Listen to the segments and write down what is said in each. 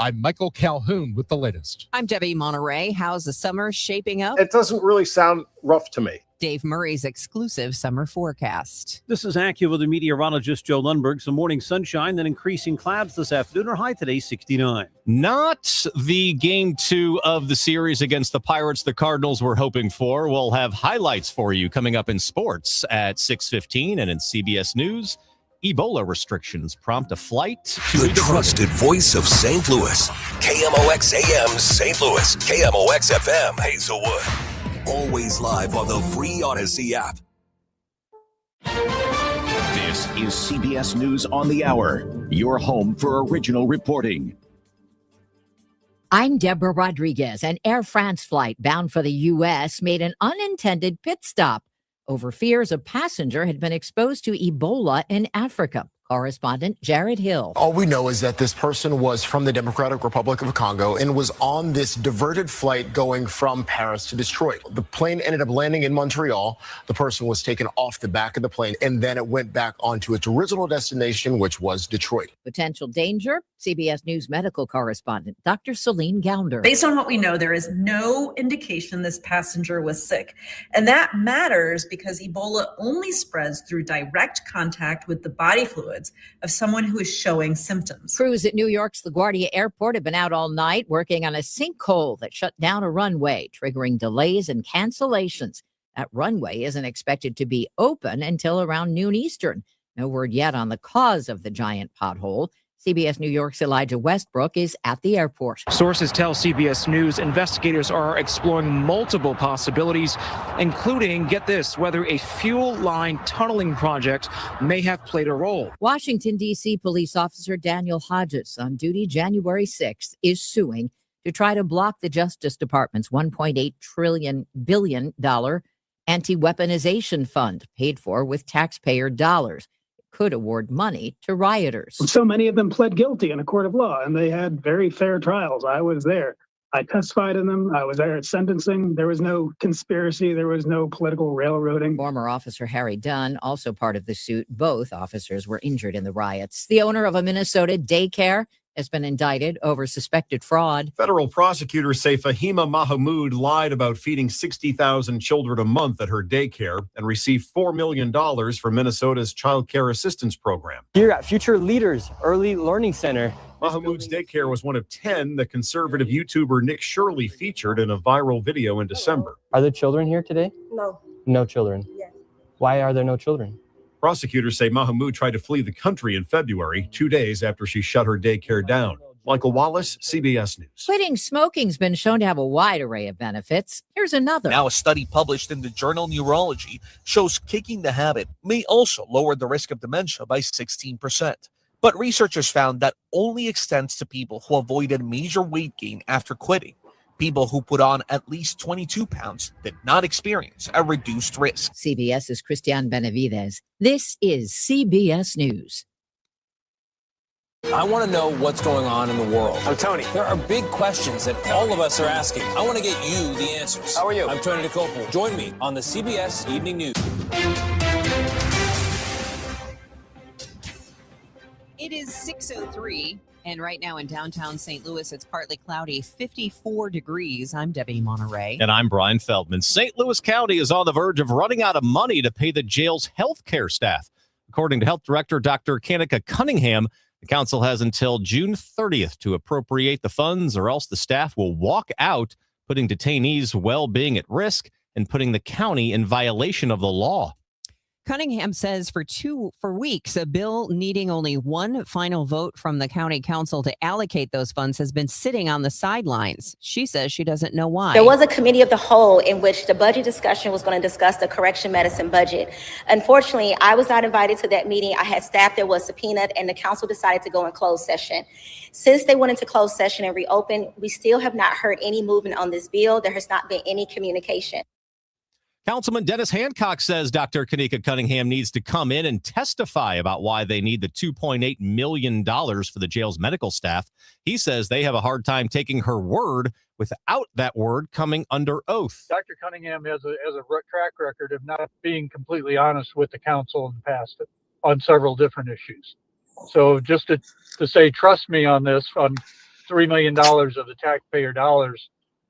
I'm Michael Calhoun with the latest. I'm Debbie Monterrey. How's the summer shaping up? It doesn't really sound rough to me. Dave Murray's exclusive summer forecast. This is AccuWeather meteorologist Joe Lundberg. Some morning sunshine, then increasing clouds this afternoon. Our high today, 69. Not the game 2 of the series against the Pirates the Cardinals were hoping for. We'll have highlights for you coming up in sports at 6:15 and in CBS News. Ebola restrictions prompt a flight to the trusted voice of St. Louis. KMOX AM St. Louis. KMOX FM Hazelwood. Always live on the free Odyssey app. This is CBS News on the Hour, your home for original reporting. I'm Deborah Rodriguez. An Air France flight bound for the U.S. made an unintended pit stop over fears a passenger had been exposed to Ebola in Africa. Correspondent Jared Hill. All we know is that this person was from the Democratic Republic of Congo and was on this diverted flight going from Paris to Detroit. The plane ended up landing in Montreal. The person was taken off the back of the plane, and then it went back onto its original destination, which was Detroit. Potential danger? CBS News medical correspondent Dr. Celine Gounder. Based on what we know, there is no indication this passenger was sick. And that matters because Ebola only spreads through direct contact with the body fluids of someone who is showing symptoms. Crews at New York's LaGuardia Airport have been out all night working on a sinkhole that shut down a runway, triggering delays and cancellations. That runway isn't expected to be open until around noon Eastern. No word yet on the cause of the giant pothole. CBS New York's Elijah Westbrook is at the airport. Sources tell CBS News investigators are exploring multiple possibilities, including, get this, whether a fuel line tunneling project may have played a role. Washington, D.C. police officer Daniel Hodges, on duty January 6th, is suing to try to block the Justice Department's $1.8 billion anti-weaponization fund, paid for with taxpayer dollars. Could award money to rioters. So many of them pled guilty in a court of law, and they had very fair trials. I was there. I testified in them. I was there at sentencing. There was no conspiracy. There was no political railroading. Former officer Harry Dunn, also part of the suit. Both officers were injured in the riots. The owner of a Minnesota daycare has been indicted over suspected fraud. Federal prosecutors say Fahima Mahmoud lied about feeding 60,000 children a month at her daycare and received $4 million from Minnesota's Child Care Assistance Program. Here at Future Leaders Early Learning Center, Mahmoud's daycare was one of 10 the conservative YouTuber Nick Shirley featured in a viral video in December. Are there children here today? No. No children? Yes. Why are there no children? Prosecutors say Mahmoud tried to flee the country in February, 2 days after she shut her daycare down. Michael Wallace, CBS News. Quitting smoking's been shown to have a wide array of benefits. Here's another. Now, a study published in the journal Neurology shows kicking the habit may also lower the risk of dementia by 16%. But researchers found that only extends to people who avoided major weight gain after quitting. People who put on at least 22 pounds did not experience a reduced risk. CBS's Christian Benavidez. This is CBS News. I want to know what's going on in the world. I'm Tony. There are big questions that all of us are asking. I want to get you the answers. How are you? I'm Tony DeCopel. Join me on the CBS Evening News. It is 6:03. And right now in downtown St. Louis, it's partly cloudy, 54 degrees. I'm Debbie Monterrey. And I'm Brian Fedlman. St. Louis County is on the verge of running out of money to pay the jail's health care staff. According to Health Director Dr. Kanika Cunningham, the council has until June 30th to appropriate the funds, or else the staff will walk out, putting detainees' well-being at risk and putting the county in violation of the law. Cunningham says for weeks, a bill needing only one final vote from the county council to allocate those funds has been sitting on the sidelines. She says she doesn't know why. There was a committee of the whole in which the budget discussion was going to discuss the correction medicine budget. Unfortunately, I was not invited to that meeting. I had staff that was subpoenaed, and the council decided to go in closed session. Since they went into closed session and reopened, we still have not heard any movement on this bill. There has not been any communication. Councilman Dennis Hancock says Dr. Kanika Cunningham needs to come in and testify about why they need the $2.8 million for the jail's medical staff. He says they have a hard time taking her word without that word coming under oath. Dr. Cunningham has a track record of not being completely honest with the council in the past on several different issues. So just to say, trust me on this, on $3 million of the taxpayer dollars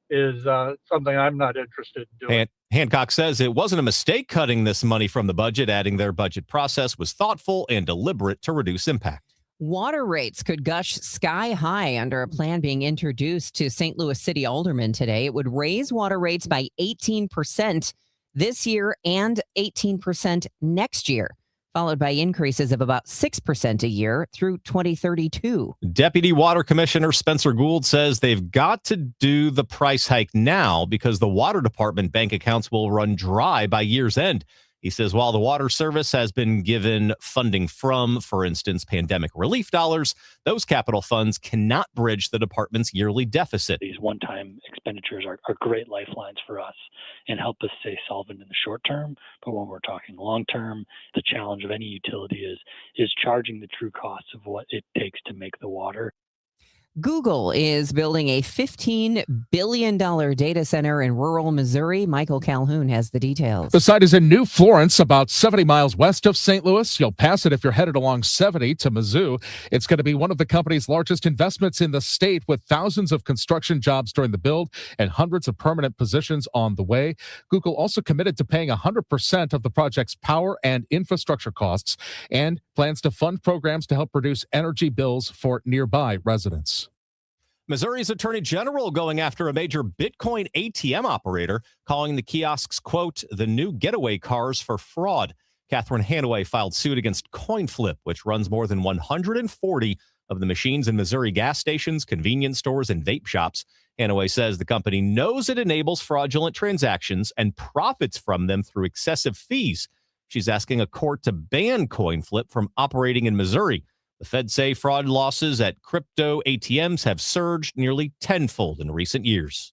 is something I'm not interested in doing. Hancock says it wasn't a mistake cutting this money from the budget, adding their budget process was thoughtful and deliberate to reduce impact. Water rates could gush sky high under a plan being introduced to St. Louis City aldermen today. It would raise water rates by 18% this year and 18% next year, followed by increases of about 6% a year through 2032. Deputy Water Commissioner Spencer Gould says they've got to do the price hike now because the water department bank accounts will run dry by year's end. He says while the water service has been given funding from, for instance, pandemic relief dollars, those capital funds cannot bridge the department's yearly deficit. These one-time expenditures are great lifelines for us and help us stay solvent in the short term. But when we're talking long term, the challenge of any utility is charging the true costs of what it takes to make the water. Google is building a $15 billion data center in rural Missouri. Michael Calhoun has the details. The site is in New Florence, about 70 miles west of St. Louis. You'll pass it if you're headed along 70 to Mizzou. It's going to be one of the company's largest investments in the state, with thousands of construction jobs during the build and hundreds of permanent positions on the way. Google also committed to paying 100% of the project's power and infrastructure costs and plans to fund programs to help reduce energy bills for nearby residents. Missouri's Attorney General going after a major Bitcoin ATM operator, calling the kiosks, quote, the new getaway cars for fraud. Catherine Hanaway filed suit against CoinFlip, which runs more than 140 of the machines in Missouri gas stations, convenience stores, and vape shops. Hanaway says the company knows it enables fraudulent transactions and profits from them through excessive fees. She's asking a court to ban CoinFlip from operating in Missouri. The Fed say fraud losses at crypto ATMs have surged nearly tenfold in recent years.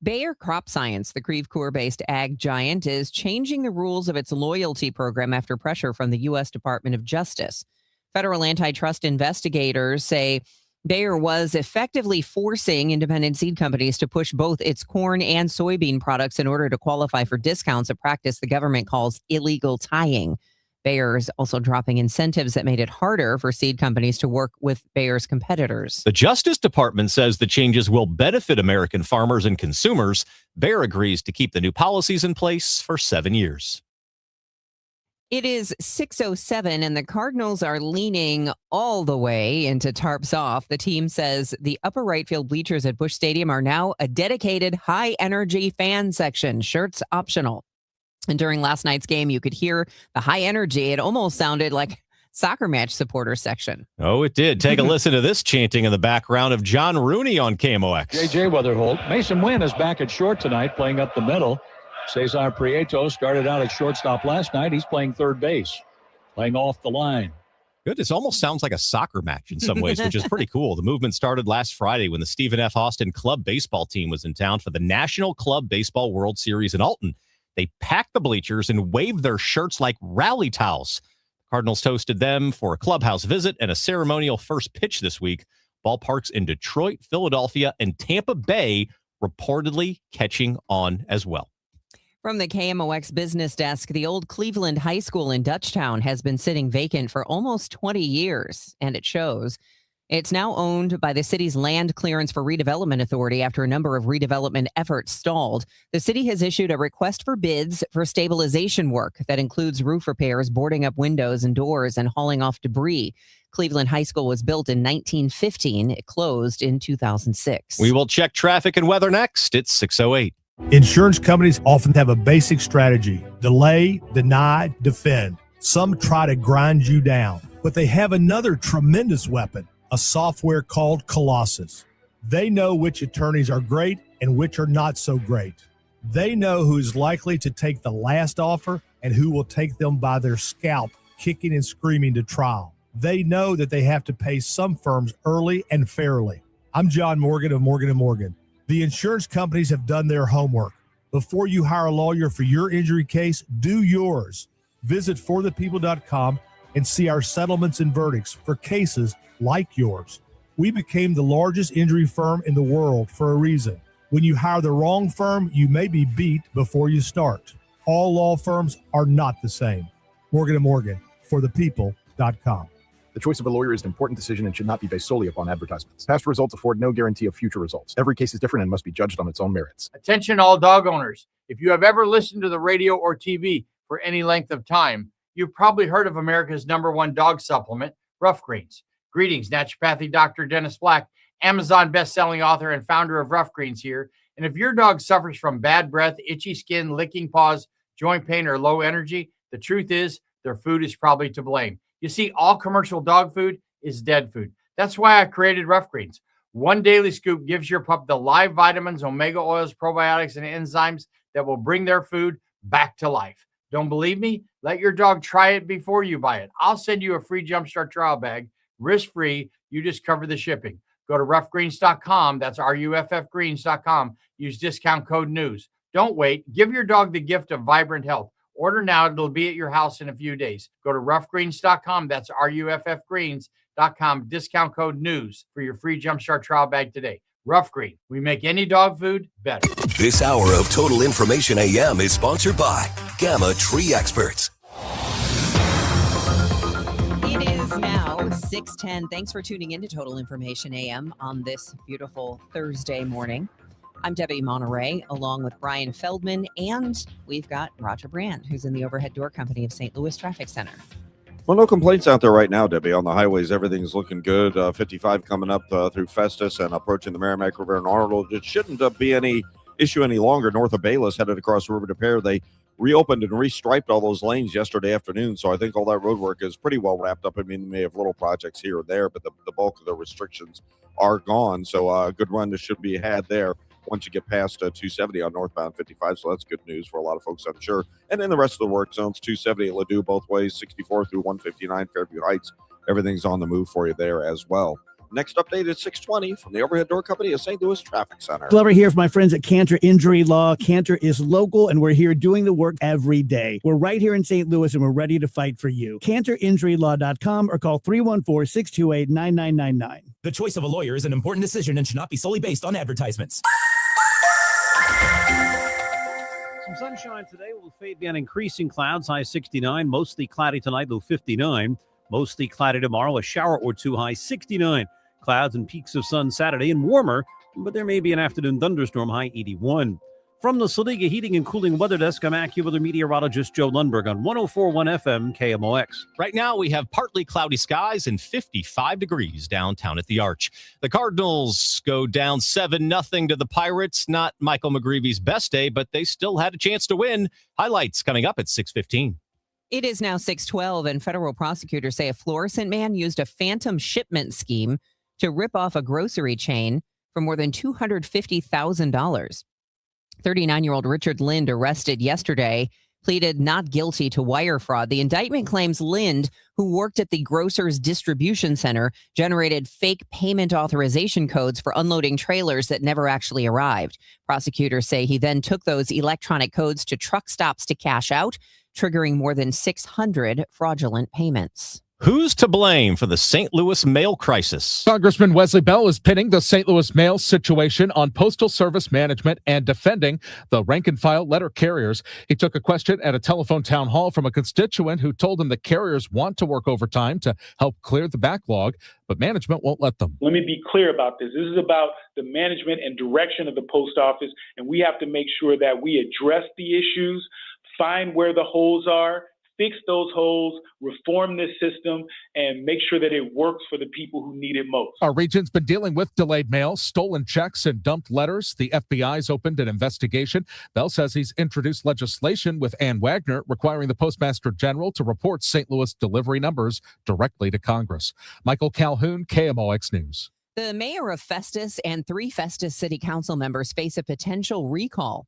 Bayer Crop Science, the Creve Coeur-based ag giant, is changing the rules of its loyalty program after pressure from the U.S. Department of Justice. Federal antitrust investigators say Bayer was effectively forcing independent seed companies to push both its corn and soybean products in order to qualify for discounts, a practice the government calls illegal tying. Bayer is also dropping incentives that made it harder for seed companies to work with Bayer's competitors. The Justice Department says the changes will benefit American farmers and consumers. Bayer agrees to keep the new policies in place for 7 years. It is 6:07 and the Cardinals are leaning all the way into tarps off. The team says the upper right field bleachers at Busch Stadium are now a dedicated high-energy fan section, shirts optional. And during last night's game, you could hear the high energy. It almost sounded like soccer match supporter section. Oh, it did. Take a listen to this chanting in the background of John Rooney on KMOX. J.J. Weatherholt. Mason Wynn is back at short tonight, playing up the middle. Cesar Prieto started out at shortstop last night. He's playing third base, playing off the line. Good. This almost sounds like a soccer match in some ways, which is pretty cool. The movement started last Friday when the Stephen F. Austin Club baseball team was in town for the National Club Baseball World Series in Alton. They packed the bleachers and waved their shirts like rally towels. Cardinals toasted them for a clubhouse visit and a ceremonial first pitch this week. Ballparks in Detroit, Philadelphia, and Tampa Bay reportedly catching on as well. From the KMOX business desk, the old Cleveland High School in Dutchtown has been sitting vacant for almost 20 years, and it shows. It's now owned by the city's Land Clearance for Redevelopment Authority after a number of redevelopment efforts stalled. The city has issued a request for bids for stabilization work that includes roof repairs, boarding up windows and doors, and hauling off debris. Cleveland High School was built in 1915. It closed in 2006. We will check traffic and weather next. It's 6:08. Insurance companies often have a basic strategy: delay, deny, defend. Some try to grind you down, but they have another tremendous weapon: a software called Colossus. They know which attorneys are great and which are not so great. They know who's likely to take the last offer and who will take them by their scalp, kicking and screaming to trial. They know that they have to pay some firms early and fairly. I'm John Morgan of Morgan & Morgan. The insurance companies have done their homework. Before you hire a lawyer for your injury case, do yours. Visit forthepeople.com and see our settlements and verdicts for cases like yours. We became the largest injury firm in the world for a reason. When you hire the wrong firm, you may be beat before you start. All law firms are not the same. Morgan & Morgan, forthepeople.com. The choice of a lawyer is an important decision and should not be based solely upon advertisements. Past results afford no guarantee of future results. Every case is different and must be judged on its own merits. Attention all dog owners. If you have ever listened to the radio or TV for any length of time, you've probably heard of America's #1 dog supplement, Rough Greens. Greetings, naturopathic Dr. Dennis Black, Amazon best-selling author and founder of Rough Greens here. And if your dog suffers from bad breath, itchy skin, licking paws, joint pain, or low energy, the truth is their food is probably to blame. You see, all commercial dog food is dead food. That's why I created Rough Greens. One daily scoop gives your pup the live vitamins, omega oils, probiotics, and enzymes that will bring their food back to life. Don't believe me? Let your dog try it before you buy it. I'll send you a free Jumpstart trial bag, risk-free. You just cover the shipping. Go to roughgreens.com. That's ruffgreens.com. Use discount code NEWS. Don't wait. Give your dog the gift of vibrant health. Order now. It'll be at your house in a few days. Go to roughgreens.com. That's ruffgreens.com. Discount code NEWS for your free Jumpstart trial bag today. Rough Green. We make any dog food better. This hour of Total Information AM is sponsored by Gamma Tree Experts. It is now 6:10. Thanks for tuning in to Total Information AM on this beautiful Thursday morning. I'm Debbie Monterrey, along with Brian Fedlman, and we've got Roger Brand, who's in the Overhead Door Company of St. Louis Traffic Center. Well, no complaints out there right now, Debbie. On the highways, everything's looking good. 55 coming up through Festus and approaching the Merrimack River and Arnold. It shouldn't be any issue any longer. North of Bayless, headed across the river to Pear. They reopened and restriped all those lanes yesterday afternoon, so I think all that road work is pretty well wrapped up. I mean, they may have little projects here or there, but the bulk of the restrictions are gone, so a good run that should be had there once you get past 270 on northbound 55, so that's good news for a lot of folks, I'm sure. And then the rest of the work zones, 270 at Ladue both ways, 64 through 159 Fairview Heights. Everything's on the move for you there as well. Next update at 6:20 from the Overhead Door Company of St. Louis Traffic Center. Glover here for my friends at Cantor Injury Law. Cantor is local, and we're here doing the work every day. We're right here in St. Louis, and we're ready to fight for you. CantorInjuryLaw.com or call 314-628-9999. The choice of a lawyer is an important decision and should not be solely based on advertisements. Some sunshine today will fade down increasing clouds, high 69. Mostly cloudy tonight, low 59. Mostly cloudy tomorrow, a shower or two, high 69. Clouds and peaks of sun Saturday and warmer, but there may be an afternoon thunderstorm, high 81. From the Saliga Heating and Cooling Weather Desk, I'm AccuWeather meteorologist Joe Lundberg on 104.1 FM KMOX. Right now, we have partly cloudy skies and 55 degrees downtown at the Arch. The Cardinals go down 7-0 to the Pirates. Not Michael McGreevy's best day, but they still had a chance to win. Highlights coming up at 6:15. It is now 6:12, and federal prosecutors say a Florissant man used a phantom shipment scheme to rip off a grocery chain for more than $250,000. 39-year-old Richard Lind, arrested yesterday, pleaded not guilty to wire fraud. The indictment claims Lind, who worked at the grocer's distribution center, generated fake payment authorization codes for unloading trailers that never actually arrived. Prosecutors say he then took those electronic codes to truck stops to cash out, triggering more than 600 fraudulent payments. Who's to blame for the St. Louis mail crisis? Congressman Wesley Bell is pinning the St. Louis mail situation on Postal Service management and defending the rank-and-file letter carriers. He took a question at a telephone town hall from a constituent who told him the carriers want to work overtime to help clear the backlog, but management won't let them. Let me be clear about this. This is about the management and direction of the post office, and we have to make sure that we address the issues, find where the holes are, fix those holes, reform this system, and make sure that it works for the people who need it most. Our region's been dealing with delayed mail, stolen checks, and dumped letters. The FBI's opened an investigation. Bell says he's introduced legislation with Ann Wagner requiring the Postmaster General to report St. Louis delivery numbers directly to Congress. Michael Calhoun, KMOX News. The mayor of Festus and 3 Festus city council members face a potential recall.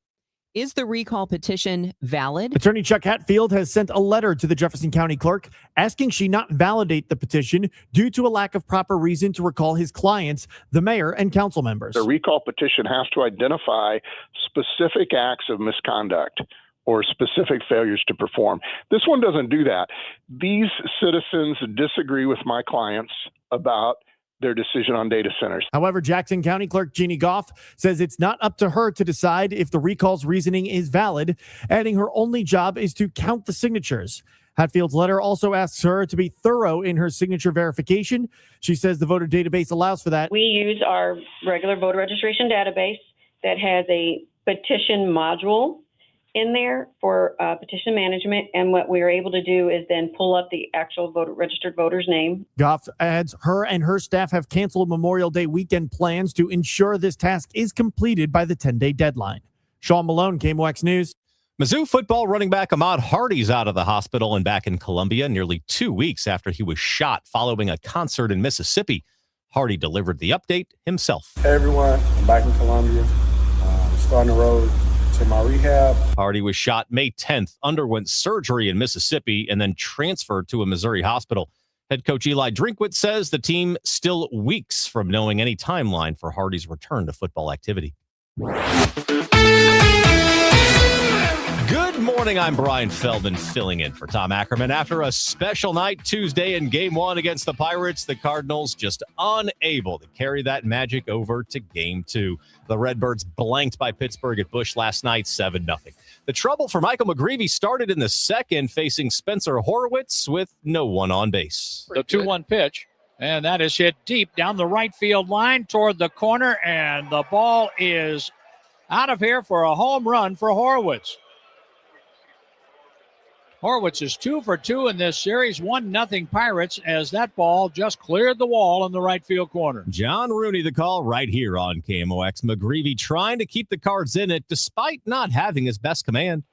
Is the recall petition valid? Attorney Chuck Hatfield has sent a letter to the Jefferson County clerk asking she not validate the petition due to a lack of proper reason to recall his clients, the mayor and council members. The recall petition has to identify specific acts of misconduct or specific failures to perform. This one doesn't do that. These citizens disagree with my clients about their decision on data centers. However, Jackson County Clerk Jeannie Goff says it's not up to her to decide if the recall's reasoning is valid, adding her only job is to count the signatures. Hatfield's letter also asks her to be thorough in her signature verification. She says the voter database allows for that. We use our regular voter registration database that has a petition module in there for petition management. And what we're able to do is then pull up the actual registered voter's name. Goff adds her and her staff have canceled Memorial Day weekend plans to ensure this task is completed by the 10-day deadline. Sean Malone, KMOX News. Mizzou football running back Ahmad Hardy's out of the hospital and back in Columbia nearly 2 weeks after he was shot following a concert in Mississippi. Hardy delivered the update himself. Hey everyone, I'm back in Columbia. Starting the road to my rehab. Hardy was shot May 10th, underwent surgery in Mississippi, and then transferred to a Missouri hospital. Head coach Eli Drinkwitz says the team still weeks from knowing any timeline for Hardy's return to football activity. Good morning, I'm Brian Feldman filling in for Tom Ackerman. After a special night Tuesday in Game 1 against the Pirates, the Cardinals just unable to carry that magic over to Game 2. The Redbirds blanked by Pittsburgh at Busch last night, 7-0. The trouble for Michael McGreevy started in the second, facing Spencer Horwitz with no one on base. The 2-1 pitch, and that is hit deep down the right field line toward the corner, and the ball is out of here for a home run for Horwitz. Horwitz is 2 for 2 in this series, 1-0 Pirates, as that ball just cleared the wall in the right field corner. John Rooney, the call right here on KMOX. McGreevy trying to keep the Cards in it despite not having his best command.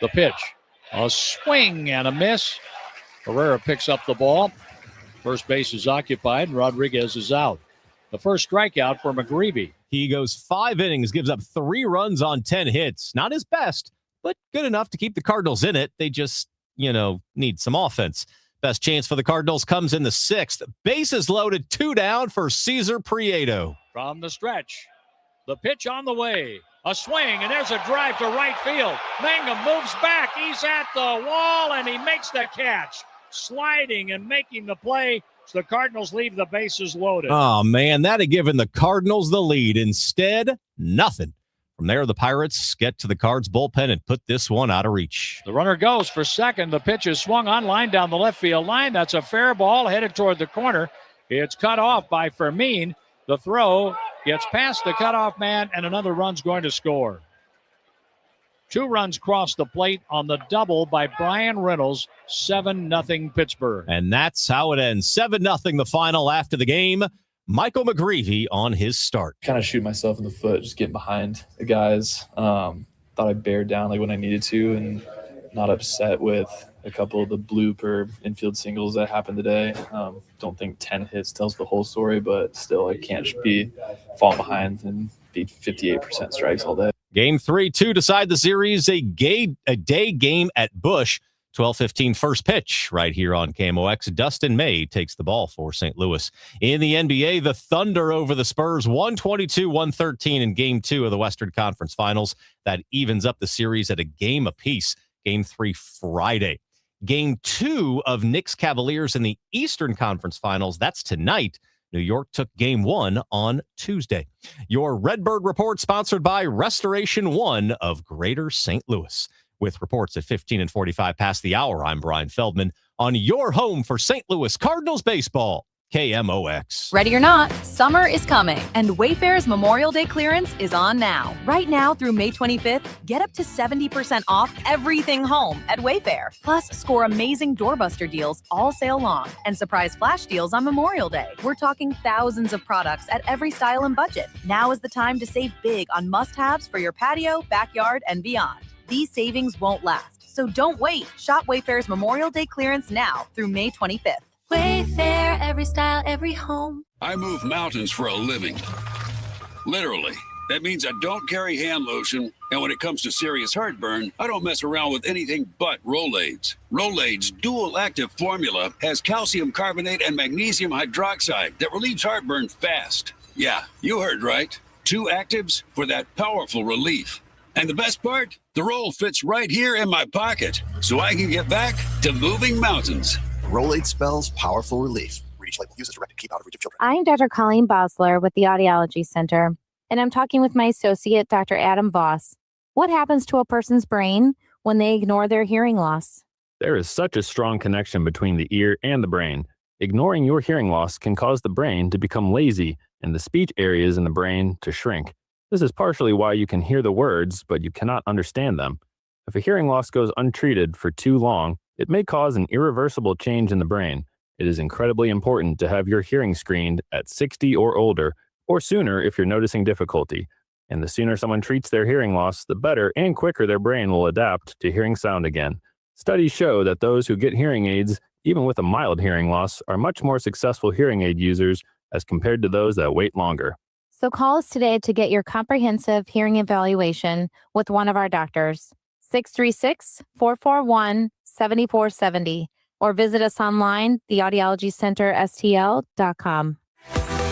The pitch, a swing and a miss. Herrera picks up the ball. First base is occupied, and Rodriguez is out. The first strikeout for McGreevy. He goes 5 innings, gives up 3 runs on 10 hits. Not his best, but good enough to keep the Cardinals in it. They just, need some offense. Best chance for the Cardinals comes in the 6th. Bases loaded, 2 down for Cesar Prieto. From the stretch, the pitch on the way. A swing, and there's a drive to right field. Mangum moves back. He's at the wall, and he makes the catch. Sliding and making the play. So the Cardinals leave the bases loaded. Oh, man, that had given the Cardinals the lead. Instead, nothing. From there, the Pirates get to the Cards bullpen and put this one out of reach. The runner goes for second. The pitch is swung on line down the left field line. That's a fair ball headed toward the corner. It's cut off by Fermin. The throw gets past the cutoff man, and another run's going to score. 2 runs cross the plate on the double by Brian Reynolds. 7-0 Pittsburgh. And that's how it ends. 7-0 the final after the game. Michael McGreevy on his start. Kind of shoot myself in the foot, just getting behind the guys. Thought I bared down when I needed to, and not upset with a couple of the blooper infield singles that happened today. Don't think 10 hits tells the whole story, but still I can't be falling behind and be 58% strikes all day. Game 3 to decide the series, a day game at Busch. 12:15 first pitch right here on KMOX. Dustin May takes the ball for St. Louis. In the NBA, the Thunder over the Spurs, 122-113 in Game 2 of the Western Conference Finals. That evens up the series at a game apiece. Game 3 Friday. Game 2 of Knicks Cavaliers in the Eastern Conference Finals. That's tonight. New York took Game 1 on Tuesday. Your Redbird Report sponsored by Restoration One of Greater St. Louis. With reports at 15 and 45 past the hour, I'm Brian Feldman on your home for St. Louis Cardinals baseball, KMOX. Ready or not, summer is coming, and Wayfair's Memorial Day clearance is on now. Right now through May 25th, get up to 70% off everything home at Wayfair. Plus, score amazing doorbuster deals all sale long and surprise flash deals on Memorial Day. We're talking thousands of products at every style and budget. Now is the time to save big on must-haves for your patio, backyard, and beyond. These savings won't last, so don't wait. Shop Wayfair's Memorial Day clearance now through May 25th. Wayfair, every style, every home. I move mountains for a living. Literally. That means I don't carry hand lotion, and when it comes to serious heartburn, I don't mess around with anything but Rolaids. Rolaids' dual-active formula has calcium carbonate and magnesium hydroxide that relieves heartburn fast. Yeah, you heard right. 2 actives for that powerful relief. And the best part? The roll fits right here in my pocket, so I can get back to moving mountains. Rolade spells powerful relief. Read each label. Use as directed. Keep out of reach of children. I'm Dr. Colleen Bosler with the Audiology Center, and I'm talking with my associate, Dr. Adam Voss. What happens to a person's brain when they ignore their hearing loss? There is such a strong connection between the ear and the brain. Ignoring your hearing loss can cause the brain to become lazy and the speech areas in the brain to shrink. This is partially why you can hear the words, but you cannot understand them. If a hearing loss goes untreated for too long, it may cause an irreversible change in the brain. It is incredibly important to have your hearing screened at 60 or older, or sooner if you're noticing difficulty. And the sooner someone treats their hearing loss, the better and quicker their brain will adapt to hearing sound again. Studies show that those who get hearing aids, even with a mild hearing loss, are much more successful hearing aid users as compared to those that wait longer. So call us today to get your comprehensive hearing evaluation with one of our doctors. 636-441-7470 or visit us online, theaudiologycenterstl.com.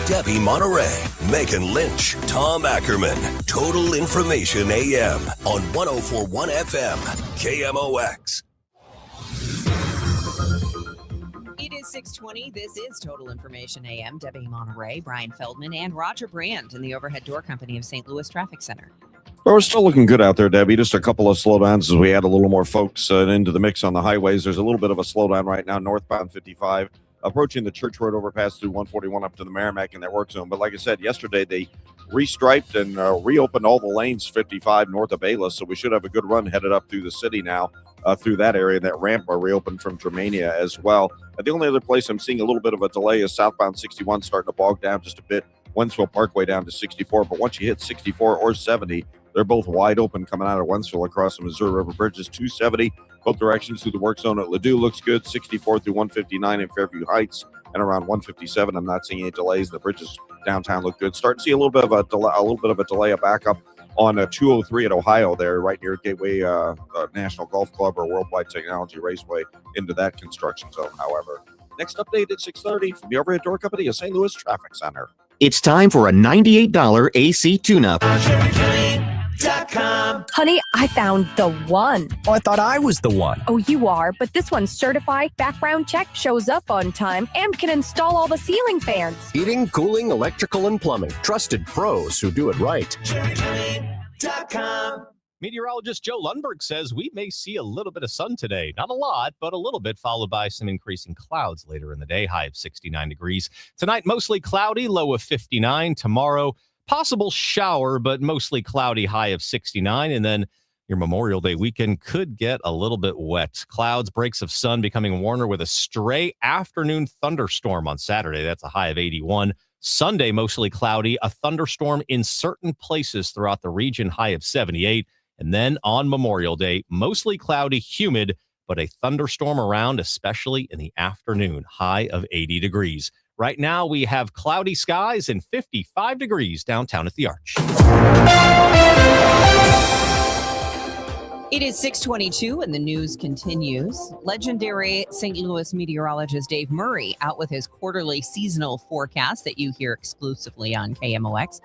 Debbie Monterrey, Megan Lynch, Tom Ackerman. Total Information AM on 104.1 FM, KMOX. It is 6:20. This is Total Information AM. Debbie Monterrey, Brian Fedlman, and Roger Brand in the Overhead Door Company of St. Louis Traffic Center. Well, we're still looking good out there, Debbie. Just a couple of slowdowns as we add a little more folks into the mix on the highways. There's a little bit of a slowdown right now, northbound 55, approaching the Church Road overpass through 141 up to the Merrimack in that work zone. But like I said, yesterday they restriped and reopened all the lanes 55 north of Bayless, so we should have a good run headed up through the city now through that area. That ramp are reopened from Germania as well. The only other place I'm seeing a little bit of a delay is southbound 61 starting to bog down just a bit. Wentzville Parkway down to 64, but once you hit 64 or 70, they're both wide open coming out of Wentzville across the Missouri River Bridges. 270 both directions through the work zone at Ladue looks good. 64 through 159 in Fairview Heights and around 157. I'm not seeing any delays. The bridges downtown look good. Start to see a little bit of a delay, a backup on 203 at Ohio there, right near Gateway National Golf Club or Worldwide Technology Raceway into that construction zone. However, next update at 6:30 from the Overhead Door Company of St. Louis Traffic Center. It's time for a $98 AC tune-up. Honey, I found the one. Oh, I thought I was the one. Oh, you are, but this one's certified, background check, shows up on time, and can install all the ceiling fans. Heating, cooling, electrical, and plumbing. Trusted pros who do it right. Meteorologist Joe Lundberg says we may see a little bit of sun today. Not a lot, but a little bit, followed by some increasing clouds later in the day, high of 69 degrees. Tonight, mostly cloudy, low of 59. Tomorrow, possible shower, but mostly cloudy, high of 69. And then your Memorial Day weekend could get a little bit wet. Clouds, breaks of sun becoming warmer with a stray afternoon thunderstorm on Saturday. That's a high of 81. Sunday, mostly cloudy, a thunderstorm in certain places throughout the region, high of 78. And then on Memorial Day, mostly cloudy, humid, but a thunderstorm around, especially in the afternoon, high of 80 degrees. Right now, we have cloudy skies and 55 degrees downtown at the Arch. It is 6:22 and the news continues. Legendary St. Louis meteorologist Dave Murray out with his quarterly seasonal forecast that you hear exclusively on KMOX.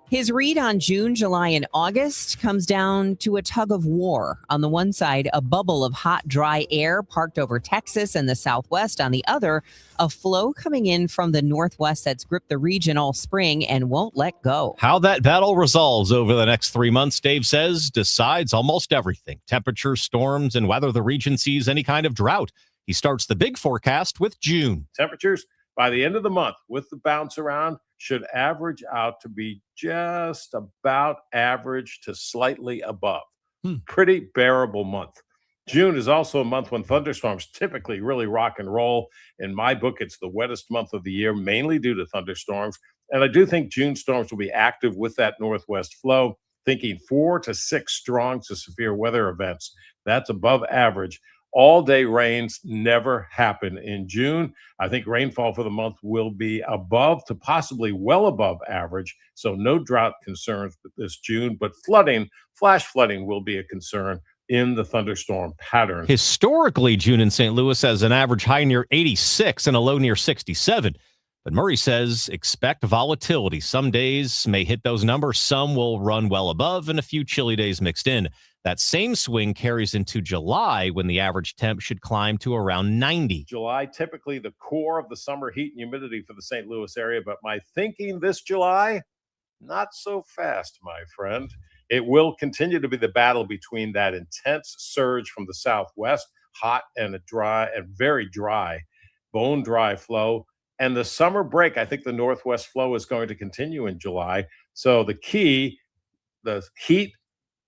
His read on June, July, and August comes down to a tug of war. On the one side, a bubble of hot, dry air parked over Texas and the Southwest. On the other, a flow coming in from the Northwest that's gripped the region all spring and won't let go. How that battle resolves over the next 3 months, Dave says, decides almost everything. Temperatures, storms, and whether the region sees any kind of drought. He starts the big forecast with June. Temperatures by the end of the month with the bounce around should average out to be just about average to slightly above. Pretty bearable month. June is also a month when thunderstorms typically really rock and roll. In my book, it's the wettest month of the year, mainly due to thunderstorms. And I do think June storms will be active with that northwest flow, thinking 4 to 6 strong to severe weather events. That's above average. All-day rains never happen in June. I think rainfall for the month will be above to possibly well above average, so no drought concerns this June, but flooding, flash flooding will be a concern in the thunderstorm pattern. Historically, June in St. Louis has an average high near 86 and a low near 67. But Murray says expect volatility. Some days may hit those numbers, some will run well above, and a few chilly days mixed in. That same swing carries into July when the average temp should climb to around 90. July, typically the core of the summer heat and humidity for the St. Louis area, but my thinking this July, not so fast, my friend. It will continue to be the battle between that intense surge from the southwest, hot and a dry and very dry, bone dry flow. And the summer break, I think the northwest flow is going to continue in July. So the key, the heat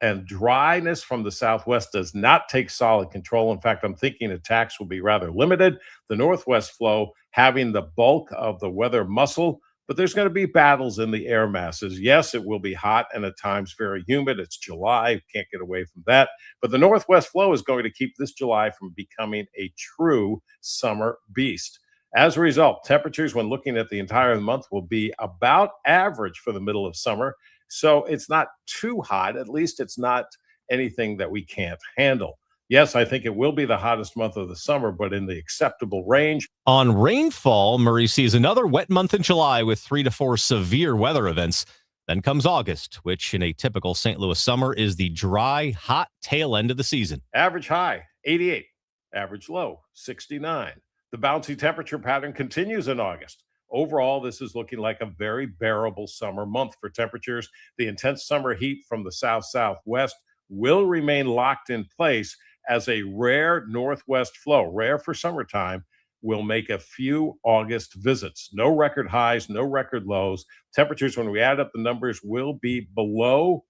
and dryness from the southwest does not take solid control. In fact, I'm thinking attacks will be rather limited. The northwest flow having the bulk of the weather muscle, but there's going to be battles in the air masses. Yes, it will be hot and at times very humid. It's July. Can't get away from that. But the northwest flow is going to keep this July from becoming a true summer beast. As a result, temperatures when looking at the entire month will be about average for the middle of summer. So it's not too hot. At least it's not anything that we can't handle. Yes, I think it will be the hottest month of the summer, but in the acceptable range. On rainfall, Murray sees another wet month in July with 3 to 4 severe weather events. Then comes August, which in a typical St. Louis summer is the dry, hot tail end of the season. Average high, 88. Average low, 69. The bouncy temperature pattern continues in August. Overall, this is looking like a very bearable summer month for temperatures. The intense summer heat from the south-southwest will remain locked in place as a rare northwest flow, rare for summertime, will make a few August visits. No record highs, no record lows. Temperatures, when we add up the numbers, will be below,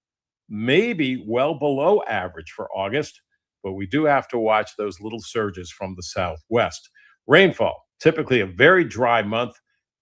maybe well below average for August, but we do have to watch those little surges from the southwest. Rainfall, typically a very dry month.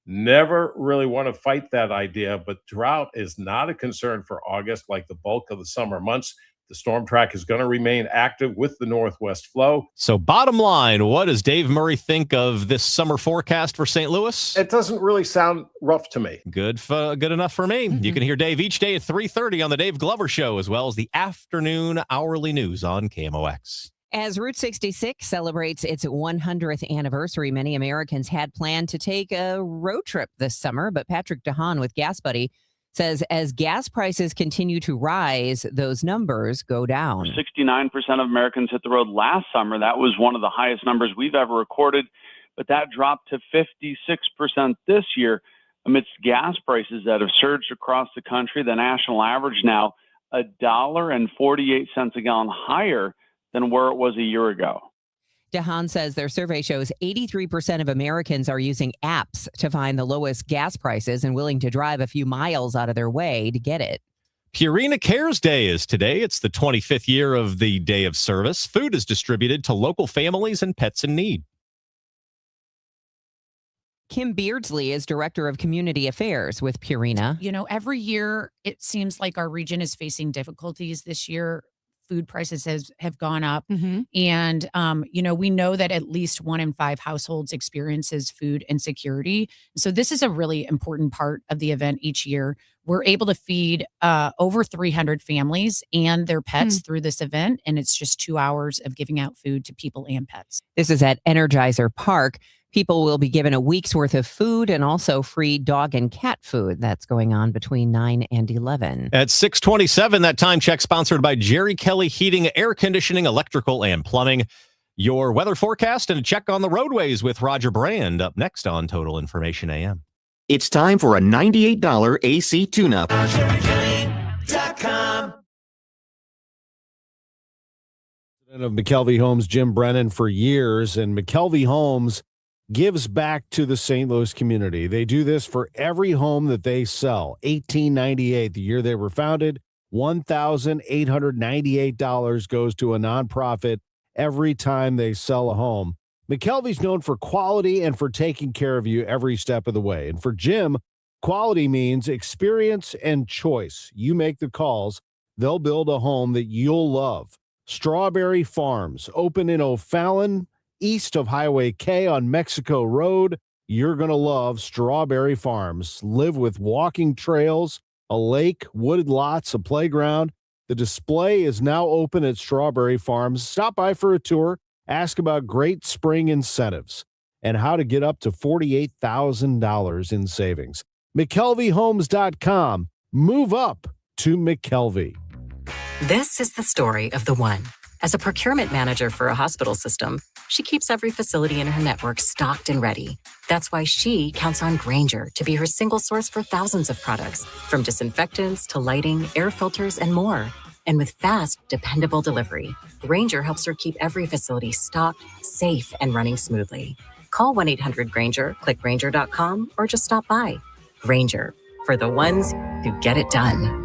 Never really want to fight that idea, but drought is not a concern for August like the bulk of the summer months. The storm track is going to remain active with the northwest flow. So bottom line, what does Dave Murray think of this summer forecast for St. Louis? It doesn't really sound rough to me. Good enough for me. You can hear Dave each day at 3:30 on the Dave Glover Show, as well as the afternoon hourly news on KMOX. As Route 66 celebrates its 100th anniversary, many Americans had planned to take a road trip this summer, but Patrick DeHaan with Gas Buddy says as gas prices continue to rise, those numbers go down. 69% of Americans hit the road last summer. That was one of the highest numbers we've ever recorded, but that dropped to 56% this year amidst gas prices that have surged across the country. The national average now $1.48 a gallon higher than where it was a year ago. DeHaan says their survey shows 83% of Americans are using apps to find the lowest gas prices and willing to drive a few miles out of their way to get it. Purina Cares Day is today. It's the 25th year of the day of service. Food is distributed to local families and pets in need. Kim Beardsley is Director of Community Affairs with Purina. You know, every year it seems like our region is facing difficulties. This year, food prices have gone up. And, we know that at least 1 in 5 households experiences food insecurity. So this is a really important part of the event each year. We're able to feed over 300 families and their pets through this event. And it's just 2 hours of giving out food to people and pets. This is at Energizer Park. People will be given a week's worth of food and also free dog and cat food. That's going on between 9 and 11. At 6:27, that time check sponsored by Jerry Kelly Heating, Air Conditioning, Electrical, and Plumbing. Your weather forecast and a check on the roadways with Roger Brand up next on Total Information AM. It's time for a $98 AC tune-up. Of McKelvey Homes, Jim Brennan, for years, and McKelvey Homes gives back to the St. Louis community. They do this for every home that they sell. 1898, the year they were founded, $1,898 goes to a nonprofit every time they sell a home. McKelvey's known for quality and for taking care of you every step of the way. And for Jim, quality means experience and choice. You make the calls, they'll build a home that you'll love. Strawberry Farms, open in O'Fallon, east of Highway K on Mexico Road. You're going to love Strawberry Farms. Live with walking trails, a lake, wooded lots, a playground. The display is now open at Strawberry Farms. Stop by for a tour. Ask about great spring incentives and how to get up to $48,000 in savings. McKelveyHomes.com. Move up to McKelvey. This is the story of the one. As a procurement manager for a hospital system, she keeps every facility in her network stocked and ready. That's why she counts on Grainger to be her single source for thousands of products, from disinfectants to lighting, air filters, and more. And with fast, dependable delivery, Grainger helps her keep every facility stocked, safe, and running smoothly. Call 1-800-GRAINGER, click Grainger.com, or just stop by. Grainger, for the ones who get it done.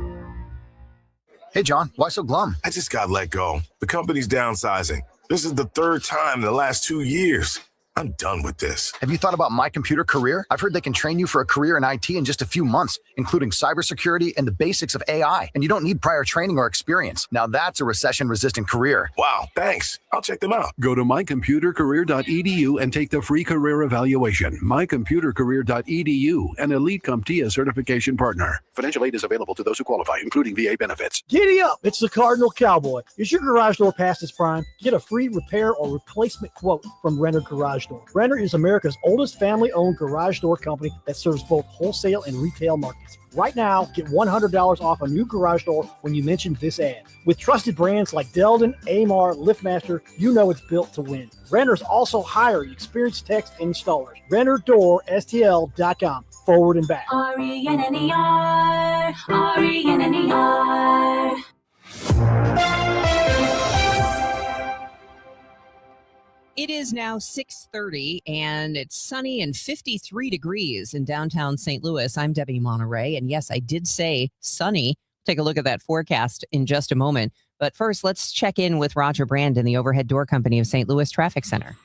Hey, John, why so glum? I just got let go. The company's downsizing. This is the third time in the last 2 years. I'm done with this. Have you thought about My Computer Career? I've heard they can train you for a career in IT in just a few months, including cybersecurity and the basics of AI. And you don't need prior training or experience. Now that's a recession-resistant career. Wow, thanks. I'll check them out. Go to mycomputercareer.edu and take the free career evaluation. Mycomputercareer.edu, an Elite CompTIA certification partner. Financial aid is available to those who qualify, including VA benefits. Giddy up! It's the Cardinal Cowboy. Is your garage door past its prime? Get a free repair or replacement quote from Renner Garage Door. Renner is America's oldest family-owned garage door company that serves both wholesale and retail markets. Right now, get $100 off a new garage door when you mention this ad. With trusted brands like Delden, Amar, LiftMaster, you know it's built to win. Renner's also hiring experienced techs and installers. RennerDoorSTL.com. Forward and back. RENNER, RENNER. It is now 6:30 and it's sunny and 53 degrees in downtown St. Louis. I'm Debbie Monterrey. And yes, I did say sunny. Take a look at that forecast in just a moment. But first, let's check in with Roger Brand in the Overhead Door Company of St. Louis Traffic Center.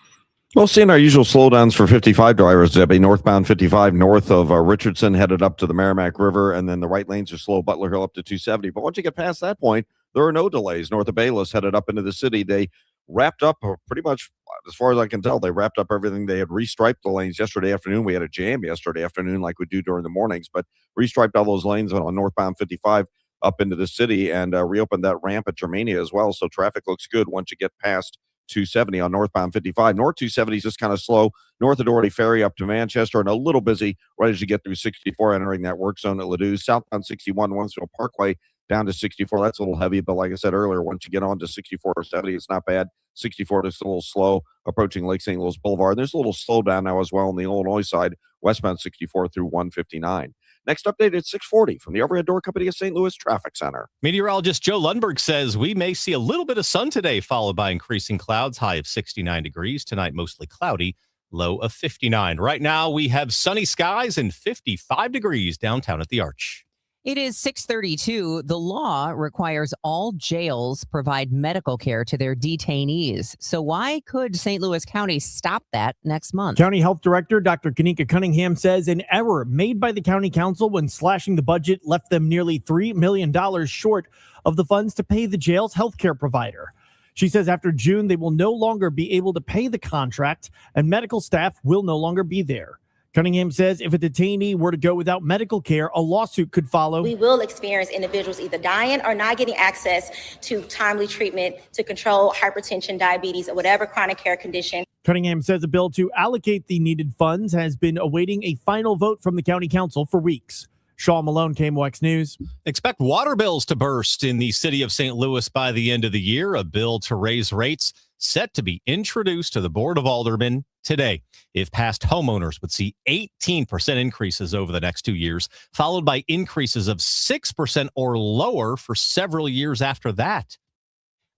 Well, seeing our usual slowdowns for 55 drivers, Debbie. Northbound 55 north of Richardson headed up to the Merrimack River, and then the right lanes are slow. Butler Hill up to 270. But once you get past that point, there are no delays. North of Bayless headed up into the city. They wrapped up pretty much, as far as I can tell, they wrapped up everything. They had restriped the lanes yesterday afternoon. We had a jam yesterday afternoon like we do during the mornings, but restriped all those lanes on northbound 55 up into the city and reopened that ramp at Germania as well. So traffic looks good once you get past 270 on northbound 55. North 270 is just kind of slow. North of Doherty Ferry up to Manchester and a little busy right as you get through 64 entering that work zone at Ladue. Southbound 61 Winslow Parkway down to 64. That's a little heavy, but like I said earlier, once you get on to 64 or 70, it's not bad. 64 is a little slow approaching Lake St. Louis Boulevard. There's a little slowdown now as well on the Illinois side, westbound 64 through 159. Next update at 6:40 from the Overhead Door Company of St. Louis Traffic Center. Meteorologist Joe Lundberg says we may see a little bit of sun today, followed by increasing clouds, high of 69 degrees. Tonight, mostly cloudy, low of 59. Right now, we have sunny skies and 55 degrees downtown at the Arch. It is 6:32. The law requires all jails provide medical care to their detainees. So why could St. Louis County stop that next month? County Health Director Dr. Kanika Cunningham says an error made by the county council when slashing the budget left them nearly $3 million short of the funds to pay the jail's healthcare provider. She says after June, they will no longer be able to pay the contract and medical staff will no longer be there. Cunningham says if a detainee were to go without medical care, a lawsuit could follow. We will experience individuals either dying or not getting access to timely treatment to control hypertension, diabetes, or whatever chronic care condition. Cunningham says a bill to allocate the needed funds has been awaiting a final vote from the county council for weeks. Sean Malone, KMOX News. Expect water bills to burst in the city of St. Louis by the end of the year. A bill to raise rates set to be introduced to the Board of Aldermen today. If passed, homeowners would see 18% increases over the next 2 years, followed by increases of 6% or lower for several years after that.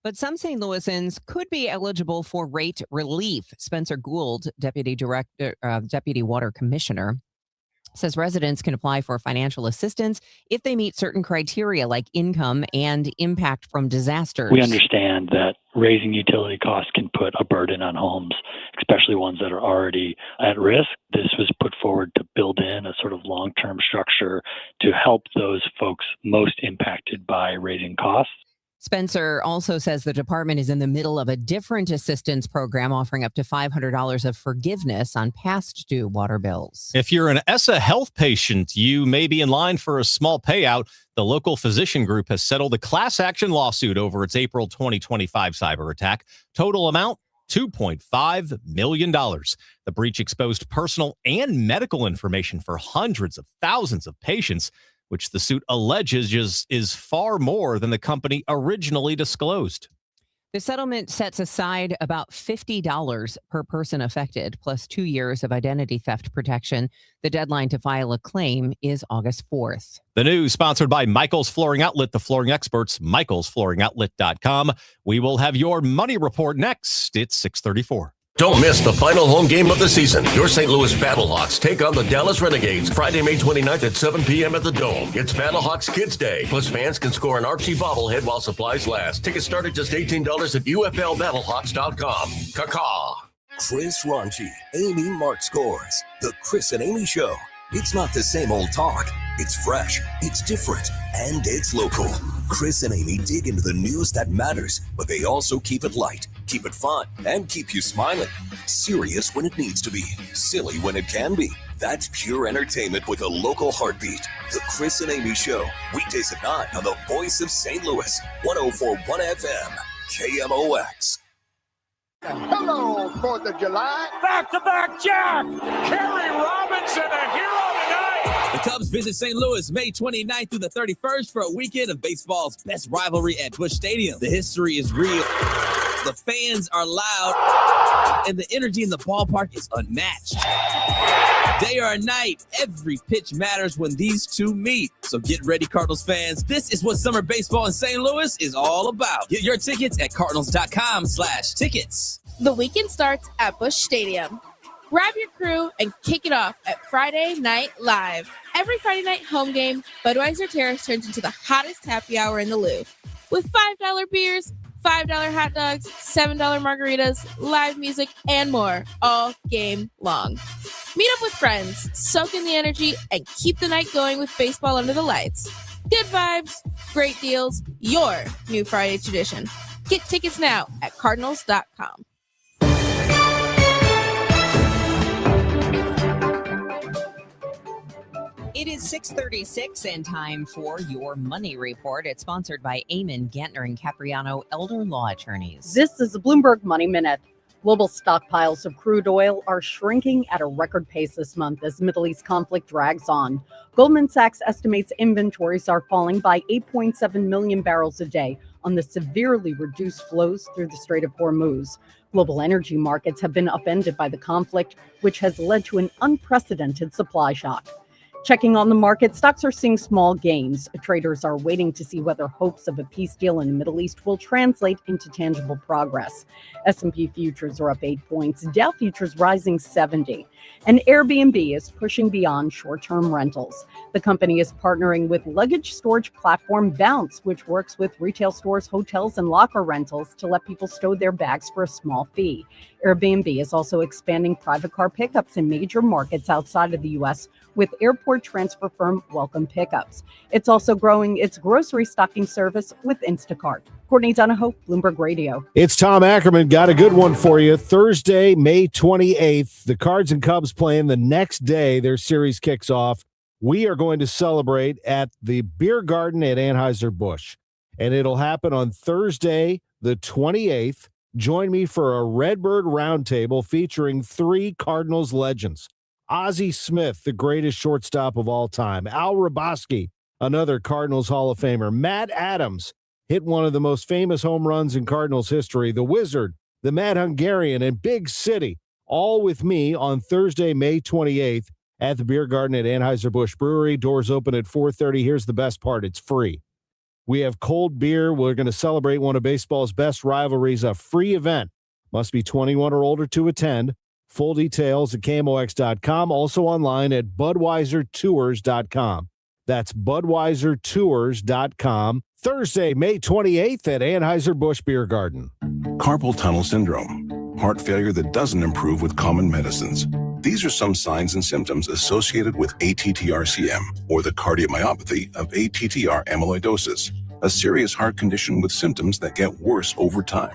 But some St. Louisans could be eligible for rate relief. Spencer Gould, Deputy Water Commissioner, says residents can apply for financial assistance if they meet certain criteria like income and impact from disasters. We understand that raising utility costs can put a burden on homes, especially ones that are already at risk. This was put forward to build in a sort of long-term structure to help those folks most impacted by raising costs. Spencer also says the department is in the middle of a different assistance program offering up to $500 of forgiveness on past due water bills. If you're an ESSA health patient, you may be in line for a small payout. The local physician group has settled a class action lawsuit over its April 2025 cyber attack. Total amount, $2.5 million. The breach exposed personal and medical information for hundreds of thousands of patients, which the suit alleges is far more than the company originally disclosed. The settlement sets aside about $50 per person affected, plus 2 years of identity theft protection. The deadline to file a claim is August 4th. The news sponsored by Michael's Flooring Outlet, the flooring experts, michaelsflooringoutlet.com. We will have your money report next. It's 6:34. Don't miss the final home game of the season. Your St. Louis Battlehawks take on the Dallas Renegades Friday, May 29th at 7 p.m. at the Dome. It's Battlehawks Kids Day. Plus, fans can score an Archie bobblehead while supplies last. Tickets start at just $18 at UFLBattlehawks.com. Caw-caw. Chris Ronchi, Amy Mark Scores. The Chris and Amy Show. It's not the same old talk. It's fresh, it's different, and it's local. Chris and Amy dig into the news that matters, but they also keep it light, keep it fun, and keep you smiling. Serious when it needs to be, silly when it can be. That's pure entertainment with a local heartbeat. The Chris and Amy Show, weekdays at 9 on the Voice of St. Louis, 104.1 FM, KMOX. Hello, 4th of July. Back-to-back Jack. Kerry Robinson, a hero tonight. The Cubs visit St. Louis May 29th through the 31st for a weekend of baseball's best rivalry at Busch Stadium. The history is real. The fans are loud, and the energy in the ballpark is unmatched. Day or night, every pitch matters when these two meet. So get ready, Cardinals fans. This is what summer baseball in St. Louis is all about. Get your tickets at cardinals.com/tickets. The weekend starts at Busch Stadium. Grab your crew and kick it off at Friday Night Live. Every Friday night home game, Budweiser Terrace turns into the hottest happy hour in the Lou. With $5 beers, $5 hot dogs, $7 margaritas, live music, and more all game long. Meet up with friends, soak in the energy, and keep the night going with baseball under the lights. Good vibes, great deals, your new Friday tradition. Get tickets now at cardinals.com. It is 6:36 and time for your money report. It's sponsored by Eamon, Gantner, and Capriano Elder Law Attorneys. This is the Bloomberg Money Minute. Global stockpiles of crude oil are shrinking at a record pace this month as the Middle East conflict drags on. Goldman Sachs estimates inventories are falling by 8.7 million barrels a day on the severely reduced flows through the Strait of Hormuz. Global energy markets have been upended by the conflict, which has led to an unprecedented supply shock. Checking on the market, stocks are seeing small gains. Traders are waiting to see whether hopes of a peace deal in the Middle East will translate into tangible progress. S&P futures are up 8 points, Dow futures rising 70. And Airbnb is pushing beyond short-term rentals. The company is partnering with luggage storage platform Bounce, which works with retail stores, hotels, and locker rentals to let people stow their bags for a small fee. Airbnb is also expanding private car pickups in major markets outside of the U.S. with airport transfer firm Welcome Pickups. It's also growing its grocery stocking service with Instacart. Courtney Donahoe, Bloomberg Radio. It's Tom Ackerman. Got a good one for you. Thursday, May 28th, the Cards and Cubs playing the next day. Their series kicks off. We are going to celebrate at the Beer Garden at Anheuser-Busch, and it'll happen on Thursday, the 28th. Join me for a Redbird Roundtable featuring 3 Cardinals legends. Ozzie Smith, the greatest shortstop of all time. Al Raboski, another Cardinals Hall of Famer. Matt Adams hit one of the most famous home runs in Cardinals history. The Wizard, the Mad Hungarian, and Big City, all with me on Thursday, May 28th at the Beer Garden at Anheuser-Busch Brewery. Doors open at 4:30. Here's the best part. It's free. We have cold beer. We're going to celebrate one of baseball's best rivalries, a free event. Must be 21 or older to attend. Full details at KMOX.com. Also online at BudweiserTours.com. That's BudweiserTours.com. Thursday, May 28th at Anheuser-Busch Beer Garden. Carpal tunnel syndrome, heart failure that doesn't improve with common medicines. These are some signs and symptoms associated with ATTR-CM, or the cardiomyopathy of ATTR amyloidosis, a serious heart condition with symptoms that get worse over time.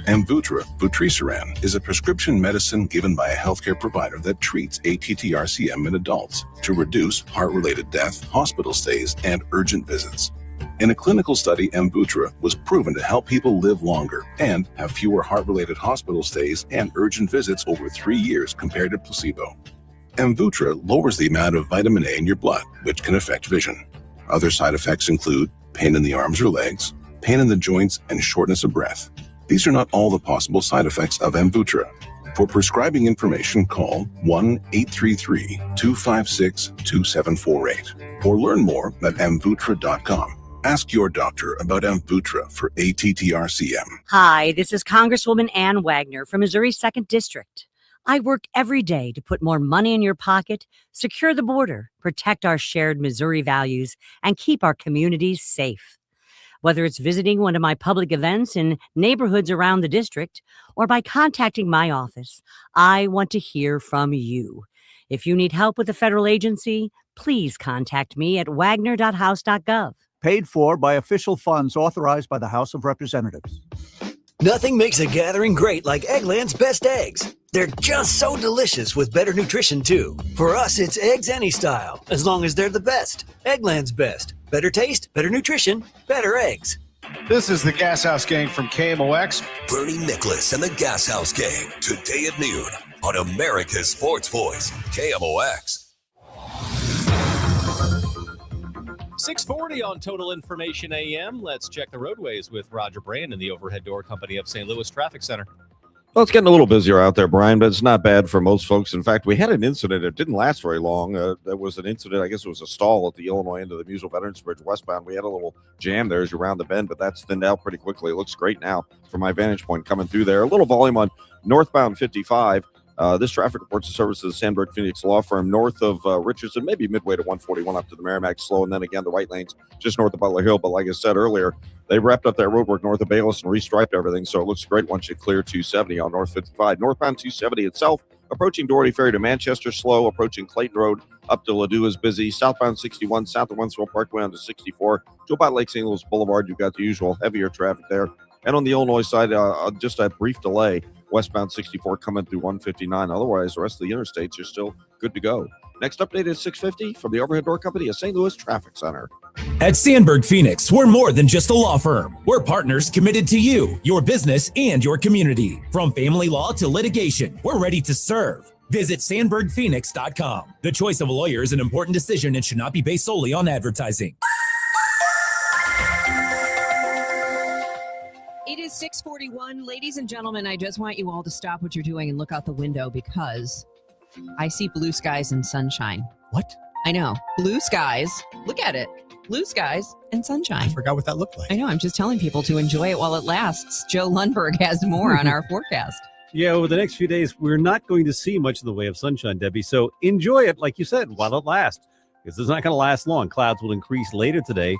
Amvuttra, vutrisiran, is a prescription medicine given by a healthcare provider that treats ATTR-CM in adults to reduce heart-related death, hospital stays, and urgent visits. In a clinical study, Amvuttra was proven to help people live longer and have fewer heart-related hospital stays and urgent visits over 3 years compared to placebo. Amvuttra lowers the amount of vitamin A in your blood, which can affect vision. Other side effects include pain in the arms or legs, pain in the joints, and shortness of breath. These are not all the possible side effects of Amvuttra. For prescribing information, call 1-833-256-2748 or learn more at amvuttra.com. Ask your doctor about Amvuttra for ATTR-CM. Hi, this is Congresswoman Ann Wagner from Missouri's 2nd District. I work every day to put more money in your pocket, secure the border, protect our shared Missouri values, and keep our communities safe. Whether it's visiting one of my public events in neighborhoods around the district or by contacting my office, I want to hear from you. If you need help with a federal agency, please contact me at wagner.house.gov. Paid for by official funds authorized by the House of Representatives. Nothing makes a gathering great like Eggland's Best Eggs. They're just so delicious with better nutrition, too. For us, it's eggs any style, as long as they're the best. Eggland's Best. Better taste, better nutrition, better eggs. This is the Gas House Gang from KMOX. Bernie Nicholas and the Gas House Gang, today at noon on America's Sports Voice, KMOX. 640 on Total Information AM. Let's check the roadways with Roger Brand in the Overhead Door Company of St. Louis Traffic Center. Well, it's getting a little busier out there, Brian, but it's not bad for most folks. In fact, we had an incident. It didn't last very long. There was an incident. I guess it was a stall at the Illinois end of the Musel Veterans Bridge westbound. We had a little jam there as you round the bend, but that's thinned out pretty quickly. It looks great now from my vantage point coming through there. A little volume on northbound 55. This traffic reports the service of the Sandberg Phoenix Law Firm north of Richardson, maybe midway to 141 up to the Merrimack slow, and then again the white lanes just north of Butler Hill. But like I said earlier, they wrapped up that roadwork north of Bayless and restriped everything, so it looks great once you clear 270 on North 55. Northbound 270 itself, approaching Doherty Ferry to Manchester, slow. Approaching Clayton Road up to Ladue is busy. Southbound 61, south of Wentzville Parkway on to 64. To about Lake St. Louis Boulevard, you've got the usual heavier traffic there. And on the Illinois side, just a brief delay. Westbound 64 coming through 159. Otherwise, the rest of the interstates are still good to go. Next update is 650 from the Overhead Door Company of St. Louis Traffic Center. At Sandberg Phoenix, we're more than just a law firm. We're partners committed to you, your business, and your community. From family law to litigation, we're ready to serve. Visit sandbergphoenix.com. The choice of a lawyer is an important decision and should not be based solely on advertising. It is 6:41. Ladies and gentlemen, I just want you all to stop what you're doing and look out the window because I see blue skies and sunshine. What? I know. Blue skies. Look at it. Blue skies and sunshine. I forgot what that looked like. I know. I'm just telling people to enjoy it while it lasts. Joe Lundberg has more on our forecast. Yeah, over the next few days, we're not going to see much in the way of sunshine, Debbie. So enjoy it, like you said, while it lasts. Because it's not going to last long. Clouds will increase later today,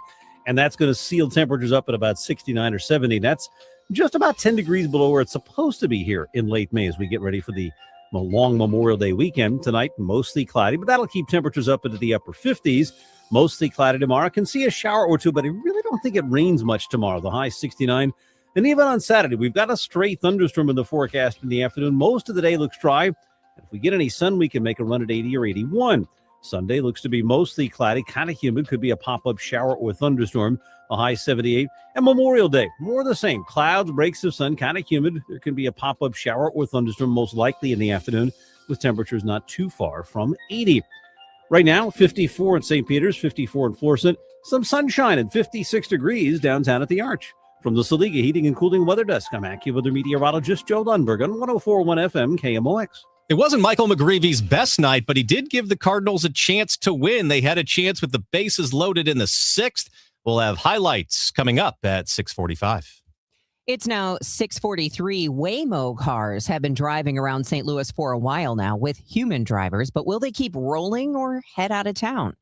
and that's going to seal temperatures up at about 69 or 70. That's just about 10 degrees below where it's supposed to be here in late May as we get ready for the long Memorial Day weekend. Tonight, mostly cloudy, but that'll keep temperatures up into the upper 50s. Mostly cloudy tomorrow. Can see a shower or two, but I really don't think it rains much tomorrow. The high 69. And even on Saturday, we've got a stray thunderstorm in the forecast in the afternoon. Most of the day looks dry. If we get any sun, we can make a run at 80 or 81. Sunday looks to be mostly cloudy, kind of humid. Could be a pop-up shower or thunderstorm. A high 78. And Memorial Day, more of the same. Clouds, breaks of sun, kind of humid. There can be a pop-up shower or thunderstorm, most likely in the afternoon, with temperatures not too far from 80. Right now, 54 in St. Peter's, 54 in Florissant. Some sunshine and 56 degrees downtown at the Arch. From the Saliga Heating and Cooling Weather Desk, I'm AccuWeather meteorologist Joe Lundberg on 104.1 FM KMOX. It wasn't Michael McGreevy's best night, but he did give the Cardinals a chance to win. They had a chance with the bases loaded in the sixth. We'll have highlights coming up at 6:45. It's now 6:43. Waymo cars have been driving around St. Louis for a while now with human drivers, but will they keep rolling or head out of town?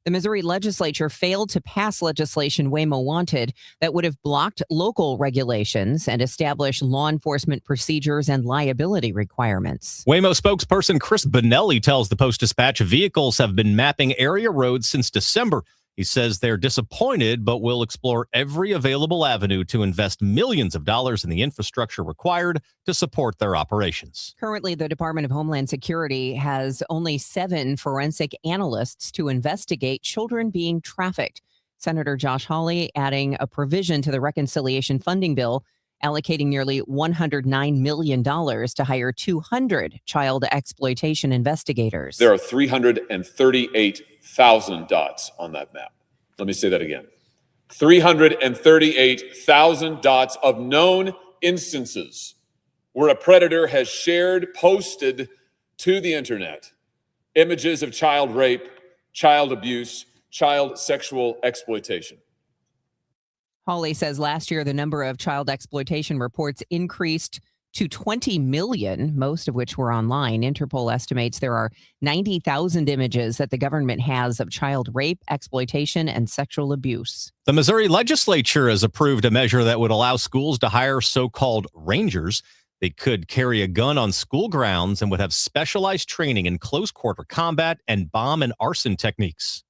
The Missouri legislature failed to pass legislation Waymo wanted that would have blocked local regulations and established law enforcement procedures and liability requirements. Waymo spokesperson Chris Bonelli tells the Post-Dispatch vehicles have been mapping area roads since December. He says they're disappointed, but will explore every available avenue to invest millions of dollars in the infrastructure required to support their operations. Currently, the Department of Homeland Security has only 7 forensic analysts to investigate children being trafficked. Senator Josh Hawley adding a provision to the reconciliation funding bill, allocating nearly $109 million to hire 200 child exploitation investigators. There are 338,000 dots on that map. Let me say that again. 338,000 dots of known instances where a predator has posted to the internet images of child rape, child abuse, child sexual exploitation. Hawley says last year the number of child exploitation reports increased to 20 million, most of which were online. Interpol estimates there are 90,000 images that the government has of child rape, exploitation, and sexual abuse. The Missouri legislature has approved a measure that would allow schools to hire so-called rangers. They could carry a gun on school grounds and would have specialized training in close-quarter combat and bomb and arson techniques.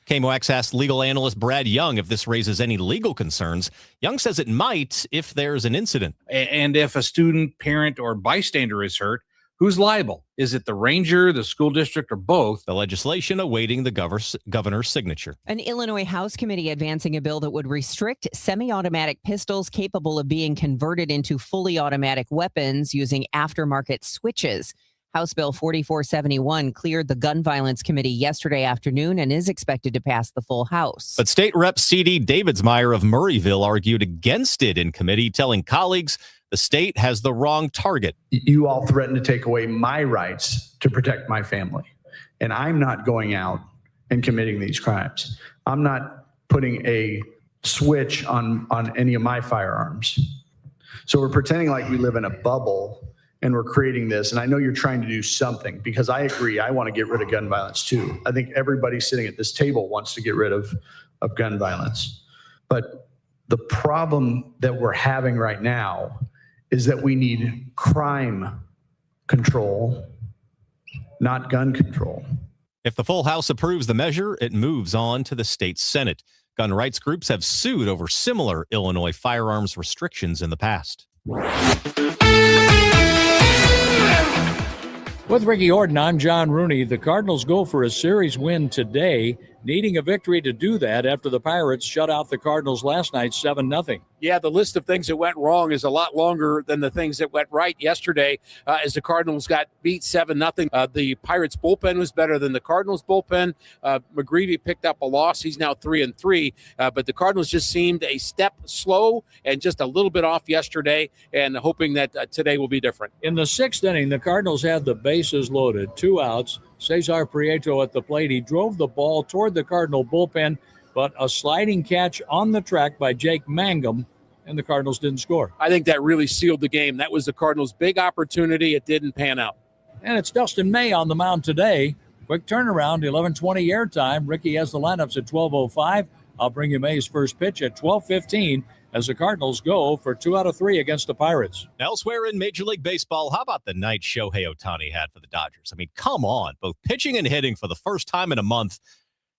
KMOX asked legal analyst Brad Young if this raises any legal concerns. Young says it might if there's an incident. And if a student, parent, or bystander is hurt, who's liable? Is it the ranger, the school district, or both? The legislation awaiting the governor's signature. An Illinois House committee advancing a bill that would restrict semi-automatic pistols capable of being converted into fully automatic weapons using aftermarket switches. House Bill 4471 cleared the Gun Violence Committee yesterday afternoon and is expected to pass the full House. But State Rep C.D. Davidsmeyer of Murrayville argued against it in committee, telling colleagues the state has the wrong target. You all threaten to take away my rights to protect my family. And I'm not going out and committing these crimes. I'm not putting a switch on any of my firearms. So we're pretending like we live in a bubble and we're creating this. And I know you're trying to do something, because I agree. I want to get rid of gun violence too. I think everybody sitting at this table wants to get rid of gun violence. But the problem that we're having right now is that we need crime control, not gun control. If the full House approves the measure, it moves on to the state Senate. Gun rights groups have sued over similar Illinois firearms restrictions in the past. With Ricky Orton, I'm John Rooney. The Cardinals go for a series win today, needing a victory to do that after the Pirates shut out the Cardinals last night 7-0. Yeah, the list of things that went wrong is a lot longer than the things that went right yesterday as the Cardinals got beat 7-0. The Pirates bullpen was better than the Cardinals bullpen. McGreevy picked up a loss. He's now 3-3. But the Cardinals just seemed a step slow and just a little bit off yesterday, and hoping that today will be different. In the sixth inning, the Cardinals had the bases loaded, 2 outs. Cesar Prieto at the plate. He drove the ball toward the Cardinal bullpen, but a sliding catch on the track by Jake Mangum, and the Cardinals didn't score. I think that really sealed the game. That was the Cardinals' big opportunity. It didn't pan out. And it's Dustin May on the mound today. Quick turnaround, 11:20 airtime. Ricky has the lineups at 12:05. I'll bring you May's first pitch at 12:15 as the Cardinals go for 2 out of 3 against the Pirates. Elsewhere in Major League Baseball, how about the night Shohei Ohtani had for the Dodgers? I mean, come on, both pitching and hitting for the first time in a month.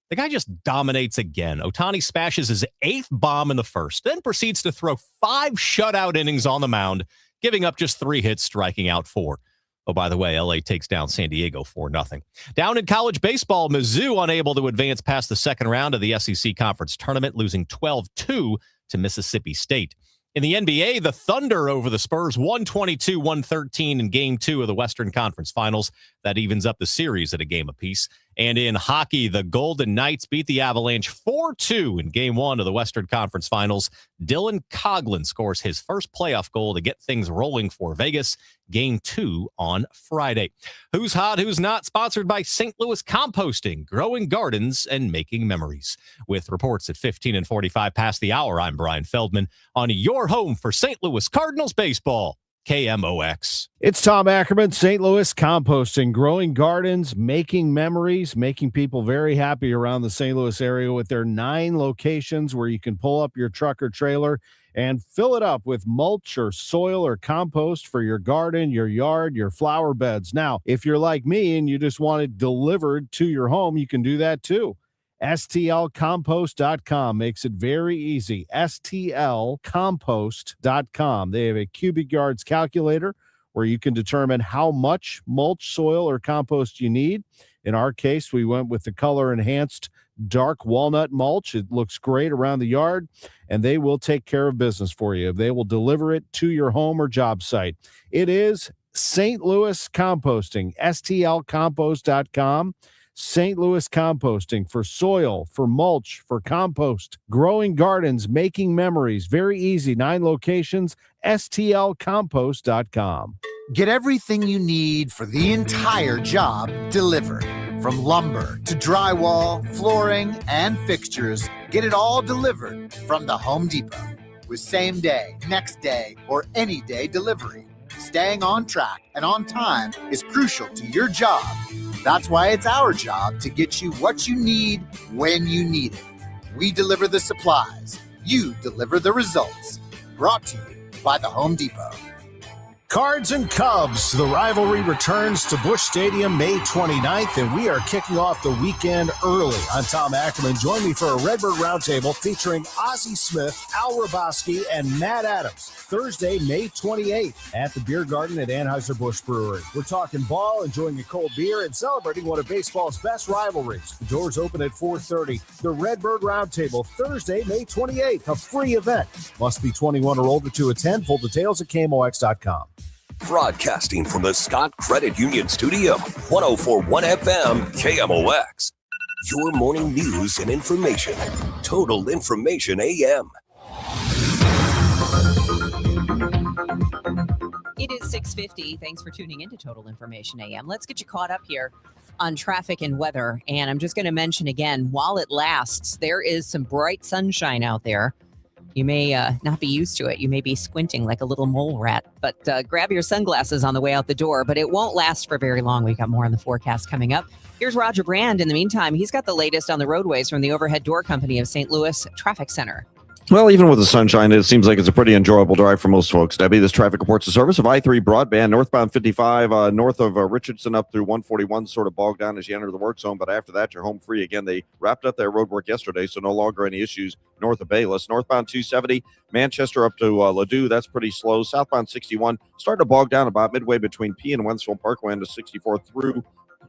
The guy just dominates again. Ohtani smashes his 8th bomb in the first, then proceeds to throw 5 shutout innings on the mound, giving up just 3 hits, striking out 4. Oh, by the way, LA takes down San Diego 4-0. Down in college baseball, Mizzou unable to advance past the second round of the SEC Conference Tournament, losing 12-2 to Mississippi State. In the NBA, the Thunder over the Spurs, 122-113 in Game 2 of the Western Conference Finals. That evens up the series at a game apiece. And in hockey, the Golden Knights beat the Avalanche 4-2 in Game 1 of the Western Conference Finals. Dylan Coghlan scores his first playoff goal to get things rolling for Vegas. Game 2 on Friday. Who's Hot, Who's Not? Sponsored by St. Louis Composting, growing gardens and making memories. With reports at 15 and 45 past the hour, I'm Brian Fedlman on your home for St. Louis Cardinals baseball. KMOX. It's Tom Ackerman, St. Louis Composting, growing gardens, making memories, making people very happy around the St. Louis area with their 9 locations where you can pull up your truck or trailer and fill it up with mulch or soil or compost for your garden, your yard, your flower beds. Now, if you're like me and you just want it delivered to your home, you can do that too. STLcompost.com makes it very easy. STLcompost.com. They have a cubic yards calculator where you can determine how much mulch, soil, or compost you need. In our case, we went with the color-enhanced dark walnut mulch. It looks great around the yard, and they will take care of business for you. They will deliver it to your home or job site. It is St. Louis Composting, STLcompost.com. St. Louis Composting for soil, for mulch, for compost, growing gardens, making memories. Very easy. 9 locations, stlcompost.com. Get everything you need for the entire job delivered. From lumber to drywall, flooring, and fixtures, get it all delivered from the Home Depot. With same day, next day, or any day delivery. Staying on track and on time is crucial to your job. That's why it's our job to get you what you need when you need it. We deliver the supplies. You deliver the results. Brought to you by the Home Depot. Cards and Cubs. The rivalry returns to Busch Stadium May 29th, and we are kicking off the weekend early. I'm Tom Ackerman. Join me for a Redbird Roundtable featuring Ozzie Smith, Al Raboski, and Matt Adams. Thursday, May 28th at the Beer Garden at Anheuser-Busch Brewery. We're talking ball, enjoying a cold beer, and celebrating one of baseball's best rivalries. The doors open at 4:30. The Redbird Roundtable, Thursday, May 28th, a free event. Must be 21 or older to attend. Full details at KMOX.com. Broadcasting from the Scott Credit Union Studio, 104.1 FM, KMOX. Your morning news and information. Total Information AM. It is 6:50. Thanks for tuning in to Total Information AM. Let's get you caught up here on traffic and weather. And I'm just going to mention again, while it lasts, there is some bright sunshine out there. You may not be used to it. You may be squinting like a little mole rat, but grab your sunglasses on the way out the door. But it won't last for very long. We've got more on the forecast coming up. Here's Roger Brand. In the meantime, he's got the latest on the roadways from the Overhead Door Company of St. Louis Traffic Center. Well, even with the sunshine, it seems like it's a pretty enjoyable drive for most folks. Debbie, this traffic reports the service of I-3 broadband, northbound 55, north of Richardson up through 141, sort of bogged down as you enter the work zone. But after that, you're home free again. They wrapped up their road work yesterday, so no longer any issues north of Bayless. Northbound 270, Manchester up to Ladue, that's pretty slow. Southbound 61, starting to bog down about midway between P and Wentzville Parkway into 64 through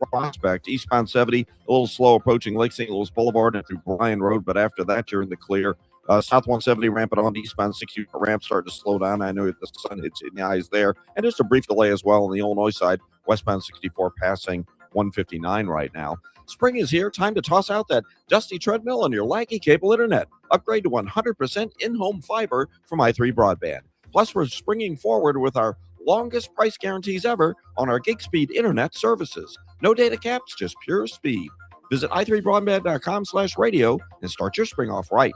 Prospect. Eastbound 70, a little slow approaching Lake St. Louis Boulevard and through Bryan Road, but after that, you're in the clear. South 170 ramping on eastbound 60 ramp starting to slow down. I know the sun hits in the eyes there. And just a brief delay as well on the Illinois side. Westbound 64 passing 159 right now. Spring is here. Time to toss out that dusty treadmill on your laggy cable internet. Upgrade to 100% in-home fiber from i3 Broadband. Plus, we're springing forward with our longest price guarantees ever on our gig speed internet services. No data caps, just pure speed. Visit i3broadband.com/radio and start your spring off right.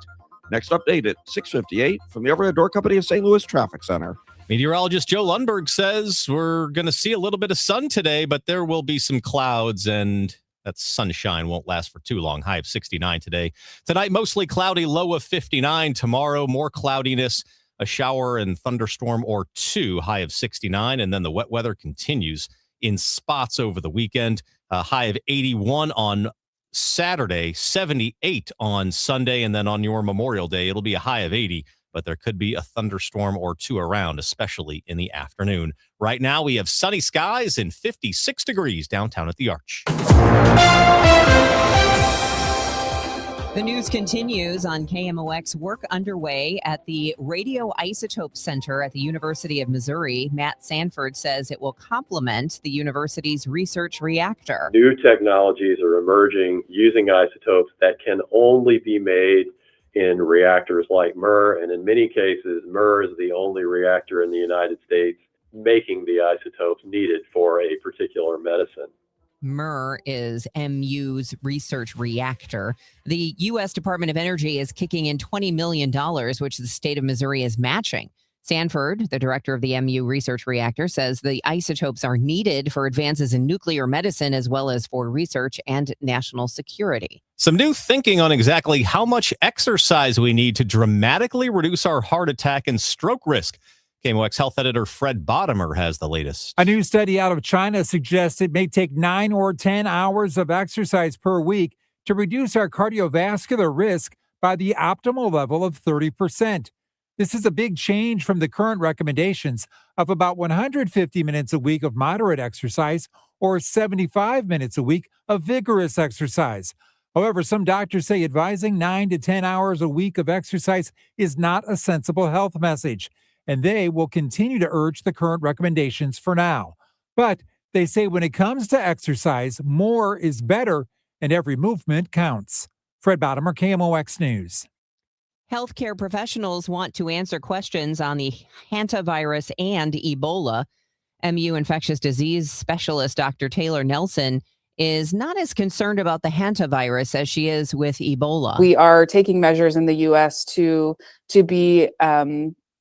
Next update at 6:58 from the Overhead Door Company of St. Louis Traffic Center. Meteorologist Joe Lundberg says we're going to see a little bit of sun today, but there will be some clouds, and that sunshine won't last for too long. High of 69 today. Tonight, mostly cloudy, low of 59. Tomorrow, more cloudiness, a shower and thunderstorm or two, high of 69. And then the wet weather continues in spots over the weekend. A high of 81 on Saturday, 78 on Sunday, and then on your Memorial Day, it'll be a high of 80, but there could be a thunderstorm or two around, especially in the afternoon. Right now, we have sunny skies and 56 degrees downtown at the Arch. The news continues on KMOX. Work underway at the Radioisotope Center at the University of Missouri. Matt Sanford says it will complement the university's research reactor. New technologies are emerging using isotopes that can only be made in reactors like MURR, and in many cases, MURR is the only reactor in the United States making the isotopes needed for a particular medicine. MURR is MU's research reactor. The U.S. Department of Energy is kicking in $20 million, which the state of Missouri is matching. Sanford, the director of the MU research reactor, says the isotopes are needed for advances in nuclear medicine as well as for research and national security. Some new thinking on exactly how much exercise we need to dramatically reduce our heart attack and stroke risk. KMOX health editor Fred Bottomer has the latest. A new study out of China suggests it may take 9 or 10 hours of exercise per week to reduce our cardiovascular risk by the optimal level of 30%. This is a big change from the current recommendations of about 150 minutes a week of moderate exercise or 75 minutes a week of vigorous exercise. However, some doctors say advising 9 to 10 hours a week of exercise is not a sensible health message, and they will continue to urge the current recommendations for now. But they say when it comes to exercise, more is better, and every movement counts. Fred Bottomer, KMOX News. Healthcare professionals want to answer questions on the hantavirus and Ebola. MU infectious disease specialist Dr. Taylor Nelson is not as concerned about the hantavirus as she is with Ebola. We are taking measures in the U.S. to be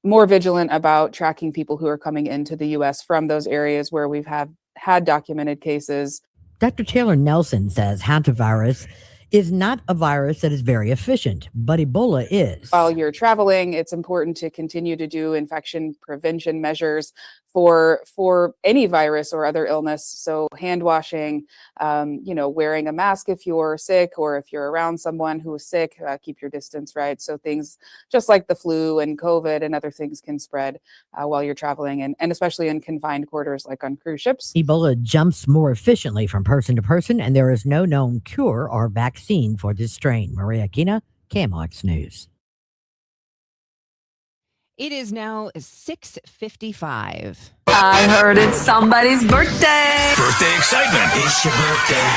more vigilant about tracking people who are coming into the U.S. from those areas where we've had documented cases. Dr. Taylor Nelson says hantavirus is not a virus that is very efficient, but Ebola is. While you're traveling, it's important to continue to do infection prevention measures for any virus or other illness. So hand washing, wearing a mask if you're sick or if you're around someone who is sick, keep your distance, right? So things just like the flu and COVID and other things can spread while you're traveling and especially in confined quarters like on cruise ships. Ebola jumps more efficiently from person to person, and there is no known cure or vaccine for this strain. Maria Kina, KMOX News. It is now 6:55. I heard it's somebody's birthday. Birthday excitement. It's your birthday.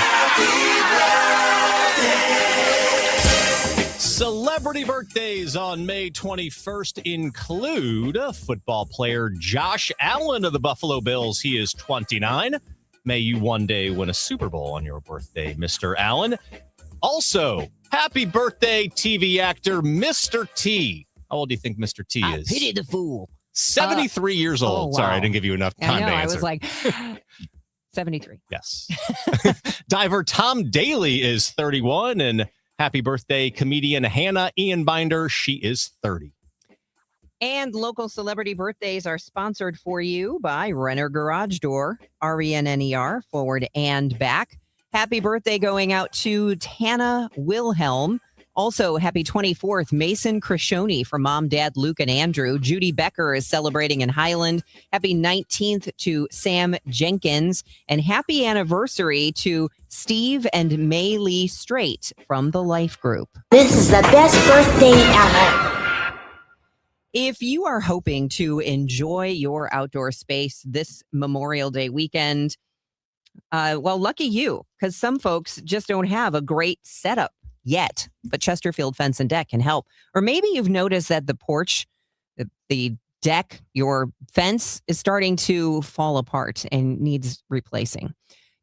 Celebrity birthdays on May 21st include football player Josh Allen of the Buffalo Bills. He is 29. May you one day win a Super Bowl on your birthday, Mr. Allen. Also, happy birthday, TV actor Mr. T. How old do you think Mr. T is? Pity the fool. 73 years old. Oh, wow. Sorry, I didn't give you enough time to answer. I was like, 73. Yes. Diver Tom Daly is 31, and happy birthday, comedian Hannah Ian Binder. She is 30. And local celebrity birthdays are sponsored for you by Renner Garage Door, RENNER, forward and back. Happy birthday going out to Tana Wilhelm. Also, happy 24th, Mason Krishoni from Mom, Dad, Luke, and Andrew. Judy Becker is celebrating in Highland. Happy 19th to Sam Jenkins. And happy anniversary to Steve and May Lee Straight from the Life Group. This is the best birthday ever. If you are hoping to enjoy your outdoor space this Memorial Day weekend, well, lucky you, because some folks just don't have a great setup yet, but Chesterfield Fence and Deck can help. Or maybe you've noticed that the porch, the deck, your fence is starting to fall apart and needs replacing.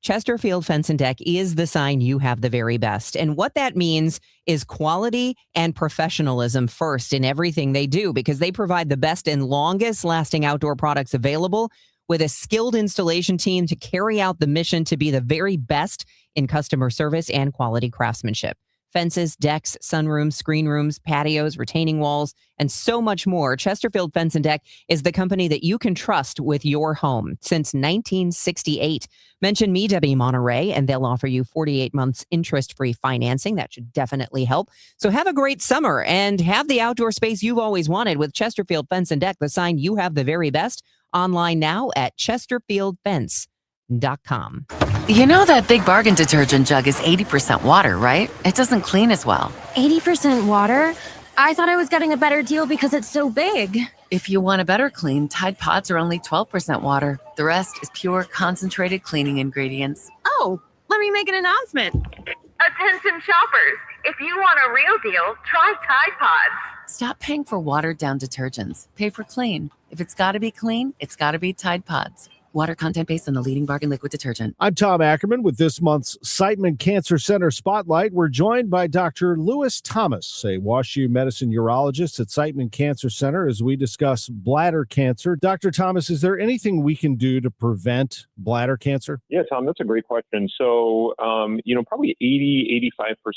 Chesterfield Fence and Deck is the sign you have the very best. And what that means is quality and professionalism first in everything they do, because they provide the best and longest lasting outdoor products available with a skilled installation team to carry out the mission to be the very best in customer service and quality craftsmanship. Fences, decks, sunrooms, screen rooms, patios, retaining walls, and so much more. Chesterfield Fence and Deck is the company that you can trust with your home since 1968. Mention me, Debbie Monterrey, and they'll offer you 48 months interest-free financing. That should definitely help. So have a great summer and have the outdoor space you've always wanted with Chesterfield Fence and Deck, the sign you have the very best. Online now at chesterfieldfence.com. You know that Big Bargain detergent jug is 80% water, right? It doesn't clean as well. 80% water? I thought I was getting a better deal because it's so big. If you want a better clean, Tide Pods are only 12% water. The rest is pure concentrated cleaning ingredients. Oh, let me make an announcement. Attention shoppers, if you want a real deal, try Tide Pods. Stop paying for watered-down detergents. Pay for clean. If it's got to be clean, it's got to be Tide Pods. Water content based on the leading bargain liquid detergent. I'm Tom Ackerman with this month's Siteman Cancer Center Spotlight. We're joined by Dr. Lewis Thomas, a WashU medicine urologist at Siteman Cancer Center, as we discuss bladder cancer. Dr. Thomas, is there anything we can do to prevent bladder cancer? Yeah, Tom, that's a great question. So, probably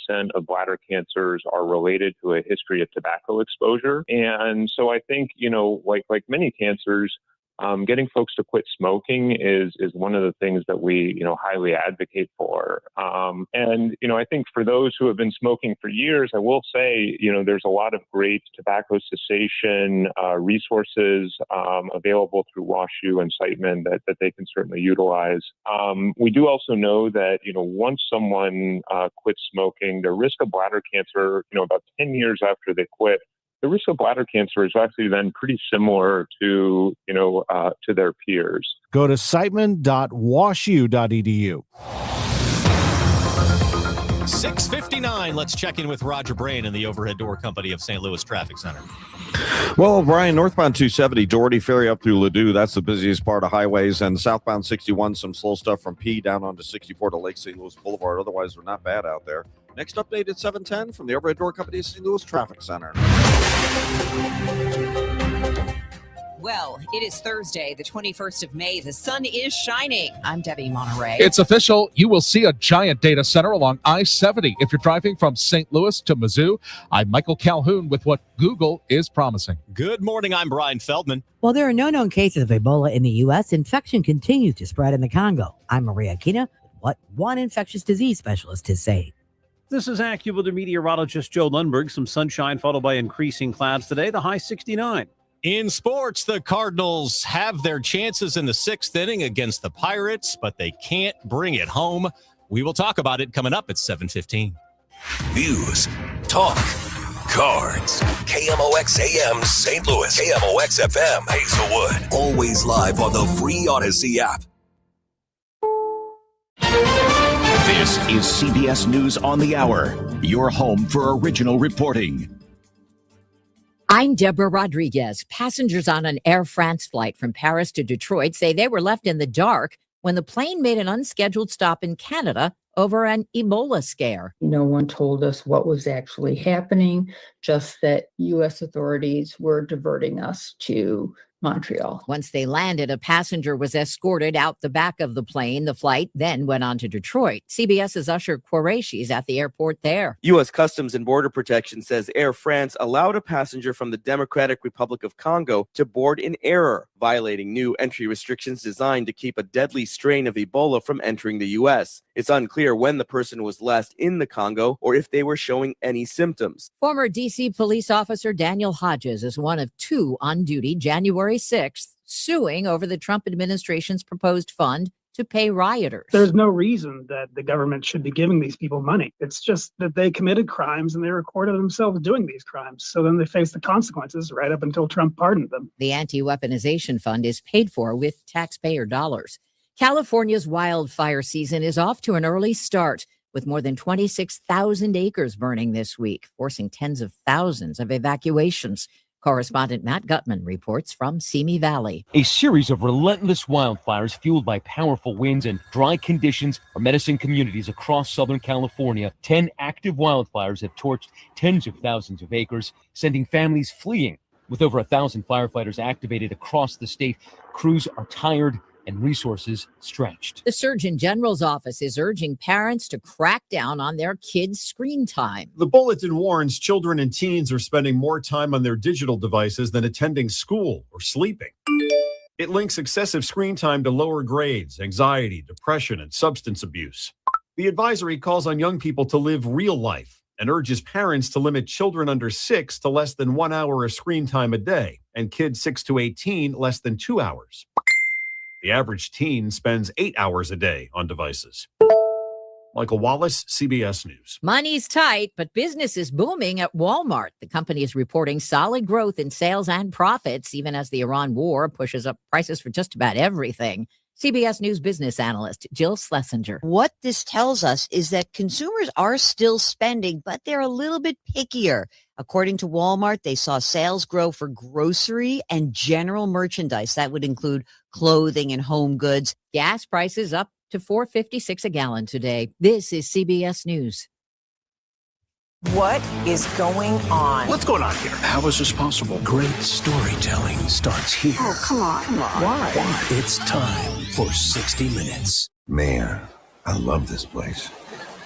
85% of bladder cancers are related to a history of tobacco exposure. And so I think, like many cancers, getting folks to quit smoking is one of the things that we, highly advocate for. I think for those who have been smoking for years, I will say, there's a lot of great tobacco cessation resources available through WashU and Siteman that they can certainly utilize. We do also know that, once someone quits smoking, the risk of bladder cancer, about 10 years after they quit, the risk of bladder cancer is actually then pretty similar to their peers. Go to siteman.washu.edu. 6:59. Let's check in with Roger Brain in the Overhead Door Company of St. Louis Traffic Center. Well, Brian, northbound 270, Doherty Ferry up through Ladue. That's the busiest part of highways. And southbound 61, some slow stuff from P down onto 64 to Lake St. Louis Boulevard. Otherwise, we're not bad out there. Next update at 7:10 from the Overhead Door Company of St. Louis Traffic Center. Well, it is Thursday, the 21st of May. The sun is shining. I'm Debbie Monterrey. It's official. You will see a giant data center along I-70 if you're driving from St. Louis to Mizzou. I'm Michael Calhoun with what Google is promising. Good morning. I'm Brian Fedlman. While there are no known cases of Ebola in the U.S., infection continues to spread in the Congo. I'm Maria Kina with what one infectious disease specialist is saying. This is AccuWeather meteorologist Joe Lundberg. Some sunshine followed by increasing clouds today. The high 69. In sports, the Cardinals have their chances in the 6th inning against the Pirates, but they can't bring it home. We will talk about it coming up at 7:15. News, talk, cards. KMOX AM St. Louis, KMOX FM Hazelwood. Always live on the free Odyssey app. This is CBS News on the Hour, your home for original reporting. I'm Deborah Rodriguez. Passengers on an Air France flight from Paris to Detroit say they were left in the dark when the plane made an unscheduled stop in Canada over an Ebola scare. No one told us what was actually happening, just that U.S. authorities were diverting us to Montreal. Once they landed, a passenger was escorted out the back of the plane. The flight then went on to Detroit. CBS's Usher Qureshi is at the airport there. U.S. Customs and Border Protection says Air France allowed a passenger from the Democratic Republic of Congo to board in error, violating new entry restrictions designed to keep a deadly strain of Ebola from entering the U.S. It's unclear when the person was last in the Congo or if they were showing any symptoms. Former D.C. police officer Daniel Hodges is one of two on duty January 6th, suing over the Trump administration's proposed fund to pay rioters. There's no reason that the government should be giving these people money. It's just that they committed crimes and they recorded themselves doing these crimes. So then they face the consequences right up until Trump pardoned them. The anti-weaponization fund is paid for with taxpayer dollars. California's wildfire season is off to an early start, with more than 26,000 acres burning this week, forcing tens of thousands of evacuations. Correspondent Matt Gutman reports from Simi Valley. A series of relentless wildfires fueled by powerful winds and dry conditions are menacing communities across Southern California. 10 active wildfires have torched tens of thousands of acres, sending families fleeing. With over 1,000 firefighters activated across the state, crews are tired and resources stretched. The Surgeon General's office is urging parents to crack down on their kids' screen time. The bulletin warns children and teens are spending more time on their digital devices than attending school or sleeping. It links excessive screen time to lower grades, anxiety, depression, and substance abuse. The advisory calls on young people to live real life and urges parents to limit children under 6 to less than 1 hour of screen time a day, and kids 6 to 18 less than 2 hours. The average teen spends 8 hours a day on devices. Michael Wallace, CBS News. Money's tight, but business is booming at Walmart. The company is reporting solid growth in sales and profits, even as the Iran war pushes up prices for just about everything. CBS News business analyst Jill Schlesinger. What this tells us is that consumers are still spending, but they're a little bit pickier. According to Walmart, they saw sales grow for grocery and general merchandise. That would include clothing and home goods. Gas prices up to $4.56 a gallon today. This is CBS News. What is going on? What's going on here? How is this possible? Great storytelling starts here. Oh, come on. Why? It's time for 60 Minutes. Man, I love this place.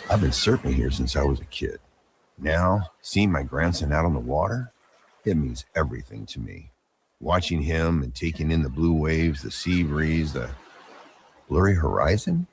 I've been surfing here since I was a kid. Now, seeing my grandson out on the water, it means everything to me. Watching him and taking in the blue waves, the sea breeze, the blurry horizon.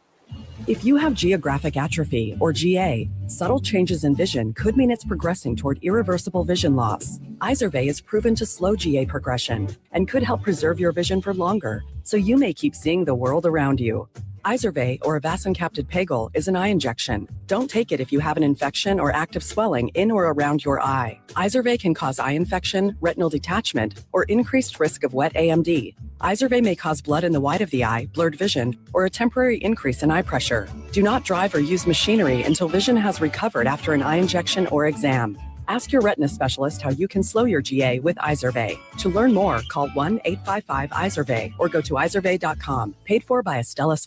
If you have geographic atrophy, or GA, subtle changes in vision could mean it's progressing toward irreversible vision loss. Izervay is proven to slow GA progression and could help preserve your vision for longer, so you may keep seeing the world around you. Izervay, or avacincaptad pegol, is an eye injection. Don't take it if you have an infection or active swelling in or around your eye. Izervay can cause eye infection, retinal detachment, or increased risk of wet AMD. Izervay may cause blood in the white of the eye, blurred vision, or a temporary increase in eye pressure. Do not drive or use machinery until vision has recovered after an eye injection or exam. Ask your retina specialist how you can slow your GA with Izervay. To learn more, call 1-855-IZERVAY or go to izervay.com. Paid for by Astellas.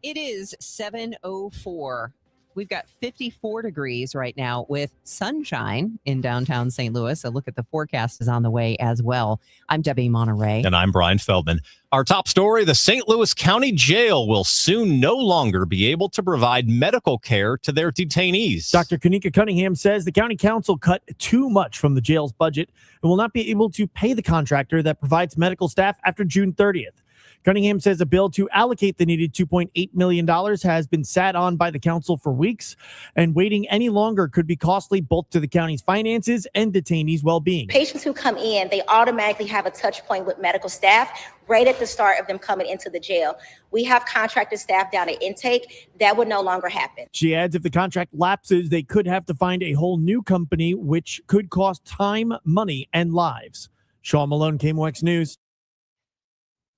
It is 7:04. We've got 54 degrees right now with sunshine in downtown St. Louis. A look at the forecast is on the way as well. I'm Debbie Monterrey. And I'm Brian Fedlman. Our top story, the St. Louis County Jail will soon no longer be able to provide medical care to their detainees. Dr. Kanika Cunningham says the county council cut too much from the jail's budget and will not be able to pay the contractor that provides medical staff after June 30th. Cunningham says a bill to allocate the needed $2.8 million has been sat on by the council for weeks, and waiting any longer could be costly both to the county's finances and detainees' well-being. Patients who come in, they automatically have a touch point with medical staff right at the start of them coming into the jail. We have contracted staff down at intake. That would no longer happen. She adds if the contract lapses, they could have to find a whole new company, which could cost time, money, and lives. Sean Malone, KMOX News.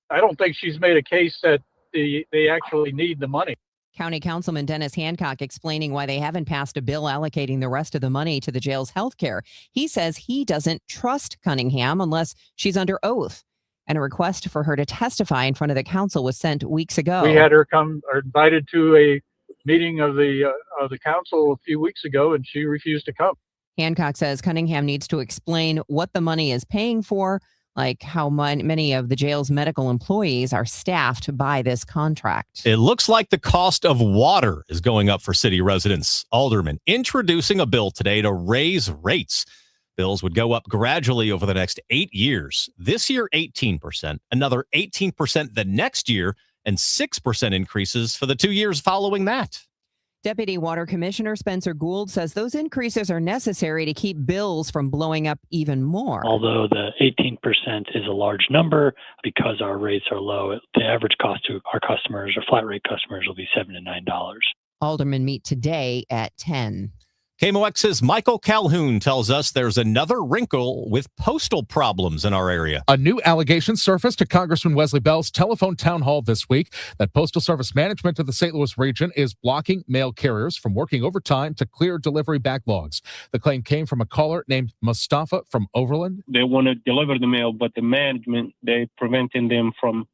I don't think she's made a case that they actually need the money. County Councilman Dennis Hancock explaining why they haven't passed a bill allocating the rest of the money to the jail's health care. He says he doesn't trust Cunningham unless she's under oath. And a request for her to testify in front of the council was sent weeks ago. We had her come or invited to a meeting of the council a few weeks ago, and she refused to come. Hancock says Cunningham needs to explain what the money is paying for, like how many of the jail's medical employees are staffed by this contract. It looks like the cost of water is going up for city residents. Alderman introducing a bill today to raise rates. Bills would go up gradually over the next 8 years. This year, 18%, another 18% the next year, and 6% increases for the 2 years following that. Deputy Water Commissioner Spencer Gould says those increases are necessary to keep bills from blowing up even more. Although the 18% is a large number, because our rates are low, the average cost to our customers or flat rate customers will be $7 to $9. Aldermen meet today at 10. KMOX's Michael Calhoun tells us there's another wrinkle with postal problems in our area. A new allegation surfaced at Congressman Wesley Bell's telephone town hall this week that Postal Service management of the St. Louis region is blocking mail carriers from working overtime to clear delivery backlogs. The claim came from a caller named Mustafa from Overland. They want to deliver the mail, but the management, they're preventing them from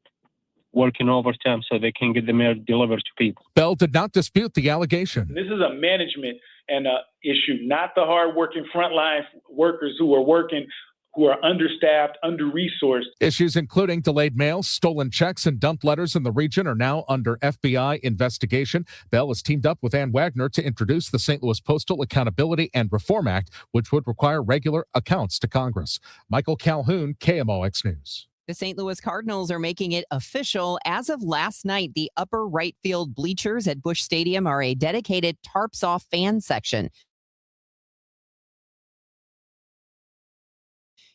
working overtime so they can get the mail delivered to people. Bell did not dispute the allegation. This is a management and issue, not the hardworking frontline workers who are working, who are understaffed, under-resourced. Issues including delayed mail, stolen checks, and dumped letters in the region are now under FBI investigation. Bell has teamed up with Ann Wagner to introduce the St. Louis Postal Accountability and Reform Act, which would require regular accounts to Congress. Michael Calhoun, KMOX News. The St. Louis Cardinals are making it official. As of last night, the upper right field bleachers at Busch Stadium are a dedicated tarps-off fan section.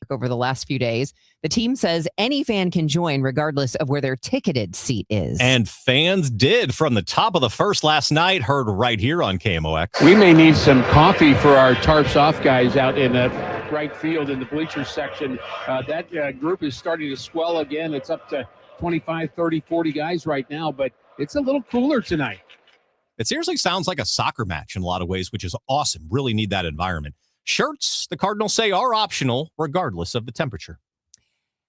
Over the last few days, the team says any fan can join regardless of where their ticketed seat is. And fans did from the top of the first last night, heard right here on KMOX. We may need some coffee for our tarps off guys out in the right field in the bleachers section. That group is starting to swell again. It's up to 25, 30, 40 guys right now, but it's a little cooler tonight. It seriously sounds like a soccer match in a lot of ways, which is awesome. Really need that environment. Shirts, the Cardinals say, are optional regardless of the temperature.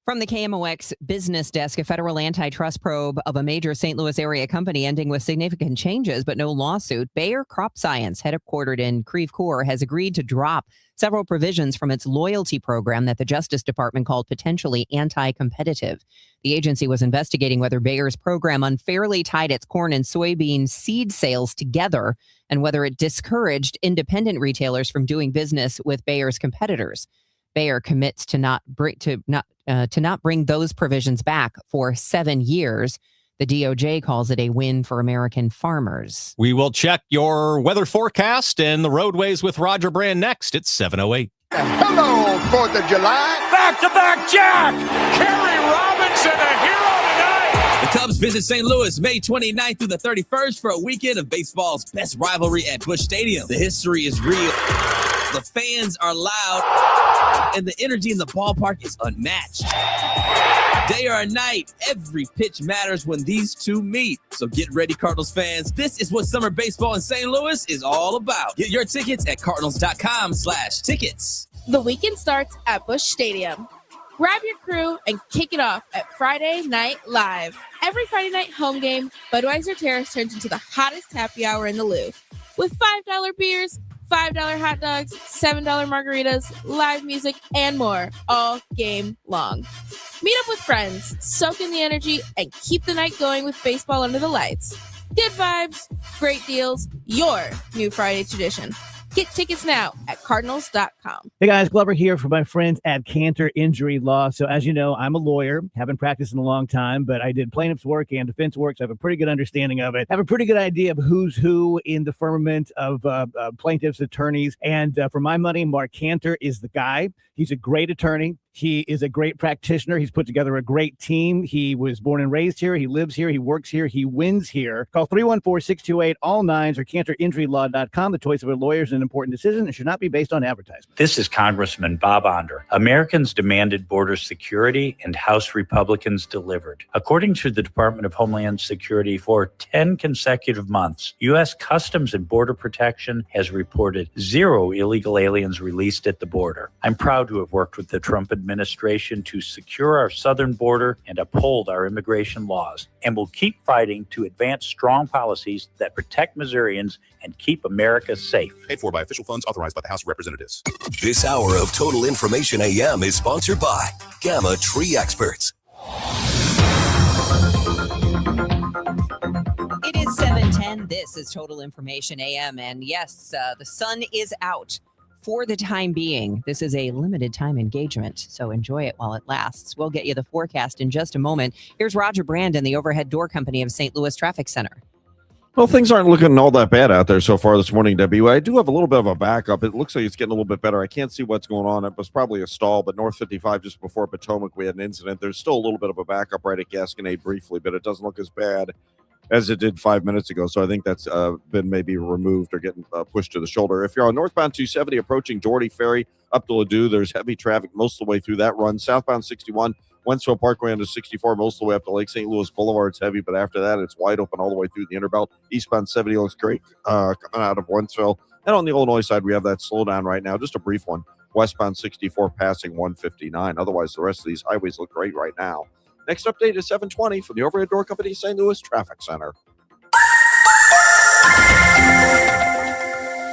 From the KMOX business desk, a federal antitrust probe of a major St. Louis area company ending with significant changes but no lawsuit. Bayer Crop Science, headquartered in Creve Coeur, has agreed to drop several provisions from its loyalty program that the Justice Department called potentially anti-competitive. The agency was investigating whether Bayer's program unfairly tied its corn and soybean seed sales together and whether it discouraged independent retailers from doing business with Bayer's competitors. Bayer commits to not bring those provisions back for 7 years. The DOJ calls it a win for American farmers. We will check your weather forecast and the roadways with Roger Brand next at 7:08. Hello, 4th of July. Back-to-back Jack! Kerry Robinson, a hero tonight. The Cubs visit St. Louis May 29th through the 31st for a weekend of baseball's best rivalry at Busch Stadium. The history is real. The fans are loud, and the energy in the ballpark is unmatched. Day or night, every pitch matters when these two meet. So get ready, Cardinals fans. This is what summer baseball in St. Louis is all about. Get your tickets at cardinals.com/tickets. The weekend starts at Busch Stadium. Grab your crew and kick it off at Friday Night Live. Every Friday night home game, Budweiser Terrace turns into the hottest happy hour in the Lou. With $5 beers, $5 hot dogs, $7 margaritas, live music, and more all game long. Meet up with friends, soak in the energy, and keep the night going with baseball under the lights. Good vibes, great deals, your new Friday tradition. Get tickets now at cardinals.com. Hey guys, Glover here for my friends at Cantor Injury Law. So as you know, I'm a lawyer, haven't practiced in a long time, but I did plaintiff's work and defense work, so I have a pretty good understanding of it. I have a pretty good idea of who's who in the firmament of plaintiffs' attorneys. And for my money, Mark Cantor is the guy. He's a great attorney. He is a great practitioner. He's put together a great team. He was born and raised here. He lives here. He works here. He wins here. Call 314-628-ALL-9s or CantorInjuryLaw.com. The choice of a lawyer is an important decision and should not be based on advertisement. This is Congressman Bob Onder. Americans demanded border security, and House Republicans delivered. According to the Department of Homeland Security, for 10 consecutive months, U.S. Customs and Border Protection has reported 0 illegal aliens released at the border. I'm proud to have worked with the Trump administration to secure our southern border and uphold our immigration laws, and will keep fighting to advance strong policies that protect Missourians and keep America safe. Paid for by official funds authorized by the House of Representatives. This hour of Total Information AM is sponsored by Gamma Tree Experts. It is 7:10. This is Total Information AM. And yes, the sun is out for the time being. This is a limited time engagement, so enjoy it while it lasts. We'll get you the forecast in just a moment. Here's Roger Brandon, the Overhead Door Company of St. Louis Traffic Center. Well, things aren't looking all that bad out there so far this morning, Debbie. I do have a little bit of a backup. It looks like it's getting a little bit better. I can't see what's going on. It was probably a stall, but North 55 just before Potomac, we had an incident. There's still a little bit of a backup right at Gasconade briefly, but it doesn't look as bad as it did 5 minutes ago. So I think that's been maybe removed or getting pushed to the shoulder. If you're on northbound 270 approaching Doherty Ferry up to Ladue, there's heavy traffic most of the way through that run. Southbound 61, Wentzville Parkway into 64, most of the way up to Lake St. Louis Boulevard. It's heavy, but after that, it's wide open all the way through the Interbelt. Eastbound 70 looks great coming out of Wentzville. And on the Illinois side, we have that slowdown right now, just a brief one. Westbound 64 passing 159. Otherwise, the rest of these highways look great right now. Next update is 7:20 from the Overhead Door Company St. Louis Traffic Center.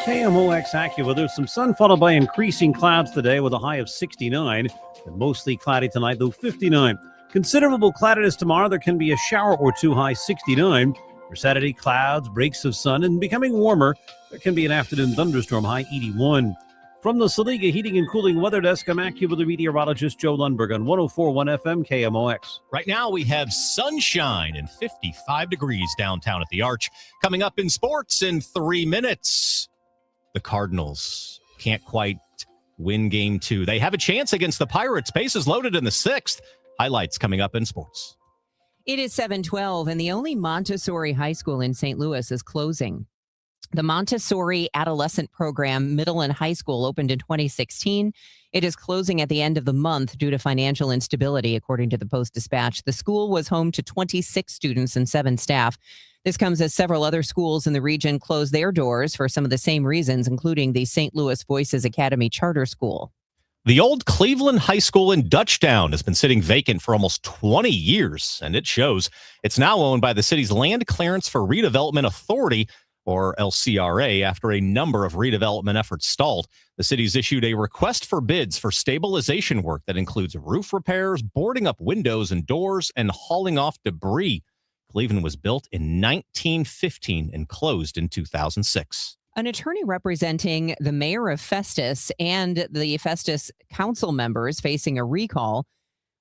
KMOX AccuWeather. There's some sun followed by increasing clouds today with a high of 69. And mostly cloudy tonight, though 59. Considerable cloudiness tomorrow. There can be a shower or two, high 69. For Saturday, clouds, breaks of sun, and becoming warmer. There can be an afternoon thunderstorm, high 81. From the Saliga Heating and Cooling Weather Desk, I'm AccuWeather meteorologist Joe Lundberg on 104.1 FM KMOX. Right now we have sunshine and 55 degrees downtown at the Arch. Coming up in sports in 3 minutes, the Cardinals can't quite win game 2. They have a chance against the Pirates. Bases loaded in the 6th. Highlights coming up in sports. It is 7:12, and the only Montessori high school in St. Louis is closing. The Montessori Adolescent Program, middle and high school, opened in 2016. It is closing at the end of the month due to financial instability, according to the Post-Dispatch. The school was home to 26 students and 7 staff. This comes as several other schools in the region close their doors for some of the same reasons, including the St. Louis Voices Academy Charter School. The old Cleveland High School in Dutchtown has been sitting vacant for almost 20 years, and it shows. It's now owned by the city's Land Clearance for Redevelopment Authority, or LCRA, after a number of redevelopment efforts stalled. The city's issued a request for bids for stabilization work that includes roof repairs, boarding up windows and doors, and hauling off debris. Cleveland was built in 1915 and closed in 2006. An attorney representing the mayor of Festus and the Festus council members facing a recall.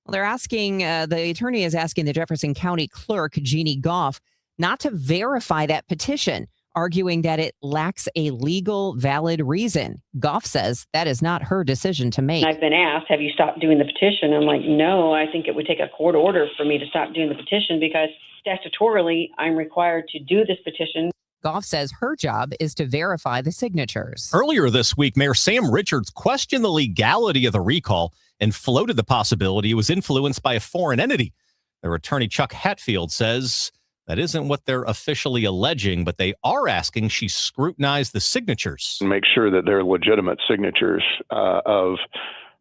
Well, they're asking, the attorney is asking the Jefferson County clerk, Jeannie Goff, not to verify that petition, arguing that it lacks a legal valid reason. Goff says that is not her decision to make. I've been asked, have you stopped doing the petition? I'm like, no, I think it would take a court order for me to stop doing the petition because statutorily I'm required to do this petition. Goff says her job is to verify the signatures. Earlier this week, Mayor Sam Richards questioned the legality of the recall and floated the possibility it was influenced by a foreign entity. Their attorney, Chuck Hatfield, says that isn't what they're officially alleging, but they are asking she scrutinize the signatures. Make sure that they're legitimate signatures of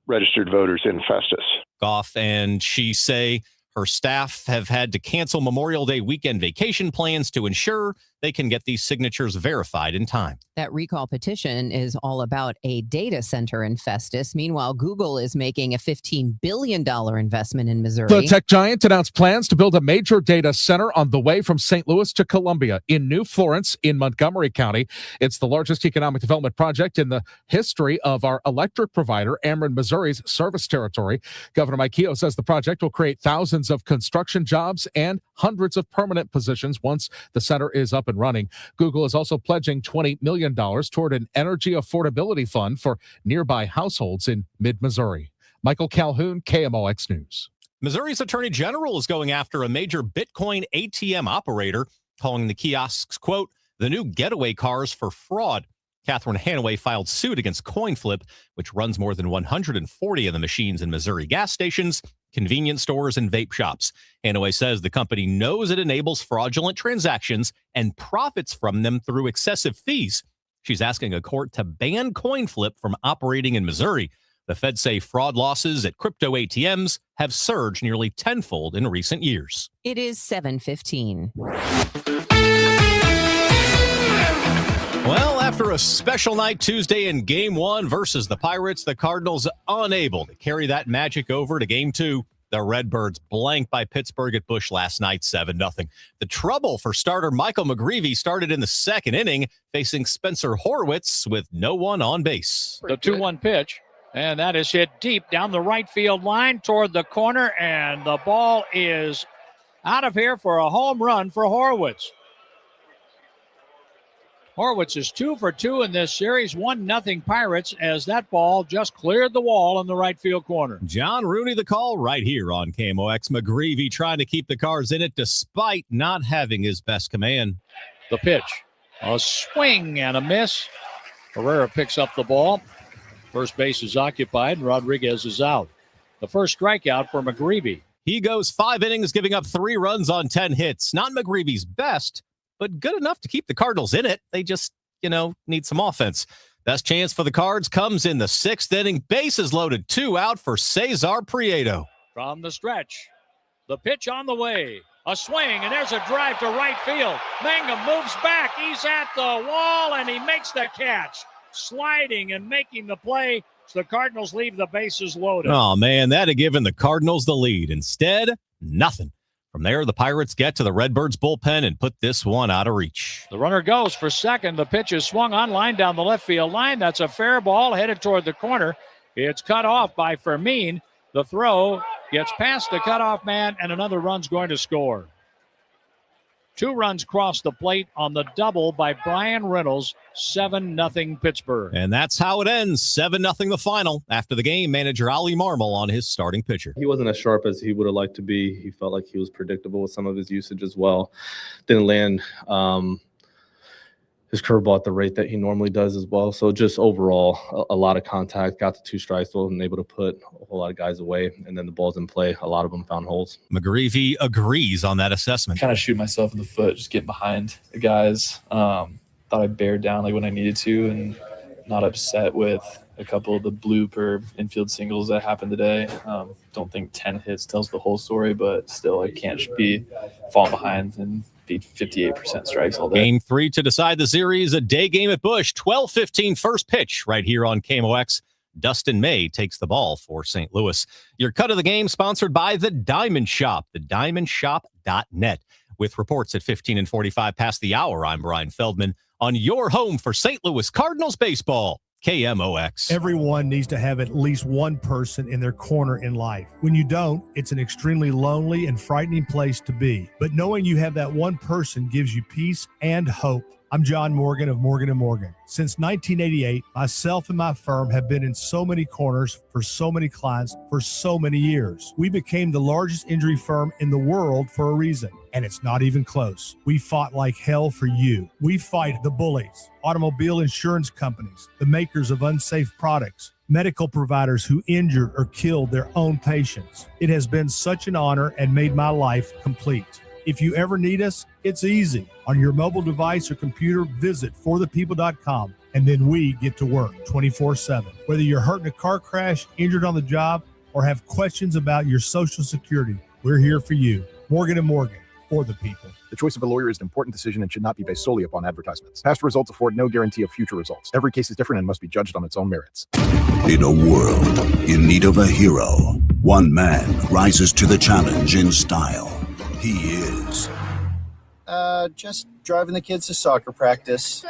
registered voters in Festus. Goff and she say her staff have had to cancel Memorial Day weekend vacation plans to ensure they can get these signatures verified in time. That recall petition is all about a data center in Festus. Meanwhile, Google is making a $15 billion investment in Missouri. The tech giant announced plans to build a major data center on the way from St. Louis to Columbia in New Florence in Montgomery County. It's the largest economic development project in the history of our electric provider, Ameren Missouri's service territory. Governor Mike Keogh says the project will create thousands of construction jobs and hundreds of permanent positions once the center is up and running. Google is also pledging $20 million toward an energy affordability fund for nearby households in mid-Missouri. Michael Calhoun, KMOX News. Missouri's Attorney General is going after a major Bitcoin ATM operator, calling the kiosks, quote, the new getaway cars for fraud. Catherine Hanaway filed suit against CoinFlip, which runs more than 140 of the machines in Missouri gas stations, convenience stores, and vape shops. Hanaway says the company knows it enables fraudulent transactions and profits from them through excessive fees. She's asking a court to ban CoinFlip from operating in Missouri. The feds say fraud losses at crypto ATMs have surged nearly tenfold in recent years. It is 7:15. Well, after a special night Tuesday in Game 1 versus the Pirates, the Cardinals unable to carry that magic over to Game 2. The Redbirds blanked by Pittsburgh at Busch last night, 7-0. The trouble for starter Michael McGreevy started in the second inning, facing Spencer Horwitz with no one on base. The 2-1 pitch, and that is hit deep down the right field line toward the corner, and the ball is out of here for a home run for Horwitz. Horwitz is 2 for 2 in this series, 1-0 Pirates, as that ball just cleared the wall in the right field corner. John Rooney the call right here on KMOX. McGreevy trying to keep the Cards in it despite not having his best command. The pitch, a swing and a miss. Herrera picks up the ball. First base is occupied, and Rodriguez is out. The first strikeout for McGreevy. He goes 5 innings, giving up 3 runs on 10 hits. Not McGreevy's best, but good enough to keep the Cardinals in it. They just, need some offense. Best chance for the Cards comes in the 6th inning. Bases loaded, 2 out for Cesar Prieto. From the stretch, the pitch on the way. A swing, and there's a drive to right field. Mangum moves back. He's at the wall, and he makes the catch. Sliding and making the play. So the Cardinals leave the bases loaded. Oh, man, that had given the Cardinals the lead. Instead, nothing. From there, the Pirates get to the Redbirds bullpen and put this one out of reach. The runner goes for second. The pitch is swung on line down the left field line. That's a fair ball headed toward the corner. It's cut off by Fermin. The throw gets past the cutoff man, and another run's going to score. 2 runs cross the plate on the double by Brian Reynolds. 7-0 Pittsburgh. And that's how it ends. 7-0 the final. After the game, manager Ollie Marmol on his starting pitcher. He wasn't as sharp as he would have liked to be. He felt like he was predictable with some of his usage as well. Didn't land his curveball at the rate that he normally does as well. So just overall, a lot of contact. Got to 2 strikes, wasn't able to put a whole lot of guys away. And then the balls in play, a lot of them found holes. McGreevy agrees on that assessment. Kind of shoot myself in the foot, just getting behind the guys. Thought I bared down when I needed to, and not upset with a couple of the blooper infield singles that happened today. Don't think 10 hits tells the whole story, but still I can't be falling behind and be 58% strikes all day. Game 3 to decide the series, a day game at Busch. 12:15 first pitch right here on KMOX. Dustin May takes the ball for St. Louis. Your cut of the game sponsored by The Diamond Shop, thediamondshop.net. With reports at 15 and 45 past the hour, I'm Brian Fedlman on your home for St. Louis Cardinals baseball, KMOX. Everyone needs to have at least one person in their corner in life. When you don't, it's an extremely lonely and frightening place to be. But knowing you have that one person gives you peace and hope. I'm John Morgan of Morgan & Morgan. Since 1988, myself and my firm have been in so many corners for so many clients for so many years. We became the largest injury firm in the world for a reason, and it's not even close. We fought like hell for you. We fight the bullies, automobile insurance companies, the makers of unsafe products, medical providers who injured or killed their own patients. It has been such an honor and made my life complete. If you ever need us, it's easy. On your mobile device or computer, visit forthepeople.com, and then we get to work 24/7. Whether you're hurt in a car crash, injured on the job, or have questions about your Social Security, we're here for you. Morgan & Morgan, for the people. The choice of a lawyer is an important decision and should not be based solely upon advertisements. Past results afford no guarantee of future results. Every case is different and must be judged on its own merits. In a world in need of a hero, one man rises to the challenge in style. He is... just driving the kids to soccer practice.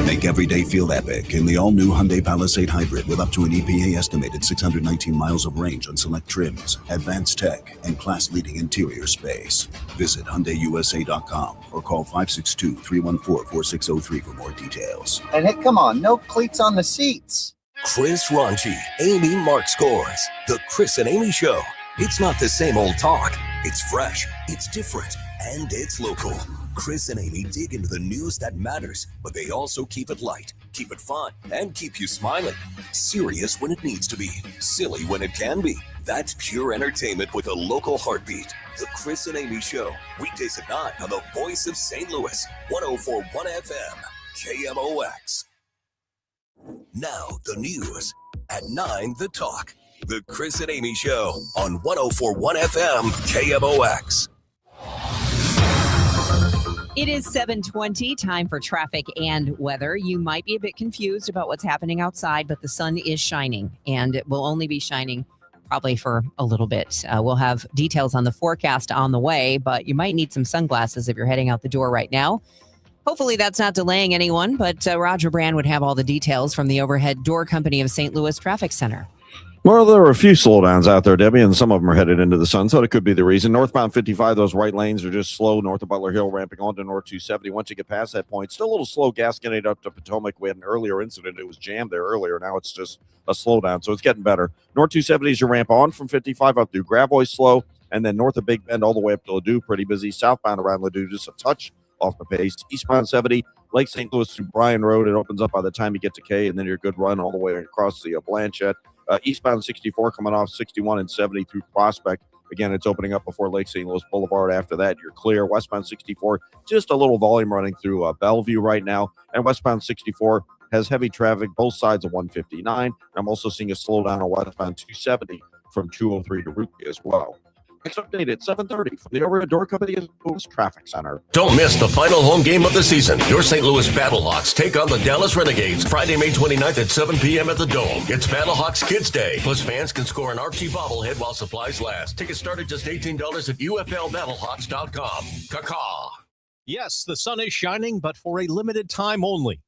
Make every day feel epic in the all-new Hyundai Palisade Hybrid with up to an EPA-estimated 619 miles of range on select trims, advanced tech, and class-leading interior space. Visit HyundaiUSA.com or call 562-314-4603 for more details. And hey, come on, no cleats on the seats. Chris Ronchi, Amy Mark Scores. The Chris and Amy Show. It's not the same old talk. It's fresh, it's different, and it's local. Chris and Amy dig into the news that matters, but they also keep it light, keep it fun, and keep you smiling. Serious when it needs to be, silly when it can be. That's pure entertainment with a local heartbeat. The Chris and Amy Show, weekdays at 9 on the Voice of St. Louis, 104.1 FM, KMOX. Now the news. At 9, the talk. The Chris and Amy Show on 104.1 FM, KMOX. It is 7:20, time for traffic and weather. You might be a bit confused about what's happening outside, but the sun is shining, and it will only be shining probably for a little bit. We'll have details on the forecast on the way, but you might need some sunglasses if you're heading out the door right now. Hopefully that's not delaying anyone, but Roger Brand would have all the details from the Overhead Door Company of St. Louis Traffic Center. Well, there are a few slowdowns out there, Debbie, and some of them are headed into the sun, so it could be the reason. Northbound 55, those right lanes are just slow north of Butler Hill, ramping on to North 270. Once you get past that point, still a little slow gas getting up to Potomac. We had an earlier incident. It was jammed there earlier. Now it's just a slowdown, so it's getting better. North 270 is your ramp on from 55 up through Gravois slow, and then north of Big Bend all the way up to Ladue, pretty busy. Southbound around Ladue, just a touch off the pace. Eastbound 70, Lake St. Louis through Bryan Road. It opens up by the time you get to K, and then you're good run all the way across the Blanchette. Eastbound 64 coming off 61 and 70 through Prospect. Again, it's opening up before Lake St. Louis Boulevard. After that, you're clear. Westbound 64, just a little volume running through Bellevue right now. And westbound 64 has heavy traffic both sides of 159. I'm also seeing a slowdown on westbound 270 from 203 to Route as well. Next update at 7:30 from the Overhead Door Company of St. Louis Traffic Center. Don't miss the final home game of the season. Your St. Louis Battlehawks take on the Dallas Renegades Friday, May 29th at 7 p.m. at the Dome. It's Battlehawks Kids Day. Plus, fans can score an Archie bobblehead while supplies last. Tickets start at just $18 at UFLBattlehawks.com. Caw-caw. Yes, the sun is shining, but for a limited time only.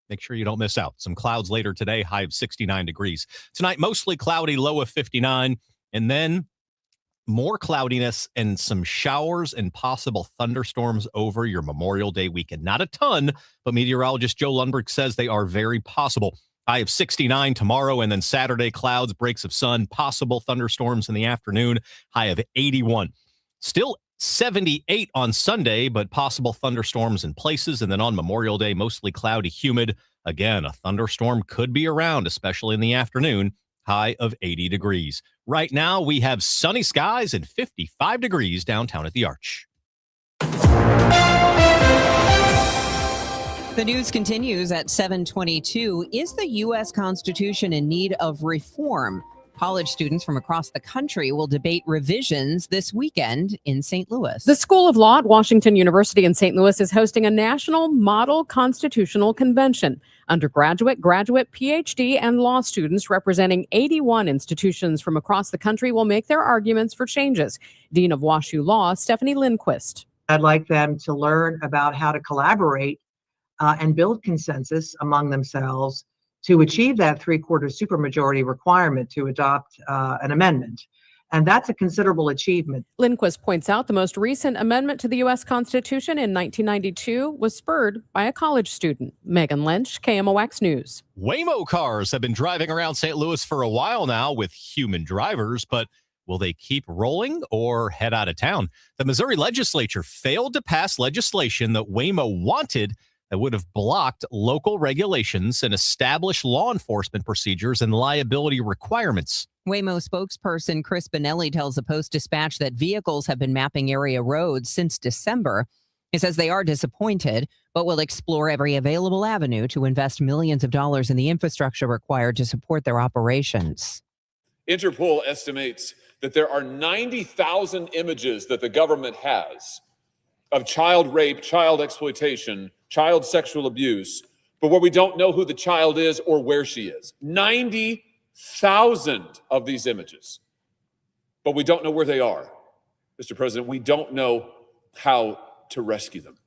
Make sure you don't miss out. Some clouds later today, high of 69 degrees. Tonight, mostly cloudy, low of 59. And then more cloudiness and some showers and possible thunderstorms over your Memorial Day weekend. Not a ton, but meteorologist Joe Lundberg says they are very possible. High of 69 tomorrow, and then Saturday, clouds, breaks of sun, possible thunderstorms in the afternoon, high of 81. Still 78 on Sunday, but possible thunderstorms in places. And then on Memorial Day, mostly cloudy, humid. Again, a thunderstorm could be around, especially in the afternoon. High of 80 degrees. Right now, we have sunny skies and 55 degrees downtown at the Arch. The news continues at 7:22. Is the U.S. Constitution in need of reform? College students from across the country will debate revisions this weekend in St. Louis. The School of Law at Washington University in St. Louis is hosting a national model constitutional convention. Undergraduate, graduate, PhD, and law students representing 81 institutions from across the country will make their arguments for changes. Dean of WashU Law, Stephanie Lindquist. I'd like them to learn about how to collaborate and build consensus among themselves to achieve that 3/4 supermajority requirement to adopt an amendment. And that's a considerable achievement. Lindquist points out the most recent amendment to the U.S. Constitution in 1992 was spurred by a college student. Megan Lynch, KMOX News. Waymo cars have been driving around St. Louis for a while now with human drivers, but will they keep rolling or head out of town? The Missouri legislature failed to pass legislation that Waymo wanted that would have blocked local regulations and established law enforcement procedures and liability requirements. Waymo spokesperson Chris Bonelli tells the Post-Dispatch that vehicles have been mapping area roads since December. He says they are disappointed, but will explore every available avenue to invest millions of dollars in the infrastructure required to support their operations. Interpol estimates that there are 90,000 images that the government has of child rape, child exploitation, child sexual abuse, but where we don't know who the child is or where she is. 90,000 of these images, but we don't know where they are. Mr. President, we don't know how to rescue them.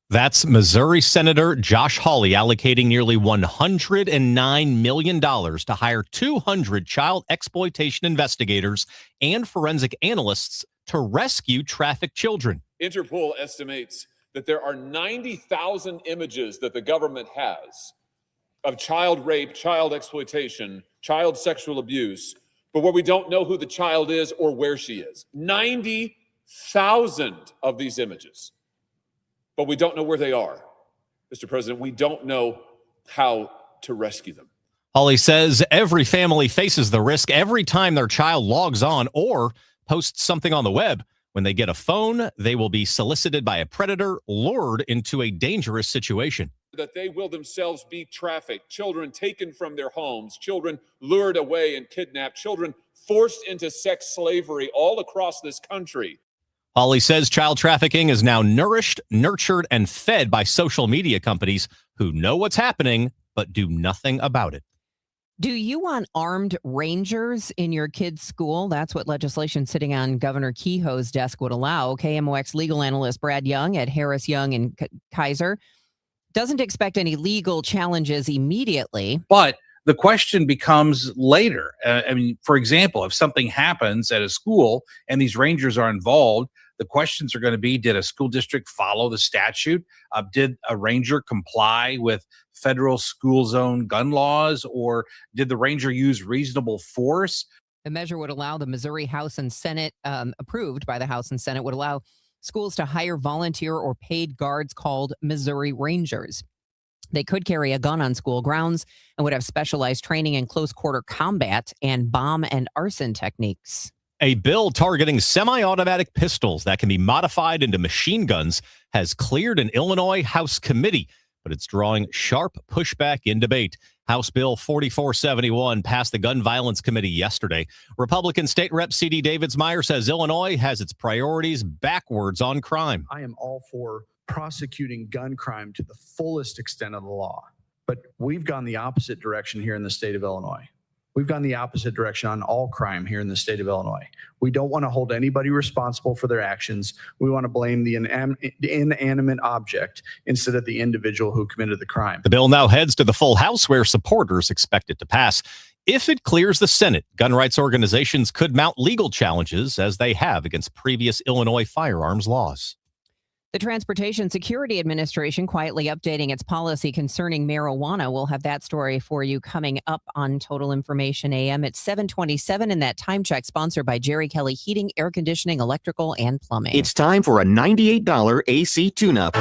That's Missouri Senator Josh Hawley allocating nearly $109 million to hire 200 child exploitation investigators and forensic analysts to rescue trafficked children. Interpol estimates that there are 90,000 images that the government has of child rape, child exploitation, child sexual abuse, but where we don't know who the child is or where she is. 90,000 of these images, but we don't know where they are. Mr. President, we don't know how to rescue them. Hawley says every family faces the risk every time their child logs on or posts something on the web. When they get a phone, they will be solicited by a predator, lured into a dangerous situation. That they will themselves be trafficked, children taken from their homes, children lured away and kidnapped, children forced into sex slavery all across this country. Hawley says child trafficking is now nourished, nurtured, and fed by social media companies who know what's happening but do nothing about it. Do you want armed rangers in your kid's school? That's what legislation sitting on Governor Kehoe's desk would allow. KMOX legal analyst Brad Young at Harris Young and Kaiser doesn't expect any legal challenges immediately. But the question becomes later. For example, if something happens at a school and these rangers are involved, the questions are going to be, did a school district follow the statute? Did a ranger comply with federal school zone gun laws, or did the ranger use reasonable force? The measure would allow the Missouri House and Senate, approved by the House and Senate, would allow schools to hire volunteer or paid guards called Missouri Rangers. They could carry a gun on school grounds and would have specialized training in close quarter combat and bomb and arson techniques. A bill targeting semi-automatic pistols that can be modified into machine guns has cleared an Illinois House committee, but it's drawing sharp pushback in debate. House Bill 4471 passed the Gun Violence Committee yesterday. Republican State Rep C.D. Davids-Meyer says Illinois has its priorities backwards on crime. I am all for prosecuting gun crime to the fullest extent of the law, but we've gone the opposite direction here in the state of Illinois. We've gone the opposite direction on all crime here in the state of Illinois. We don't want to hold anybody responsible for their actions. We want to blame the inanimate object instead of the individual who committed the crime. The bill now heads to the full House, where supporters expect it to pass. If it clears the Senate, gun rights organizations could mount legal challenges, as they have against previous Illinois firearms laws. The Transportation Security Administration quietly updating its policy concerning marijuana. We'll have that story for you coming up on Total Information AM at 7:27, and that time check sponsored by Jerry Kelly Heating, Air Conditioning, Electrical, and Plumbing. It's time for a $98 AC tune-up.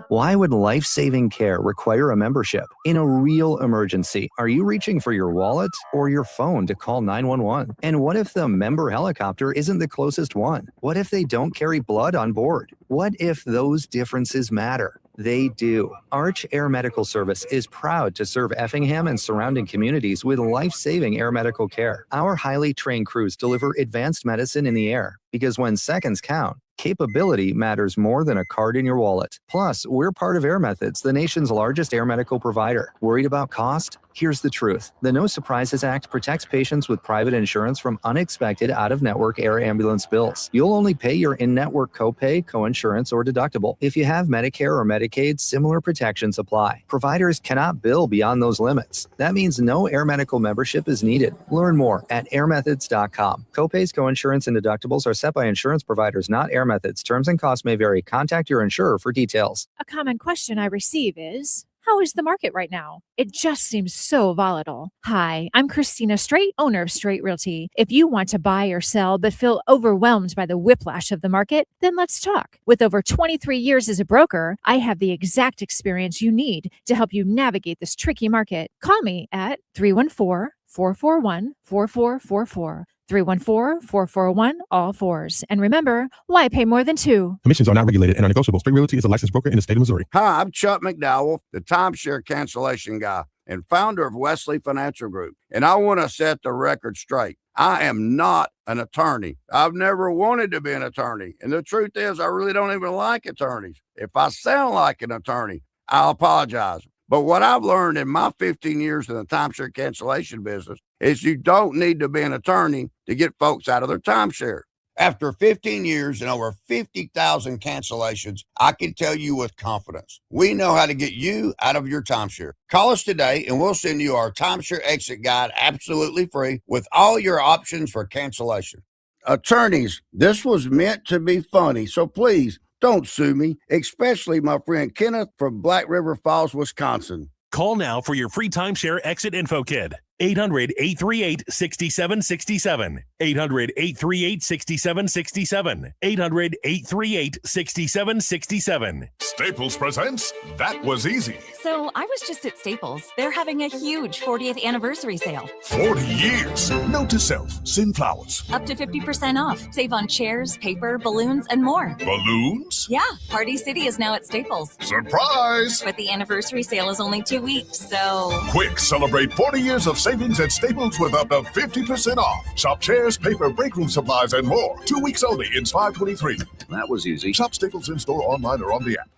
Why would life-saving care require a membership? In a real emergency, are you reaching for your wallet or your phone to call 911? And what if the member helicopter isn't the closest one? What if they don't carry blood on board? What if those differences matter? They do. Arch Air Medical Service is proud to serve Effingham and surrounding communities with life-saving air medical care. Our highly trained crews deliver advanced medicine in the air, because when seconds count, Capability matters more than a card in your wallet. Plus, we're part of Air Methods, the nation's largest air medical provider. Worried about cost? Here's the truth. The No Surprises Act protects patients with private insurance from unexpected out-of-network air ambulance bills. You'll only pay your in-network copay, coinsurance, or deductible. If you have Medicare or Medicaid, similar protections apply. Providers cannot bill beyond those limits. That means no air medical membership is needed. Learn more at airmethods.com. Copays, coinsurance, and deductibles are set by insurance providers, not Air Methods. Terms and costs may vary. Contact your insurer for details. A common question I receive is, how is the market right now? It just seems so volatile. Hi, I'm Christina Straight, owner of Straight Realty. If you want to buy or sell but feel overwhelmed by the whiplash of the market, then let's talk. With over 23 years as a broker, I have the exact experience you need to help you navigate this tricky market. Call me at 314-441-4444. 314-441-ALL-4s. And remember, why pay more than two? Commissions are not regulated and are negotiable. Straight Realty is a licensed broker in the state of Missouri. Hi, I'm Chuck McDowell, the timeshare cancellation guy and founder of Wesley Financial Group. And I want to set the record straight. I am not an attorney. I've never wanted to be an attorney. And the truth is, I really don't even like attorneys. If I sound like an attorney, I'll apologize. But what I've learned in my 15 years in the timeshare cancellation business is you don't need to be an attorney to get folks out of their timeshare. After 15 years and over 50,000 cancellations, I can tell you with confidence, we know how to get you out of your timeshare. Call us today and we'll send you our timeshare exit guide absolutely free with all your options for cancellation. Attorneys, this was meant to be funny, so please don't sue me, especially my friend Kenneth from Black River Falls, Wisconsin. Call now for your free timeshare exit info kit. 800-838-6767. 800-838-6767. 800-838-6767. Staples presents That Was Easy. So I was just at Staples. They're having a huge 40th anniversary sale. 40 years. Note to self, send flowers. Up to 50% off. Save on chairs, paper, balloons, and more. Balloons? Yeah, Party City is now at Staples. Surprise! But the anniversary sale is only 2 weeks, so... Quick, celebrate 40 years of savings at Staples with up to 50% off. Shop chairs, paper, break room supplies, and more. 2 weeks only in 523. That was easy. Shop Staples in store, online, or on the app.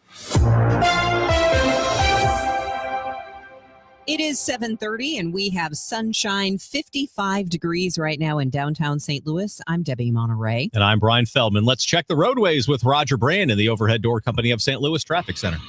It is 7:30 and we have sunshine, 55 degrees right now in downtown St. Louis. I'm Debbie Monterrey. And I'm Brian Fedlman. Let's check the roadways with Roger Brand in the Overhead Door Company of St. Louis Traffic Center.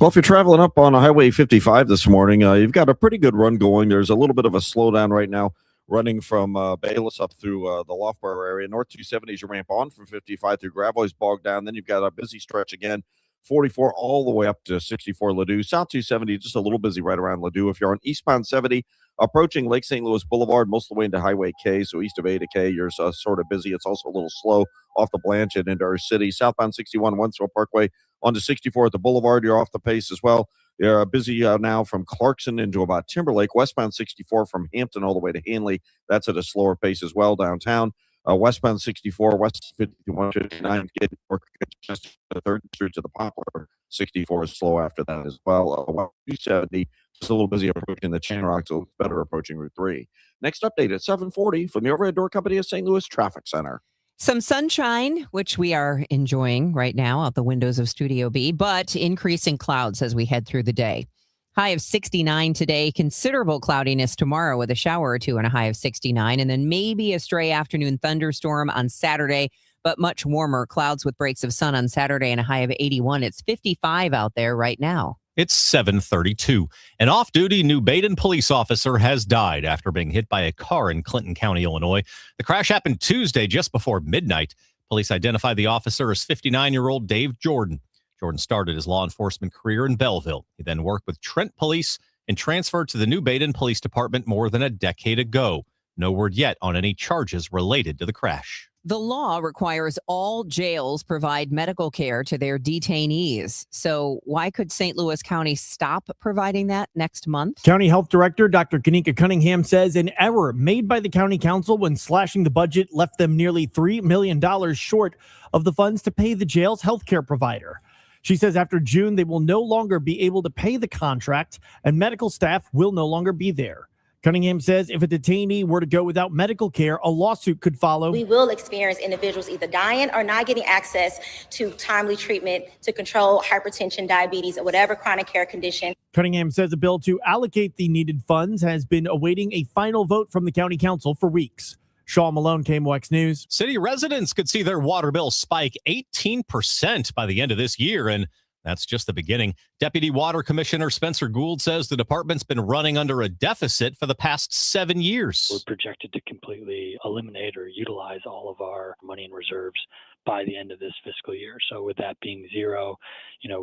Well, if you're traveling up on Highway 55 this morning, you've got a pretty good run going. There's a little bit of a slowdown right now running from Bayless up through the Loughborough area. North 270 as you ramp on from 55 through Gravois bogged down. Then you've got a busy stretch again, 44 all the way up to 64 Ladue. South 270 just a little busy right around Ladue. If you're on eastbound 70, approaching Lake St. Louis Boulevard, most of the way into Highway K, so east of A to K, you're sort of busy. It's also a little slow off the Blanchard into our city. Southbound 61 Wensville Parkway onto 64 at the Boulevard, you're off the pace as well. You're busy now from Clarkson into about Timberlake. Westbound 64 from Hampton all the way to Hanley. That's at a slower pace as well downtown. Westbound 64, West 5159, getting more congested to the 3rd Street to the Poplar. 64 is slow after that as well. 270 just a little busy approaching the Chan Rock, so better approaching Route 3. Next update at 7:40 from the Overhead Door Company of St. Louis Traffic Center. Some sunshine, which we are enjoying right now out the windows of Studio B, but increasing clouds as we head through the day. High of 69 today, considerable cloudiness tomorrow with a shower or two and a high of 69, and then maybe a stray afternoon thunderstorm on Saturday, but much warmer. Clouds with breaks of sun on Saturday and a high of 81. It's 55 out there right now. It's 7:32. An off-duty New Baden police officer has died after being hit by a car in Clinton County, Illinois. The crash happened Tuesday just before midnight. Police identified the officer as 59-year-old Dave Jordan. Jordan started his law enforcement career in Belleville. He then worked with Trent Police and transferred to the New Baden Police Department more than a decade ago. No word yet on any charges related to the crash. The law requires all jails provide medical care to their detainees. So why could St. Louis County stop providing that next month? County Health Director Dr. Kanika Cunningham says an error made by the county council when slashing the budget left them nearly $3 million short of the funds to pay the jail's healthcare provider. She says after June, they will no longer be able to pay the contract and medical staff will no longer be there. Cunningham says if a detainee were to go without medical care, a lawsuit could follow. We will experience individuals either dying or not getting access to timely treatment to control hypertension, diabetes, or whatever chronic care condition. Cunningham says a bill to allocate the needed funds has been awaiting a final vote from the county council for weeks. Sean Malone, KMOX News. City residents could see their water bill spike 18% by the end of this year, and that's just the beginning. Deputy Water Commissioner Spencer Gould says the department's been running under a deficit for the past 7 years. We're projected to completely eliminate or utilize all of our money and reserves by the end of this fiscal year. So with that being zero,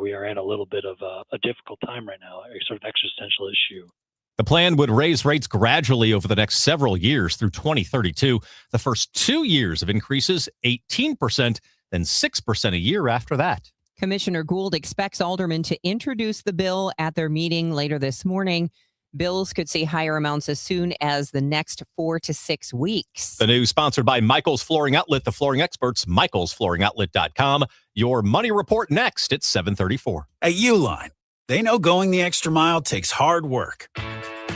we are at a little bit of a difficult time right now, a sort of existential issue. The plan would raise rates gradually over the next several years through 2032. The first 2 years of increases, 18%, then 6% a year after that. Commissioner Gould expects aldermen to introduce the bill at their meeting later this morning. Bills could see higher amounts as soon as the next 4 to 6 weeks. The news sponsored by Michael's Flooring Outlet, the flooring experts, michaelsflooringoutlet.com. Your money report next at 7:34. At Uline, they know going the extra mile takes hard work.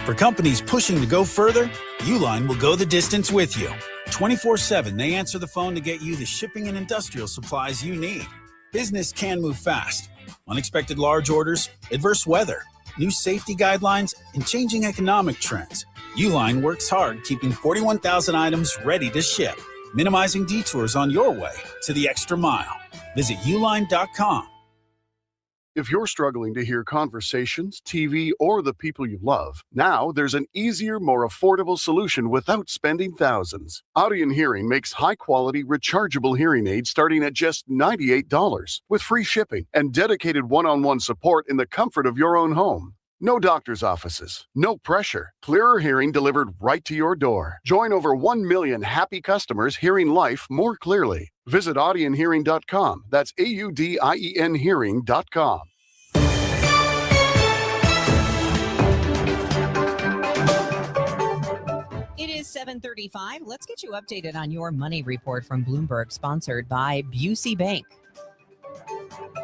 For companies pushing to go further, Uline will go the distance with you. 24/7, they answer the phone to get you the shipping and industrial supplies you need. Business can move fast. Unexpected large orders, adverse weather, new safety guidelines, and changing economic trends. Uline works hard keeping 41,000 items ready to ship, minimizing detours on your way to the extra mile. Visit uline.com. If you're struggling to hear conversations, TV, or the people you love, now there's an easier, more affordable solution without spending thousands. Audion Hearing makes high-quality, rechargeable hearing aids starting at just $98 with free shipping and dedicated one-on-one support in the comfort of your own home. No doctor's offices, no pressure, clearer hearing delivered right to your door. Join over 1 million happy customers hearing life more clearly. Visit audionhearing.com. That's AUDIEN hearing.com. It is 7:35. Let's get you updated on your money report from Bloomberg, sponsored by Busey Bank.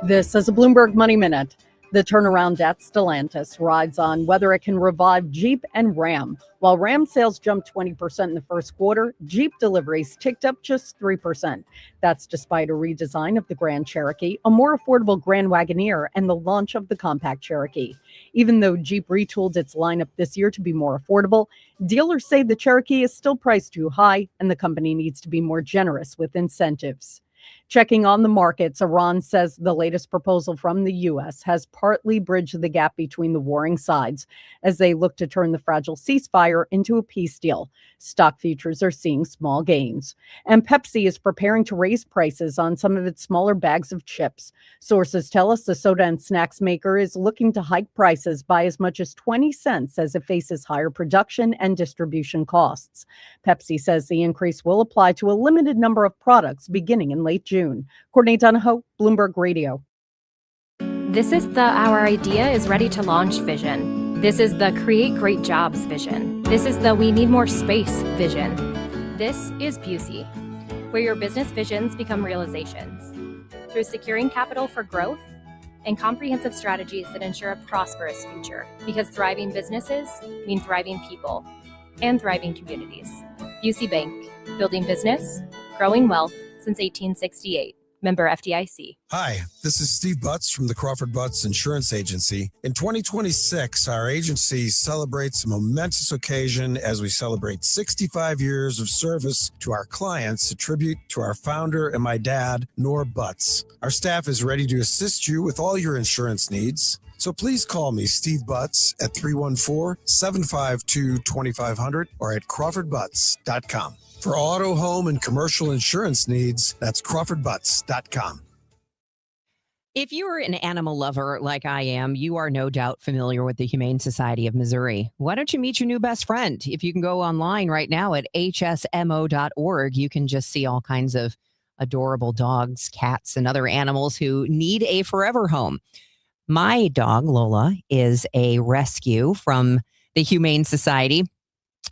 This is a Bloomberg Money Minute. The turnaround at Stellantis rides on whether it can revive Jeep and Ram. While Ram sales jumped 20% in the first quarter, Jeep deliveries ticked up just 3%. That's despite a redesign of the Grand Cherokee, a more affordable Grand Wagoneer, and the launch of the compact Cherokee. Even though Jeep retooled its lineup this year to be more affordable, dealers say the Cherokee is still priced too high and the company needs to be more generous with incentives. Checking on the markets, Iran says the latest proposal from the U.S. has partly bridged the gap between the warring sides as they look to turn the fragile ceasefire into a peace deal. Stock futures are seeing small gains. And Pepsi is preparing to raise prices on some of its smaller bags of chips. Sources tell us the soda and snacks maker is looking to hike prices by as much as 20 cents as it faces higher production and distribution costs. Pepsi says the increase will apply to a limited number of products beginning in late June. Courtney Donahoe, Bloomberg Radio. This is the Our Idea is Ready to Launch vision. This is the Create Great Jobs vision. This is the We Need More Space vision. This is Busey, where your business visions become realizations through securing capital for growth and comprehensive strategies that ensure a prosperous future. Because thriving businesses mean thriving people and thriving communities. Busey Bank, building business, growing wealth since 1868. Member FDIC. Hi, this is Steve Butts from the Crawford Butts Insurance Agency. In 2026, our agency celebrates a momentous occasion as we celebrate 65 years of service to our clients, a tribute to our founder and my dad, Nor Butts. Our staff is ready to assist you with all your insurance needs. So please call me, Steve Butts, at 314-752-2500 or at crawfordbutts.com. For auto, home, and commercial insurance needs, that's crawfordbutts.com. If you're an animal lover like I am, you are no doubt familiar with the Humane Society of Missouri. Why don't you meet your new best friend? If you can go online right now at hsmo.org, you can just see all kinds of adorable dogs, cats, and other animals who need a forever home. My dog, Lola, is a rescue from the Humane Society.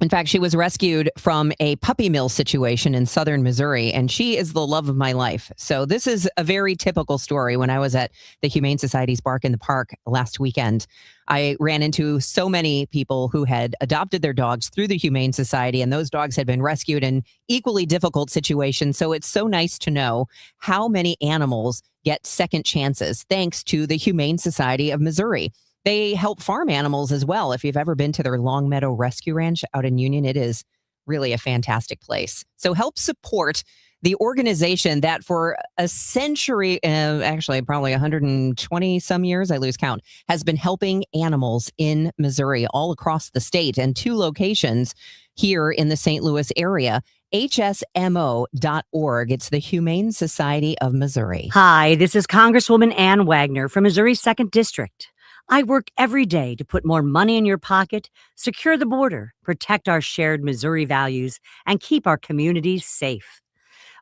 In fact, she was rescued from a puppy mill situation in southern Missouri, and she is the love of my life. So this is a very typical story. When I was at the Humane Society's Bark in the Park last weekend, I ran into so many people who had adopted their dogs through the Humane Society, and those dogs had been rescued in equally difficult situations. So it's so nice to know how many animals get second chances thanks to the Humane Society of Missouri. They help farm animals as well. If you've ever been to their Long Meadow Rescue Ranch out in Union, it is really a fantastic place. So help support the organization that for a century, actually probably 120 some years, I lose count, has been helping animals in Missouri all across the state and 2 locations here in the St. Louis area. HSMO.org. It's the Humane Society of Missouri. Hi, this is Congresswoman Ann Wagner from Missouri's 2nd District. I work every day to put more money in your pocket, secure the border, protect our shared Missouri values, and keep our communities safe.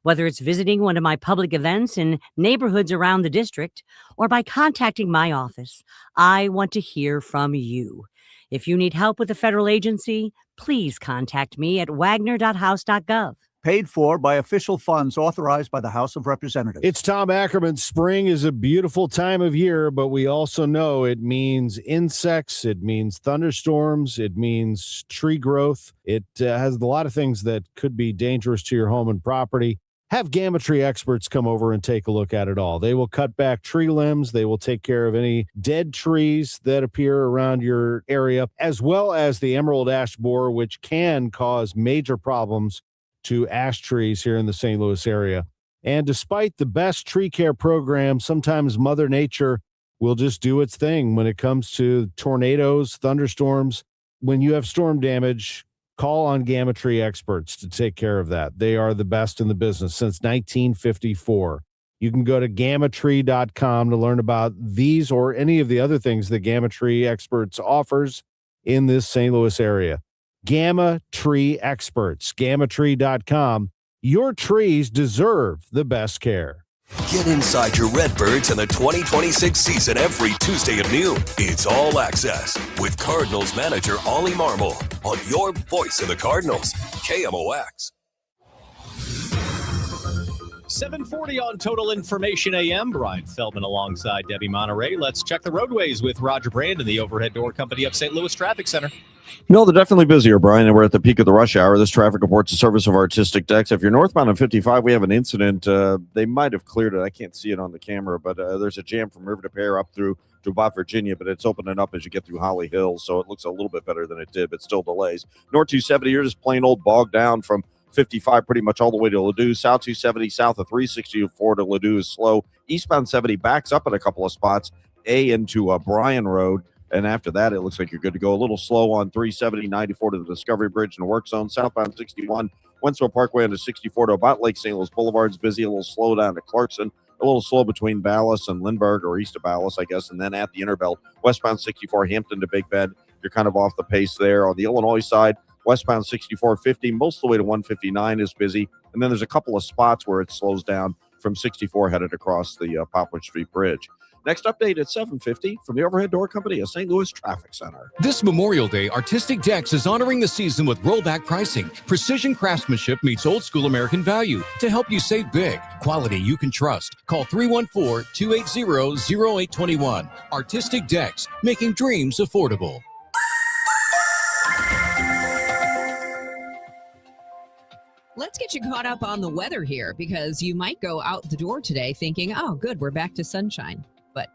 Whether it's visiting one of my public events in neighborhoods around the district or by contacting my office, I want to hear from you. If you need help with a federal agency, please contact me at wagner.house.gov. Paid for by official funds authorized by the House of Representatives. It's Tom Ackerman. Spring is a beautiful time of year, but we also know it means insects, it means thunderstorms, it means tree growth. It has a lot of things that could be dangerous to your home and property. Have Gamma Tree experts come over and take a look at it all. They will cut back tree limbs. They will take care of any dead trees that appear around your area, as well as the emerald ash borer, which can cause major problems to ash trees here in the St. Louis area. And despite the best tree care program, sometimes Mother Nature will just do its thing when it comes to tornadoes, thunderstorms. When you have storm damage, call on Gamma Tree experts to take care of that. They are the best in the business since 1954. You can go to gammatree.com to learn about these or any of the other things that Gamma Tree experts offers in this St. Louis area. Gamma Tree experts, gammatree.com. Your trees deserve the best care. Get inside your Redbirds in the 2026 season every Tuesday at noon. It's All Access with Cardinals manager Ollie Marmol on your voice of the Cardinals, KMOX. 740 on Total Information AM. Brian Fedlman alongside Debbie Monterrey. Let's check the roadways with Roger Brandon, the Overhead Door Company of St. Louis Traffic Center. No, they're definitely busier, Brian, and we're at the peak of the rush hour. This traffic reports the service of Artistic Decks. If you're northbound on 55, we have an incident. They might have cleared it. I can't see it on the camera, but there's a jam from River to Pear up through to about Virginia, but it's opening up as you get through Holly Hills, so it looks a little bit better than it did, but still delays. North 270, you're just plain old bogged down from 55 pretty much all the way to Ladue. South 270, south of 364 to Ladue is slow. Eastbound 70 backs up at a couple of spots, into Bryan Road. And after that, it looks like you're good to go. A little slow on 370, 94 to the Discovery Bridge in the work zone. Southbound 61, Wentzville Parkway into 64 to about Lake St. Louis Boulevard's busy. A little slow down to Clarkson. A little slow between Ballas and Lindbergh, or east of Ballas, I guess. And then at the Interbelt, westbound 64, Hampton to Big Bend. You're kind of off the pace there. On the Illinois side, westbound 6450, most of the way to 159 is busy. And then there's a couple of spots where it slows down from 64 headed across the Poplar Street Bridge. Next update at 7:50 from the Overhead Door Company of St. Louis Traffic Center. This Memorial Day, Artistic Decks is honoring the season with rollback pricing. Precision craftsmanship meets old school American value to help you save big. Quality you can trust. Call 314-280-0821. Artistic Decks, making dreams affordable. Let's get you caught up on the weather here, because you might go out the door today thinking, oh, good, we're back to sunshine. But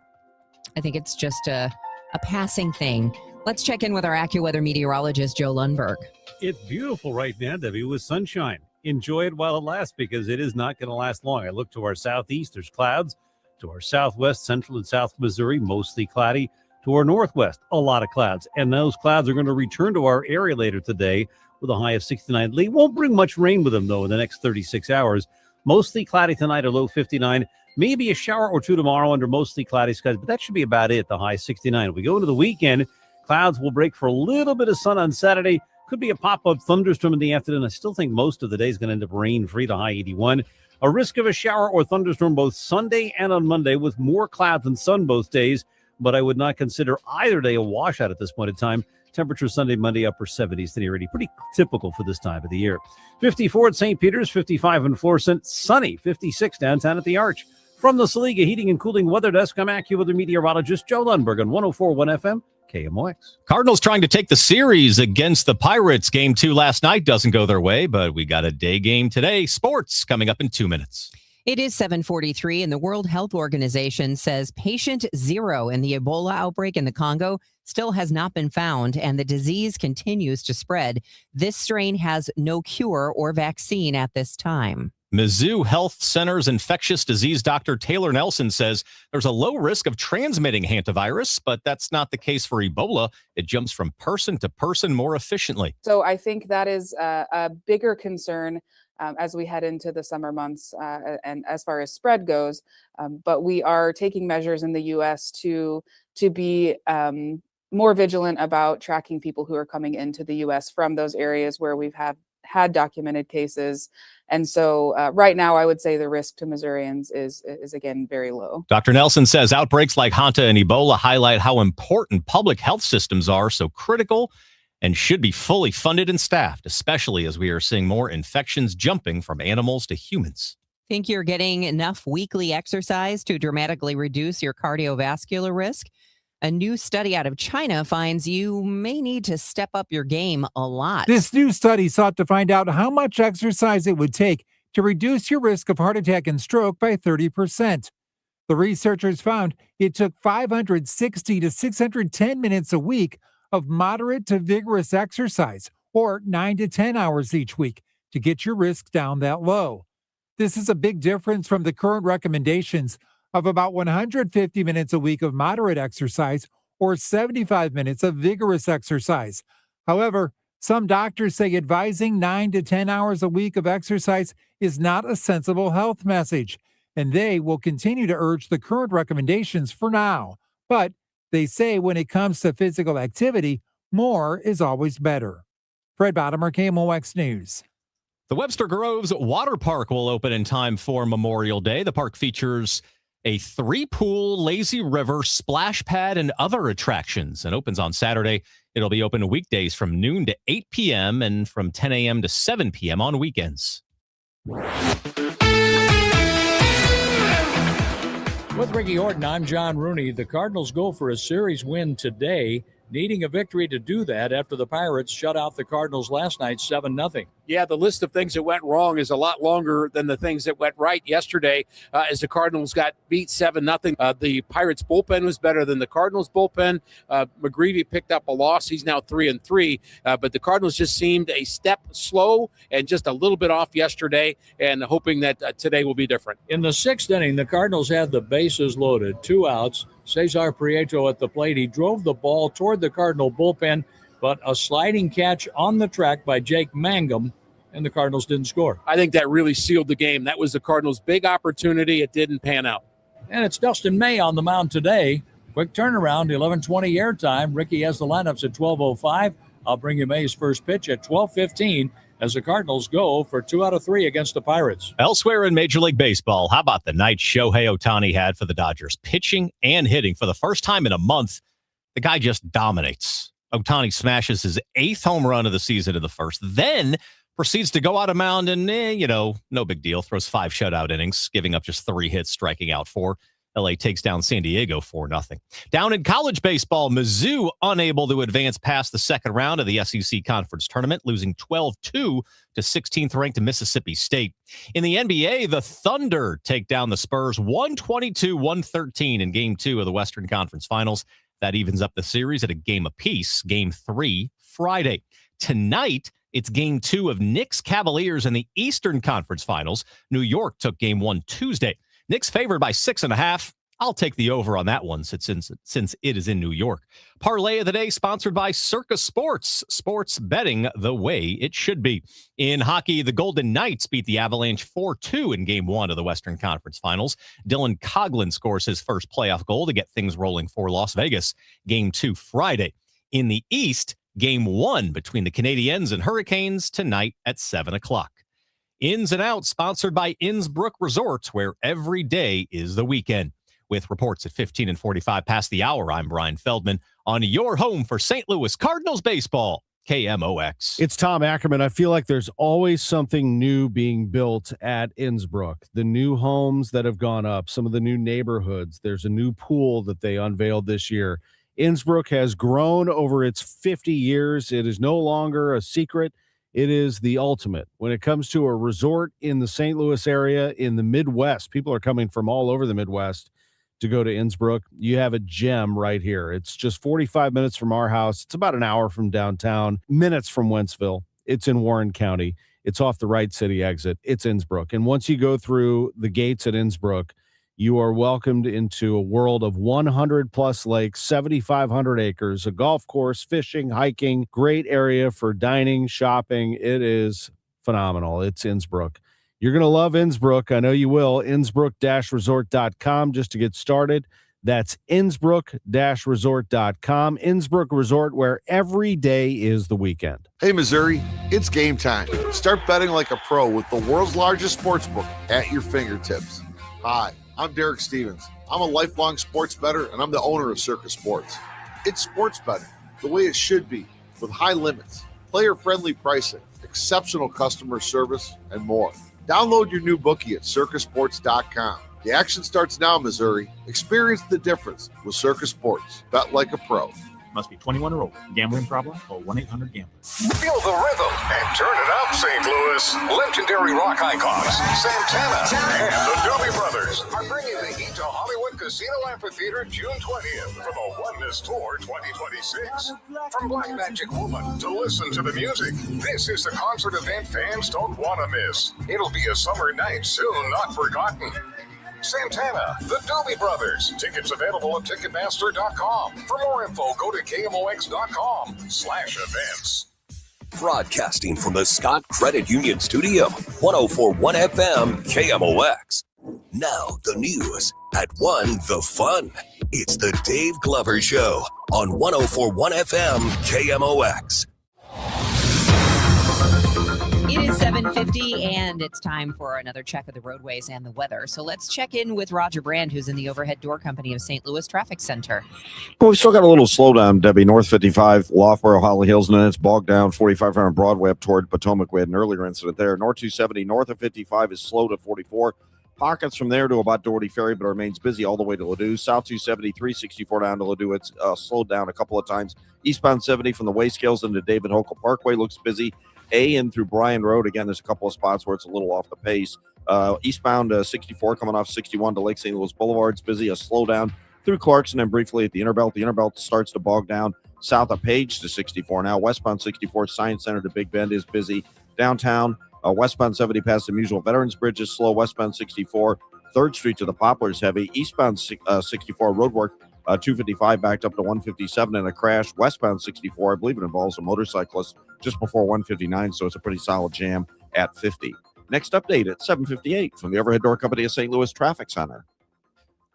I think it's just a passing thing. Let's check in with our AccuWeather meteorologist, Joe Lundberg. It's beautiful right now, Debbie, with sunshine. Enjoy it while it lasts, because it is not going to last long. I look to our southeast, there's clouds. To our southwest, central and south Missouri, mostly cloudy. To our northwest, a lot of clouds. And those clouds are going to return to our area later today with a high of 69. They won't bring much rain with them, though, in the next 36 hours. Mostly cloudy tonight, a low 59. Maybe a shower or two tomorrow under mostly cloudy skies, but that should be about it, the high 69. If we go into the weekend, clouds will break for a little bit of sun on Saturday. Could be a pop-up thunderstorm in the afternoon. I still think most of the day is going to end up rain-free, the high 81. A risk of a shower or thunderstorm both Sunday and on Monday, with more clouds than sun both days. but I would not consider either day a washout at this point in time. Temperature Sunday, Monday, upper 70s to near 80. Pretty typical for this time of the year. 54 at St. Peter's, 55 in Florissant, sunny, 56 downtown at the Arch. From the Saliga Heating and Cooling Weather Desk, I'm AccuWeather meteorologist Joe Lundberg on 104.1 FM, KMOX. Cardinals trying to take the series against the Pirates. Game 2 last night doesn't go their way, but we got a day game today. Sports coming up in 2 minutes. It is 7:43, and the World Health Organization says patient 0 in the Ebola outbreak in the Congo still has not been found, and the disease continues to spread. This strain has no cure or vaccine at this time. Mizzou Health Center's infectious disease doctor Taylor Nelson says there's a low risk of transmitting hantavirus, but that's not the case for Ebola. It jumps from person to person more efficiently. So I think that is a bigger concern as we head into the summer months and as far as spread goes. But we are taking measures in the U.S. to be more vigilant about tracking people who are coming into the U.S. from those areas where we've had documented cases. And so right now, I would say the risk to Missourians is again, very low. Dr. Nelson says outbreaks like Hanta and Ebola highlight how important public health systems are, so critical and should be fully funded and staffed, especially as we are seeing more infections jumping from animals to humans. Think you're getting enough weekly exercise to dramatically reduce your cardiovascular risk? A new study out of China finds you may need to step up your game a lot. This new study sought to find out how much exercise it would take to reduce your risk of heart attack and stroke by 30%. The researchers found it took 560 to 610 minutes a week of moderate to vigorous exercise, or 9 to 10 hours each week, to get your risk down that low. This is a big difference from the current recommendations of about 150 minutes a week of moderate exercise or 75 minutes of vigorous exercise. However, some doctors say advising 9 to 10 hours a week of exercise is not a sensible health message, and they will continue to urge the current recommendations for now. But they say when it comes to physical activity, more is always better. Fred Bottomer, KMOX News. The Webster Groves Water Park will open in time for Memorial Day. The park features a 3-pool, lazy river, splash pad, and other attractions, and opens on Saturday. It'll be open weekdays from noon to 8 p.m. and from 10 a.m. to 7 p.m. on weekends. With Ricky Horton, I'm John Rooney. The Cardinals go for a series win today, needing a victory to do that after the Pirates shut out the Cardinals last night 7-0. Yeah, the list of things that went wrong is a lot longer than the things that went right yesterday as the Cardinals got beat 7-0. The Pirates bullpen was better than the Cardinals bullpen. McGreevy picked up a loss. He's now 3-3. But the Cardinals just seemed a step slow and just a little bit off yesterday, and hoping that today will be different. In the 6th inning, the Cardinals had the bases loaded, 2 outs. Cesar Prieto at the plate. He drove the ball toward the Cardinal bullpen, but a sliding catch on the track by Jake Mangum, and the Cardinals didn't score. I think that really sealed the game. That was the Cardinals' big opportunity. It didn't pan out. And it's Dustin May on the mound today. Quick turnaround, 11:20 airtime. Ricky has the lineups at 12:05. I'll bring you May's first pitch at 12:15 as the Cardinals go for 2 out of 3 against the Pirates. Elsewhere in Major League Baseball, how about the night Shohei Ohtani had for the Dodgers? Pitching and hitting for the first time in a month. The guy just dominates. Ohtani smashes his 8th home run of the season in the first, then proceeds to go out of mound and, no big deal. Throws 5 shutout innings, giving up just 3 hits, striking out 4. LA takes down San Diego 4-0. Down in college baseball, Mizzou unable to advance past the second round of the SEC Conference Tournament, losing 12-2 to 16th-ranked Mississippi State. In the NBA, the Thunder take down the Spurs 122-113 in Game 2 of the Western Conference Finals. That evens up the series at a game apiece. Game 3 Friday. Tonight, it's Game 2 of Knicks Cavaliers in the Eastern Conference Finals. New York took Game 1 Tuesday. Knicks favored by 6.5. I'll take the over on that one since it is in New York. Parlay of the day sponsored by Circa Sports. Sports betting the way it should be. In hockey, the Golden Knights beat the Avalanche 4-2 in Game 1 of the Western Conference Finals. Dylan Coghlan scores his first playoff goal to get things rolling for Las Vegas. Game 2 Friday. In the East, Game 1 between the Canadiens and Hurricanes tonight at 7 o'clock. Ins and Outs sponsored by Innsbrook Resorts, where every day is the weekend. with reports at 15 and 45 past the hour. I'm Brian Fedlman on your home for St. Louis Cardinals baseball, KMOX. It's Tom Ackerman. I feel like there's always something new being built at Innsbrook. The new homes that have gone up, some of the new neighborhoods. There's a new pool that they unveiled this year. Innsbrook has grown over its 50 years. It is no longer a secret. It is the ultimate. When it comes to a resort in the St. Louis area, in the Midwest, people are coming from all over the Midwest to go to Innsbrook. You have a gem right here. It's just 45 minutes from our house. It's about an hour from downtown, minutes from Wentzville. It's in Warren County. It's off the Wright City exit. It's Innsbrook. And once you go through the gates at Innsbrook, you are welcomed into a world of 100 plus lakes, 7,500 acres, a golf course, fishing, hiking, great area for dining, shopping. It is phenomenal. It's Innsbrook. You're going to love Innsbrook. I know you will. Innsbrook-resort.com just to get started. That's Innsbrook-resort.com. Innsbrook Resort, where every day is the weekend. Hey, Missouri, it's game time. Start betting like a pro with the world's largest sportsbook at your fingertips. Hi, I'm Derek Stevens. I'm a lifelong sports bettor, and I'm the owner of Circus Sports. It's sports betting the way it should be, with high limits, player-friendly pricing, exceptional customer service, and more. Download your new bookie at circusports.com. The action starts now, Missouri. Experience the difference with Circus Sports. Bet like a pro. Must be 21 or older. Gambling problem? Call 1-800-GAMBLER. Feel the rhythm and turn it up, St. Louis. Legendary rock icons Santana and the Doobie Brothers are bringing the heat to Hollywood Casino Amphitheater June 20th for the Oneness Tour 2026. From Black Magic Woman to Listen to the Music, this is the concert event fans don't want to miss. It'll be a summer night soon not forgotten. Santana, the Doobie Brothers. Tickets available at Ticketmaster.com. For more info, go to KMOX.com/events. Broadcasting from the Scott Credit Union Studio, 104.1 FM KMOX. Now the news at 1, the fun. It's the Dave Glover Show on 104.1 FM KMOX. It is 7:50 and it's time for another check of the roadways and the weather. So let's check in with Roger Brand, who's in the Overhead Door Company of St. Louis Traffic Center. Well, we still got a little slowdown, Debbie. North 55, Loughborough, Holly Hills, and then it's bogged down 4500 Broadway up toward Potomac. We had an earlier incident there. North 270 north of 55 is slow to 44. Pockets from there to about Doherty Ferry, but remains busy all the way to Ladue. South 270, 364 down to Ladue. It's slowed down a couple of times. Eastbound 70 from the Wayscales into David Hokel Parkway looks busy. A in through Bryan Road. Again, there's a couple of spots where it's a little off the pace. Eastbound 64 coming off 61 to Lake St. Louis Boulevard. It's busy. A slowdown through Clarkson and briefly at the Interbelt. The Interbelt starts to bog down south of Page to 64 now. Westbound 64 Science Center to Big Bend is busy. Downtown, westbound 70 past the Musial Veterans Bridge is slow. Westbound 64 3rd Street to the Poplars heavy. Eastbound 64 roadwork. 255 backed up to 157 in a crash. Westbound 64, I believe it involves a motorcyclist just before 159, so it's a pretty solid jam at 50. Next update at 7:58 from the Overhead Door Company of St. Louis Traffic Center.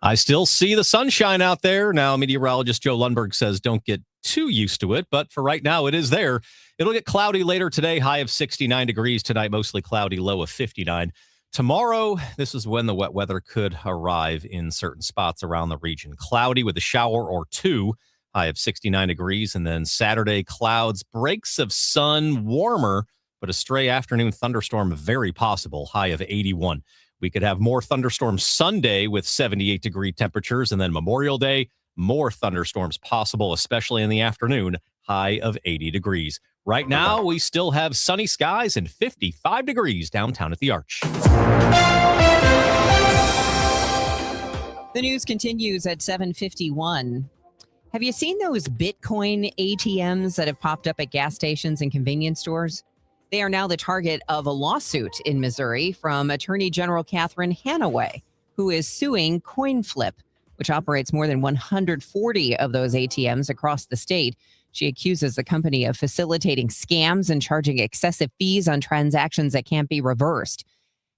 I still see the sunshine out there. Now, meteorologist Joe Lundberg says don't get too used to it, but for right now, it is there. It'll get cloudy later today, high of 69 degrees tonight, mostly cloudy, low of 59. Tomorrow, this is when the wet weather could arrive in certain spots around the region. Cloudy with a shower or two, high of 69 degrees. And then Saturday, clouds, breaks of sun, warmer, but a stray afternoon thunderstorm very possible, high of 81. We could have more thunderstorms Sunday with 78-degree temperatures. And then Memorial Day, more thunderstorms possible, especially in the afternoon, high of 80 degrees. Right now, we still have sunny skies and 55 degrees downtown at the Arch. The news continues at 7:51. Have you seen those Bitcoin ATMs that have popped up at gas stations and convenience stores? They are now the target of a lawsuit in Missouri from Attorney General Catherine Hanaway, who is suing CoinFlip, which operates more than 140 of those ATMs across the state. She accuses the company of facilitating scams and charging excessive fees on transactions that can't be reversed.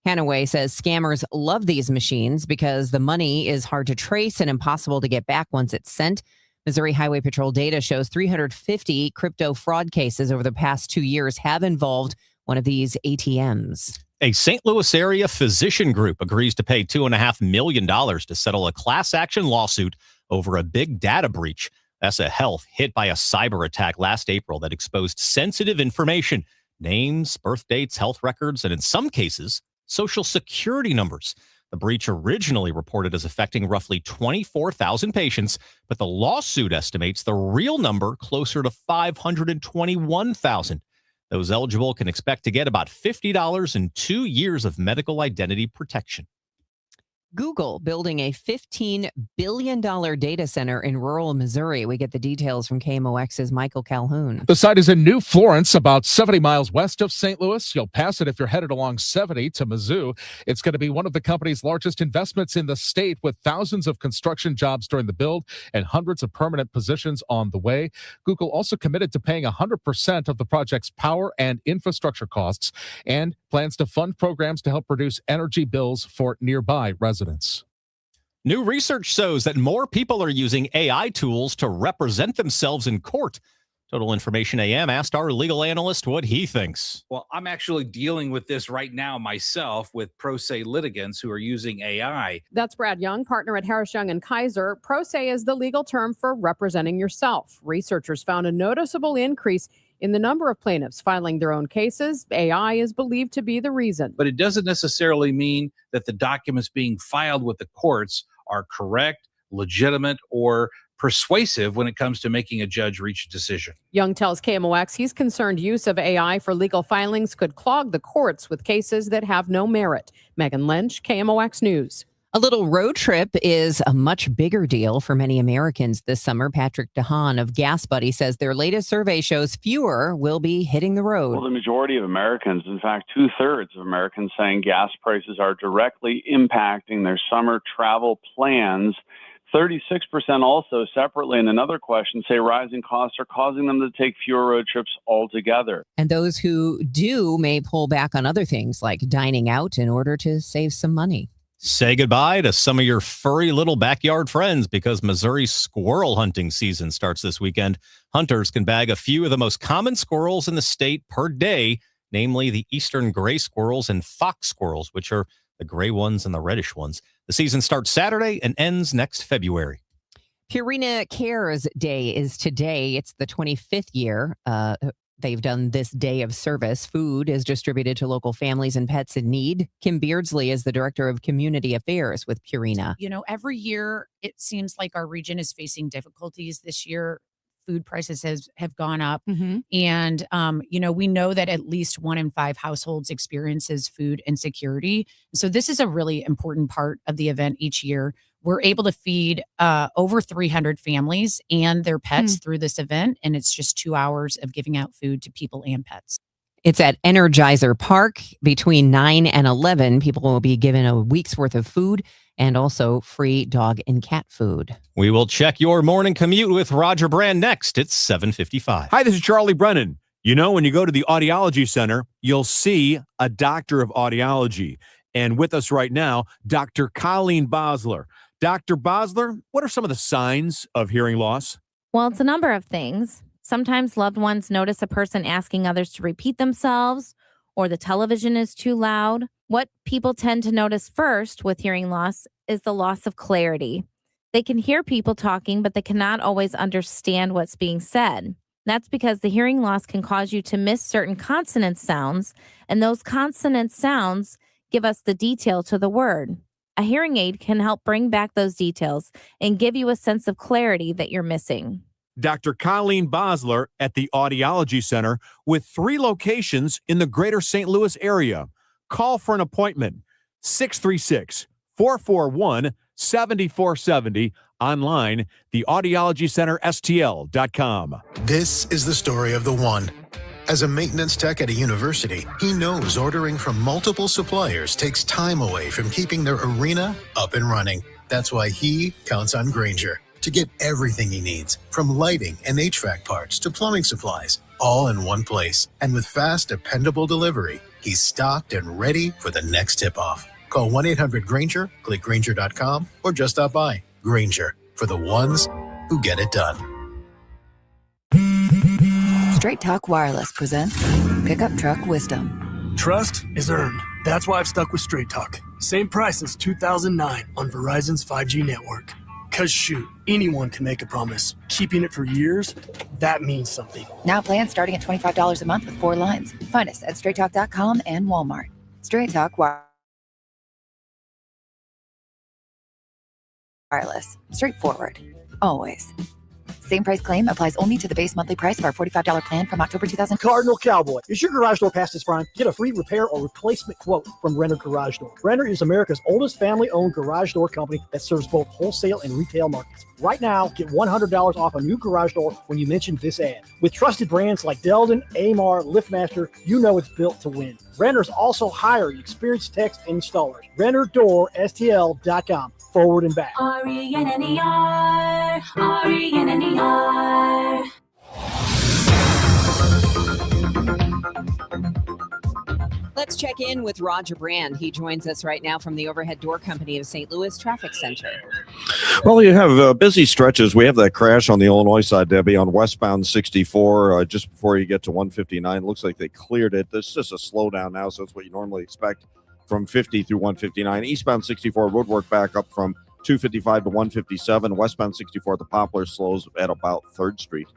Hanaway says scammers love these machines because the money is hard to trace and impossible to get back once it's sent. Missouri Highway Patrol data shows 350 crypto fraud cases over the past 2 years have involved one of these ATMs. A St. Louis area physician group agrees to pay $2.5 million to settle a class action lawsuit over a big data breach. ESSA Health hit by a cyber attack last April that exposed sensitive information, names, birth dates, health records, and in some cases, social security numbers. The breach originally reported as affecting roughly 24,000 patients, but the lawsuit estimates the real number closer to 521,000. Those eligible can expect to get about $50 and 2 years of medical identity protection. Google building a $15 billion data center in rural Missouri. We get the details from KMOX's Michael Calhoun. The site is in New Florence, about 70 miles west of St. Louis. You'll pass it if you're headed along 70 to Mizzou. It's going to be one of the company's largest investments in the state, with thousands of construction jobs during the build and hundreds of permanent positions on the way. Google also committed to paying 100% of the project's power and infrastructure costs and plans to fund programs to help reduce energy bills for nearby residents. New research shows that more people are using AI tools to represent themselves in court. Total Information AM asked our legal analyst what he thinks. Well, I'm actually dealing with this right now myself with pro se litigants who are using AI. That's Brad Young, partner at Harris Young & Kaiser. Pro se is the legal term for representing yourself. Researchers found a noticeable increase in the number of plaintiffs filing their own cases. AI is believed to be the reason. But it doesn't necessarily mean that the documents being filed with the courts are correct, legitimate, or persuasive when it comes to making a judge reach a decision. Young tells KMOX he's concerned use of AI for legal filings could clog the courts with cases that have no merit. Megan Lynch, KMOX News. A little road trip is a much bigger deal for many Americans this summer. Patrick DeHaan of Gas Buddy says their latest survey shows fewer will be hitting the road. Well, the majority of Americans, in fact, 2/3 of Americans, saying gas prices are directly impacting their summer travel plans. 36% also separately in another question say rising costs are causing them to take fewer road trips altogether. And those who do may pull back on other things like dining out in order to save some money. Say goodbye to some of your furry little backyard friends because Missouri's squirrel hunting season starts this weekend. Hunters can bag a few of the most common squirrels in the state per day, namely the eastern gray squirrels and fox squirrels, which are the gray ones and the reddish ones. The season starts Saturday and ends next February. Purina Cares Day is today. It's the 25th year. They've done this day of service. Food is distributed to local families and pets in need. Kim Beardsley is the director of community affairs with Purina. You know, every year it seems like our region is facing difficulties. This year, food prices have gone up. And, you know, we know that at least 1 in 5 households experiences food insecurity. So this is a really important part of the event each year. We're able to feed over 300 families and their pets through this event. And it's just 2 hours of giving out food to people and pets. It's at Energizer Park between 9 and 11. People will be given a week's worth of food and also free dog and cat food. We will check your morning commute with Roger Brand next. It's 7:55. Hi, this is Charlie Brennan. You know, when you go to the Audiology Center, you'll see a doctor of audiology. And with us right now, Dr. Colleen Bosler. Dr. Bosler, what are some of the signs of hearing loss? Well, it's a number of things. Sometimes loved ones notice a person asking others to repeat themselves, or the television is too loud. What people tend to notice first with hearing loss is the loss of clarity. They can hear people talking, but they cannot always understand what's being said. That's because the hearing loss can cause you to miss certain consonant sounds, and those consonant sounds give us the detail to the word. A hearing aid can help bring back those details and give you a sense of clarity that you're missing. Dr. Colleen Bosler at the Audiology Center with 3 locations in the greater St. Louis area. Call for an appointment, 636-441-7470. Online, theaudiologycenterstl.com. This is the story of the one. As a maintenance tech at a university, he knows ordering from multiple suppliers takes time away from keeping their arena up and running. That's why he counts on Grainger to get everything he needs, from lighting and HVAC parts to plumbing supplies, all in one place. And with fast, dependable delivery, he's stocked and ready for the next tip-off. Call 1-800-GRAINGER, click Grainger.com, or just stop by. Grainger, for the ones who get it done. Straight Talk Wireless presents Pickup Truck Wisdom. Trust is earned, That's why I've stuck with Straight Talk. Same price since 2009 on Verizon's 5G network. Cause shoot, anyone can make a promise. Keeping it for years, that means something. Now plans starting at $25 a month with 4 lines. Find us at straighttalk.com and Walmart. Straight Talk Wireless. Straightforward. Always. Same price claim applies only to the base monthly price of our $45 plan from October 2000. Cardinal Cowboy. Is your garage door past its prime? Get a free repair or replacement quote from Renner Garage Door. Renner is America's oldest family-owned garage door company that serves both wholesale and retail markets. Right now, get $100 off a new garage door when you mention this ad. With trusted brands like Delden, Amar, LiftMaster, you know it's built to win. Renters also hire experienced techs and installers. RennerDoorSTL.com. Forward and back. R-E-N-N-E-R, R-E-N-N-E-R. Let's check in with Roger Brand. He joins us right now from the Overhead Door Company of St. Louis Traffic Center. Well, you have busy stretches. We have that crash on the Illinois side, Debbie, on westbound 64 just before you get to 159. Looks like they cleared it. This is just a slowdown now, so it's what you normally expect from 50 through 159. Eastbound 64 road work back up from 255 to 157. Westbound 64 at the Poplar slows at about 3rd Street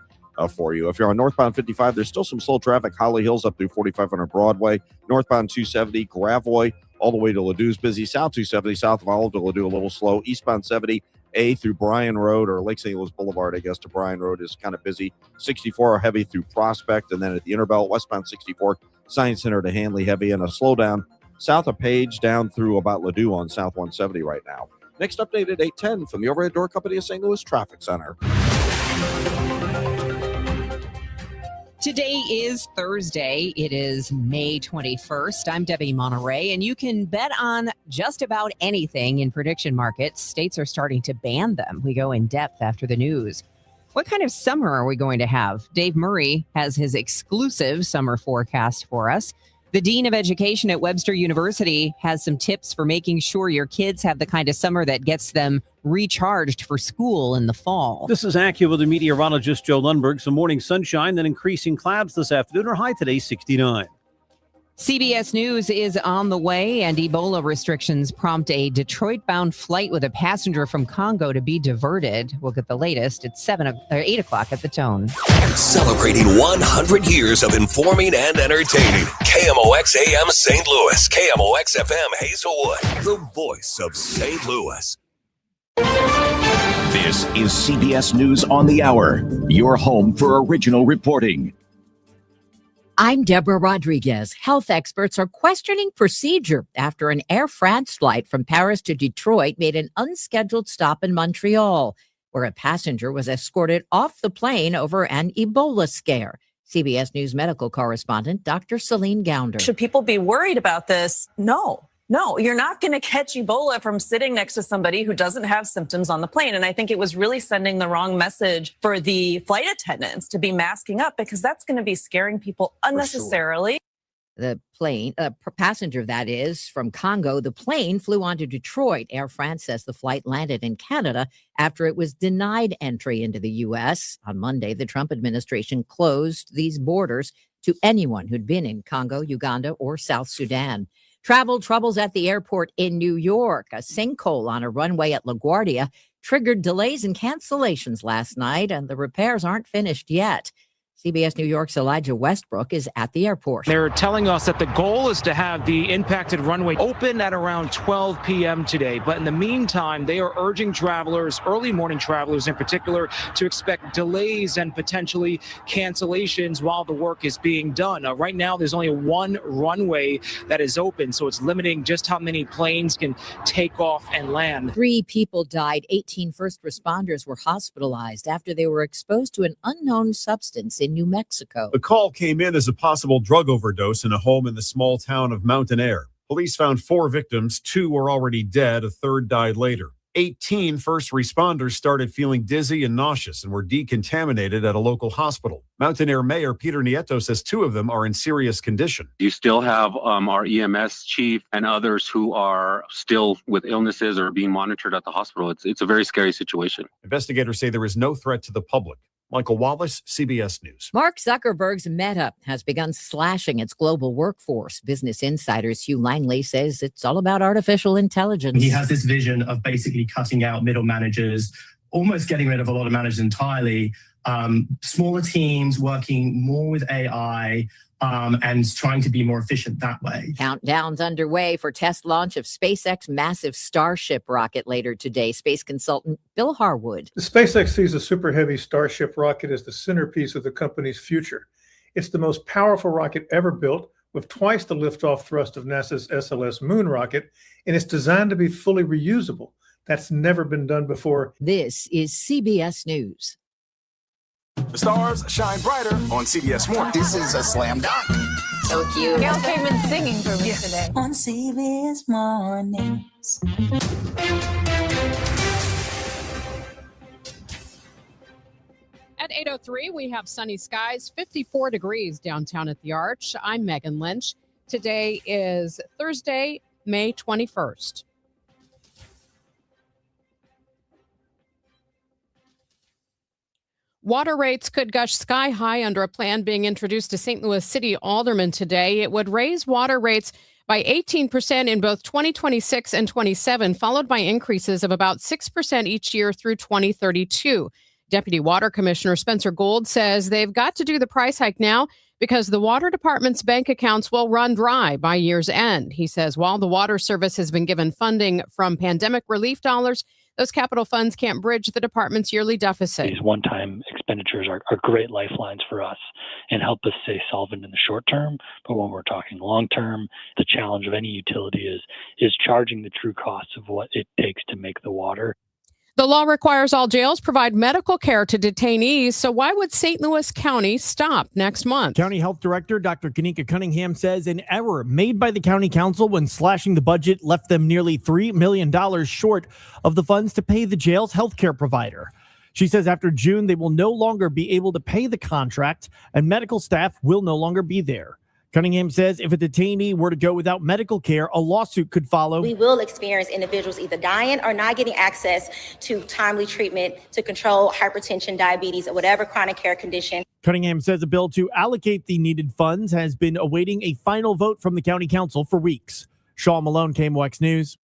for you. If you're on northbound 55, there's still some slow traffic. Holly Hills up through 4500 Broadway. Northbound 270, Gravois, all the way to Ladou's busy. South 270, south of Olive to Ladue, a little slow. Eastbound 70A through Bryan Road, or Lake St. Louis Boulevard, I guess, to Bryan Road is kind of busy. 64 are heavy through Prospect, and then at the Interbelt, westbound 64, Science Center to Hanley heavy, and a slowdown south of Page down through about Ladue on South 170 right now. Next update at 8:10 from the Overhead Door Company of St. Louis Traffic Center. Today is Thursday. It is May 21st. I'm Debbie Monterrey, and you can bet on just about anything in prediction markets. States are starting to ban them. We go in depth after the news. What kind of summer are we going to have? Dave Murray has his exclusive summer forecast for us. The Dean of Education at Webster University has some tips for making sure your kids have the kind of summer that gets them recharged for school in the fall. This is AccuWeather meteorologist Joe Lundberg. Some morning sunshine, then increasing clouds this afternoon. Our high today, 69. CBS News is on the way, and Ebola restrictions prompt a Detroit-bound flight with a passenger from Congo to be diverted. We'll get the latest at 8 o'clock at the Tone. Celebrating 100 years of informing and entertaining. KMOX AM St. Louis. KMOX FM Hazelwood. The voice of St. Louis. This is CBS News on the Hour, your home for original reporting. I'm Deborah Rodriguez. Health experts are questioning procedure after an Air France flight from Paris to Detroit made an unscheduled stop in Montreal, where a passenger was escorted off the plane over an Ebola scare. CBS News medical correspondent Dr. Celine Gounder. Should people be worried about this? No, you're not going to catch Ebola from sitting next to somebody who doesn't have symptoms on the plane. And I think it was really sending the wrong message for the flight attendants to be masking up, because that's going to be scaring people unnecessarily. The plane, passenger that is, from Congo, the plane flew on to Detroit. Air France says the flight landed in Canada after it was denied entry into the U.S. On Monday, the Trump administration closed these borders to anyone who'd been in Congo, Uganda, or South Sudan. Travel troubles at the airport in New York. A sinkhole on a runway at LaGuardia triggered delays and cancellations last night, and the repairs aren't finished yet. CBS New York's Elijah Westbrook is at the airport. They're telling us that the goal is to have the impacted runway open at around 12 p.m. today. But in the meantime, they are urging travelers, early morning travelers in particular, to expect delays and potentially cancellations while the work is being done. Right now, there's only one runway that is open, so it's limiting just how many planes can take off and land. 3 people died. 18 first responders were hospitalized after they were exposed to an unknown substance in New Mexico. The call came in as a possible drug overdose in a home in the small town of Mountain Air. Police found 4 victims. 2 were already dead. A third died later. 18 first responders started feeling dizzy and nauseous and were decontaminated at a local hospital. Mountain Air Mayor Peter Nieto says 2 of them are in serious condition. You still have our EMS chief and others who are still with illnesses or being monitored at the hospital. It's a very scary situation. Investigators say there is no threat to the public. Michael Wallace, CBS News. Mark Zuckerberg's Meta has begun slashing its global workforce. Business Insider's Hugh Langley says it's all about artificial intelligence. He has this vision of basically cutting out middle managers, almost getting rid of a lot of managers entirely, smaller teams working more with AI, and trying to be more efficient that way. Countdown's underway for test launch of SpaceX massive Starship rocket later today. Space consultant Bill Harwood. The SpaceX sees the Super Heavy Starship rocket as the centerpiece of the company's future. It's the most powerful rocket ever built, with twice the liftoff thrust of NASA's SLS moon rocket, and it's designed to be fully reusable. That's never been done before. This is CBS News. The stars shine brighter on CBS Morning. This is a slam dunk. So cute. Gail came in singing for me today. On CBS Mornings. At 8:03, we have sunny skies, 54 degrees downtown at the Arch. I'm Megan Lynch. Today is Thursday, May 21st. Water rates could gush sky high under a plan being introduced to St. Louis City aldermen today. It would raise water rates by 18% in both 2026 and 27, followed by increases of about 6% each year through 2032. Deputy Water Commissioner Spencer Gould says they've got to do the price hike now because the water department's bank accounts will run dry by year's end. He says while the water service has been given funding from pandemic relief dollars, those capital funds can't bridge the department's yearly deficit. These one-time expenditures are great lifelines for us and help us stay solvent in the short term. But when we're talking long term, the challenge of any utility is charging the true costs of what it takes to make the water. The law requires all jails provide medical care to detainees, so why would St. Louis County stop next month? County Health Director Dr. Kanika Cunningham says an error made by the county council when slashing the budget left them nearly $3 million short of the funds to pay the jail's health care provider. She says after June, they will no longer be able to pay the contract and medical staff will no longer be there. Cunningham says if a detainee were to go without medical care, a lawsuit could follow. We will experience individuals either dying or not getting access to timely treatment to control hypertension, diabetes, or whatever chronic care condition. Cunningham says a bill to allocate the needed funds has been awaiting a final vote from the county council for weeks. Shaw Malone, KMOX News.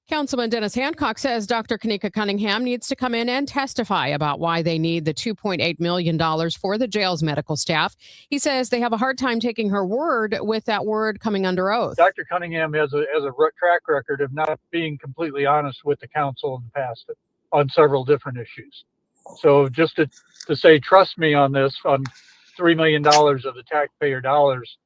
Councilman Dennis Hancock says Dr. Kanika Cunningham needs to come in and testify about why they need the $2.8 million for the jail's medical staff. He says they have a hard time taking her word with that word coming under oth. Dr. Cunningham has a track record of not being completely honest with the council in the past on several different issues. So just to say, trust me on this, on $3 million of the taxpayer dollars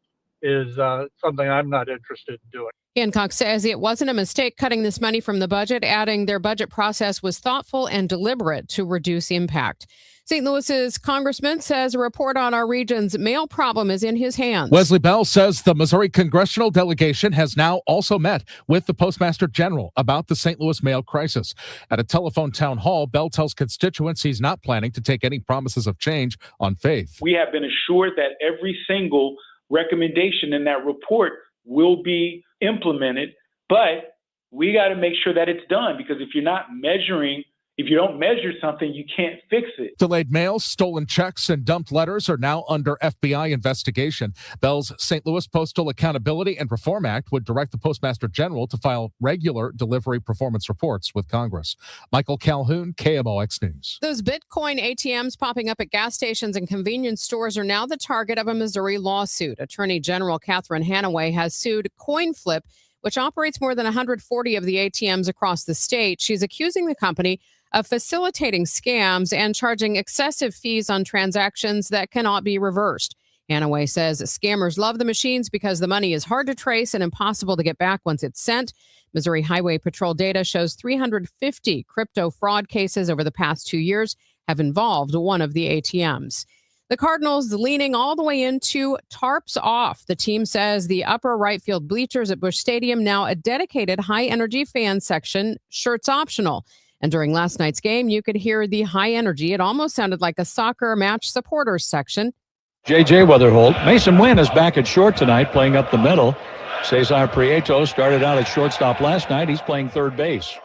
is something I'm not interested in doing. Hancock says it wasn't a mistake cutting this money from the budget, adding their budget process was thoughtful and deliberate to reduce impact. St. Louis's congressman says a report on our region's mail problem is in his hands. Wesley Bell says the Missouri congressional delegation has now also met with the Postmaster General about the St. Louis mail crisis. At a telephone town hall, Bell tells constituents he's not planning to take any promises of change on faith. We have been assured that every single recommendation in that report will be implemented, but we got to make sure that it's done, because if you don't measure something, you can't fix it. Delayed mail, stolen checks, and dumped letters are now under FBI investigation. Bell's St. Louis Postal Accountability and Reform Act would direct the Postmaster General to file regular delivery performance reports with Congress. Michael Calhoun, KMOX News. Those Bitcoin ATMs popping up at gas stations and convenience stores are now the target of a Missouri lawsuit. Attorney General Catherine Hanaway has sued CoinFlip, which operates more than 140 of the ATMs across the state. She's accusing the company of facilitating scams and charging excessive fees on transactions that cannot be reversed. Hanaway says scammers love the machines because the money is hard to trace and impossible to get back once it's sent. Missouri Highway Patrol data shows 350 crypto fraud cases over the past 2 years have involved one of the ATMs. The Cardinals leaning all the way into tarps off. The team says the upper right field bleachers at Busch Stadium now a dedicated high-energy fan section, shirts optional. And during last night's game, you could hear the high energy. It almost sounded like a soccer match supporters section. J.J. Weatherholt. Mason Wynn is back at short tonight, playing up the middle. Cesar Prieto started out at shortstop last night. He's playing third base,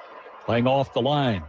playing off the line.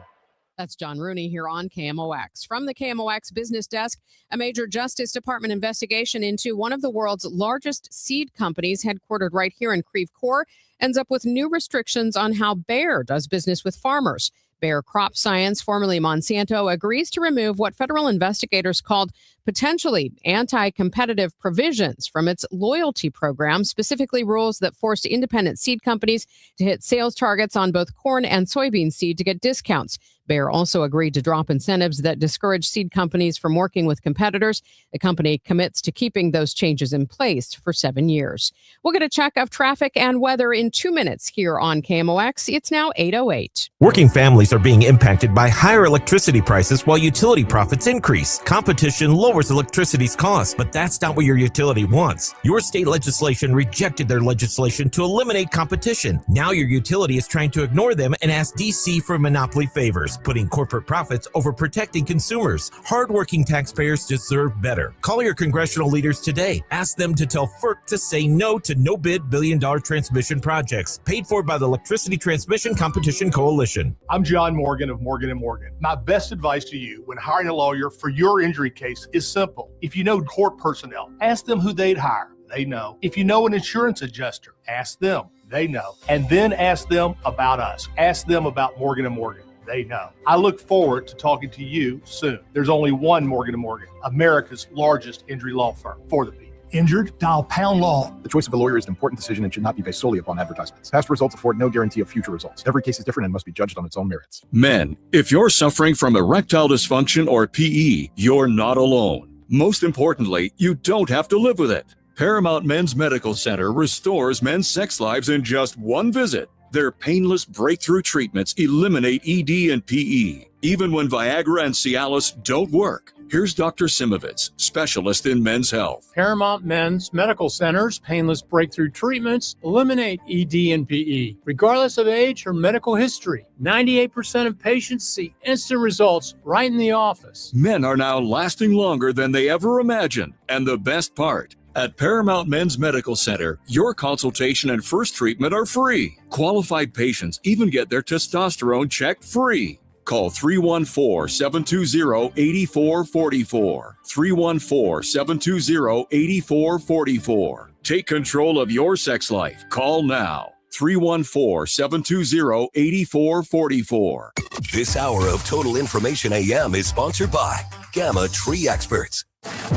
That's John Rooney here on KMOX. From the KMOX business desk, a major Justice Department investigation into one of the world's largest seed companies headquartered right here in Creve Coeur ends up with new restrictions on how Bayer does business with farmers. Bayer Crop Science, formerly Monsanto, agrees to remove what federal investigators called potentially anti-competitive provisions from its loyalty program, specifically rules that forced independent seed companies to hit sales targets on both corn and soybean seed to get discounts. Bayer also agreed to drop incentives that discourage seed companies from working with competitors. The company commits to keeping those changes in place for 7 years. We'll get a check of traffic and weather in 2 minutes here on KMOX. It's now 8:08. Working families are being impacted by higher electricity prices while utility profits increase. Competition lowers electricity's cost, but that's not what your utility wants. Your state legislation rejected their legislation to eliminate competition. Now your utility is trying to ignore them and ask DC for monopoly favors, putting corporate profits over protecting consumers. Hardworking taxpayers deserve better. Call your congressional leaders today. Ask them to tell FERC to say no to no-bid billion-dollar transmission projects paid for by the Electricity Transmission Competition Coalition. I'm John Morgan of Morgan & Morgan. My best advice to you when hiring a lawyer for your injury case is simple. If you know court personnel, ask them who they'd hire. They know. If you know an insurance adjuster, ask them. They know. And then ask them about us. Ask them about Morgan & Morgan. They know. I look forward to talking to you soon. There's only one Morgan & Morgan, America's largest injury law firm for the people. Injured? Dial pound law. The choice of a lawyer is an important decision and should not be based solely upon advertisements. Past results afford no guarantee of future results. Every case is different and must be judged on its own merits. Men, if you're suffering from erectile dysfunction or PE, you're not alone. Most importantly, you don't have to live with it. Paramount Men's Medical Center restores men's sex lives in just one visit. Their painless breakthrough treatments eliminate ED and PE, even when Viagra and Cialis don't work. Here's Dr. Simovitz, specialist in men's health. Paramount Men's Medical Center's painless breakthrough treatments eliminate ED and PE, regardless of age or medical history. 98% of patients see instant results right in the office. Men are now lasting longer than they ever imagined. And the best part, at Paramount Men's Medical Center, your consultation and first treatment are free. Qualified patients even get their testosterone checked free. Call 314-720-8444. 314-720-8444. Take control of your sex life. Call now. 314-720-8444. This hour of Total Information AM is sponsored by Gamma Tree Experts.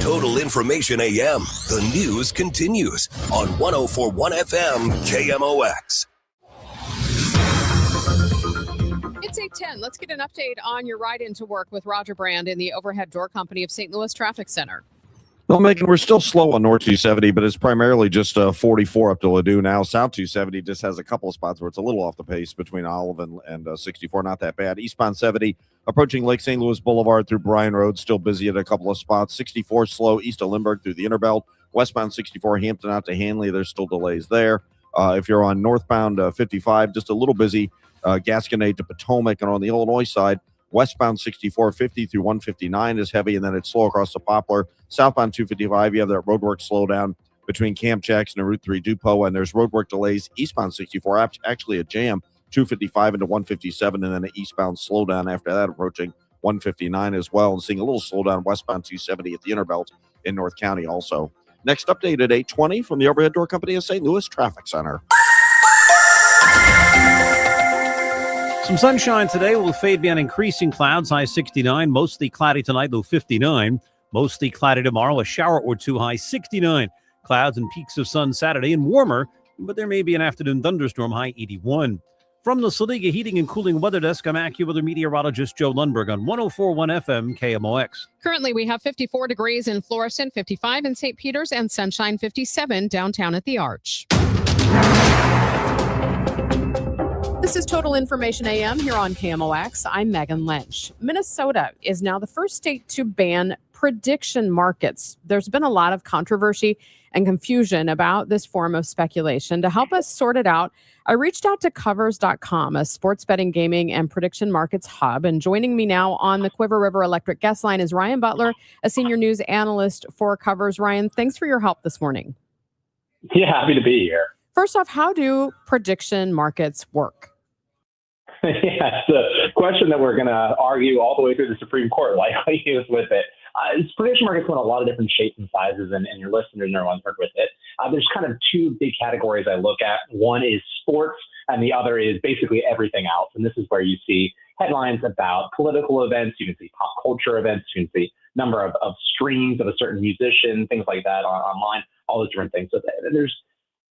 Total Information AM. The news continues on 104.1 FM KMOX. It's 8:10. Let's get an update on your ride into work with Roger Brand in the Overhead Door Company of St. Louis Traffic Center. Well, Megan, we're still slow on North 270, but it's primarily just 44 up to Ladue now. South 270 just has a couple of spots where it's a little off the pace between Olive and 64. Not that bad. Eastbound 70 approaching Lake St. Louis Boulevard through Bryan Road, still busy at a couple of spots. 64 slow east of Lindbergh through the Interbelt. Westbound 64 Hampton out to Hanley. There's still delays there. If you're on northbound 55, just a little busy. Gasconade to Potomac, and on the Illinois side, westbound 6450 through 159 is heavy, and then it's slow across the Poplar. Southbound 255, you have that roadwork slowdown between Camp Jackson and Route 3 Depot, and there's roadwork delays. Eastbound 64, actually a jam, 255 into 157, and then an eastbound slowdown after that approaching 159 as well, and seeing a little slowdown westbound 270 at the Interbelt in North County also. Next update at 8:20 from the Overhead Door Company of St. Louis Traffic Center. Some sunshine today will fade beyond increasing clouds, high 69. Mostly cloudy tonight, low 59. Mostly cloudy tomorrow, a shower or two, high 69. Clouds and peaks of sun Saturday and warmer, but there may be an afternoon thunderstorm, high 81. From the Saliga Heating and Cooling Weather Desk, I'm AccuWeather meteorologist Joe Lundberg on 104.1 FM KMOX. Currently, we have 54 degrees in Florissant, 55 in St. Peters, and sunshine 57 downtown at the Arch. This is Total Information AM here on KMOX. I'm Megan Lynch. Minnesota is now the first state to ban prediction markets. There's been a lot of controversy and confusion about this form of speculation. To help us sort it out, I reached out to Covers.com, a sports betting, gaming, and prediction markets hub. And joining me now on the Quiver River Electric guest line is Ryan Butler, a senior news analyst for Covers. Ryan, thanks for your help this morning. Yeah, happy to be here. First off, how do prediction markets work? Yeah, it's a question that we're going to argue all the way through the Supreme Court, likely, is with it. Prediction markets come in a lot of different shapes and sizes, and your listeners know one's heard with it. There's kind of two big categories I look at. One is sports, and the other is basically everything else. And this is where you see headlines about political events. You can see pop culture events. You can see number of streams of a certain musician, things like that online, all those different things. So there's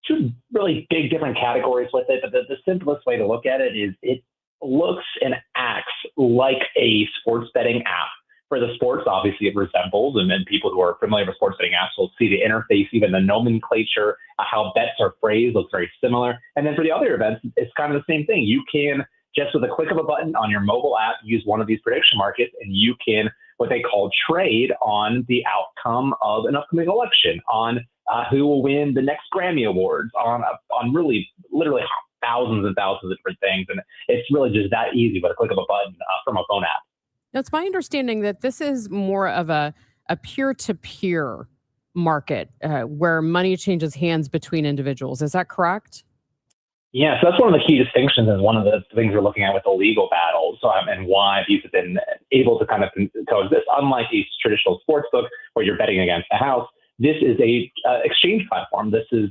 two really big different categories with it. But the simplest way to look at it is it looks and acts like a sports betting app. For the sports, obviously, it resembles, and then people who are familiar with sports betting apps will see the interface, even the nomenclature, how bets are phrased looks very similar. And then for the other events, it's kind of the same thing. You can, just with a click of a button on your mobile app, use one of these prediction markets, and you can, what they call, trade on the outcome of an upcoming election, on who will win the next Grammy Awards, on really, literally thousands and thousands of different things. And it's really just that easy with a click of a button from a phone app. Now, it's my understanding that this is more of a peer-to-peer market where money changes hands between individuals. Is that correct? Yeah, so that's one of the key distinctions, and one of the things we're looking at with the legal battles, and why these have been able to kind of coexist. Unlike a traditional sports book where you're betting against the house, this is a exchange platform. This is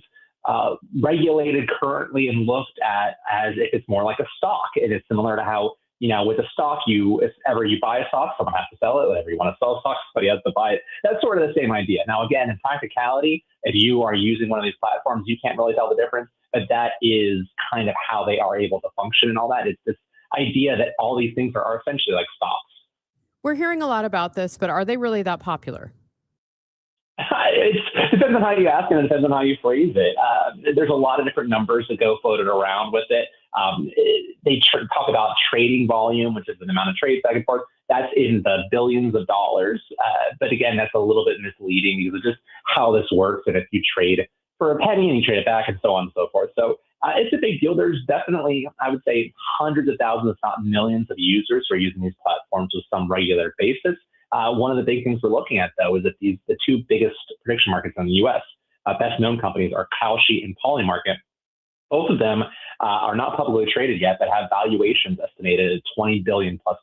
regulated currently and looked at as if it's more like a stock. It is similar to how, with a stock, if ever you buy a stock, someone has to sell it. Whenever you want to sell a stock, somebody has to buy it. That's sort of the same idea. Now, again, in practicality, if you are using one of these platforms, you can't really tell the difference, but that is kind of how they are able to function and all that. It's this idea that all these things are essentially like stocks. We're hearing a lot about this, but are they really that popular? It depends on how you ask and it depends on how you phrase it. There's a lot of different numbers that go floated around with it. They talk about trading volume, which is the amount of trades back and forth. That's in the billions of dollars. But again, that's a little bit misleading because of just how this works. And if you trade for a penny and you trade it back and so on and so forth. So it's a big deal. There's definitely, I would say, hundreds of thousands, if not millions of users who are using these platforms with some regular basis. One of the big things we're looking at, though, is that the two biggest prediction markets in the U.S., best known companies, are Kalshi and Polymarket. Both of them are not publicly traded yet, but have valuations estimated at $20 billion plus,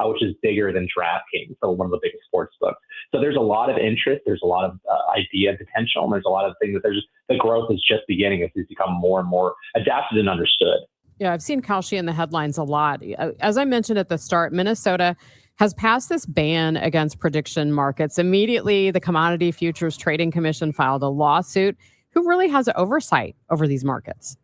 which is bigger than DraftKings, so one of the biggest sports books. So there's a lot of interest. There's a lot of idea and potential. And there's a lot of things that the growth is just beginning as these become more and more adapted and understood. Yeah, I've seen Kalshi in the headlines a lot. As I mentioned at the start, Minnesota has passed this ban against prediction markets. Immediately, the Commodity Futures Trading Commission filed a lawsuit. Who really has oversight over these markets?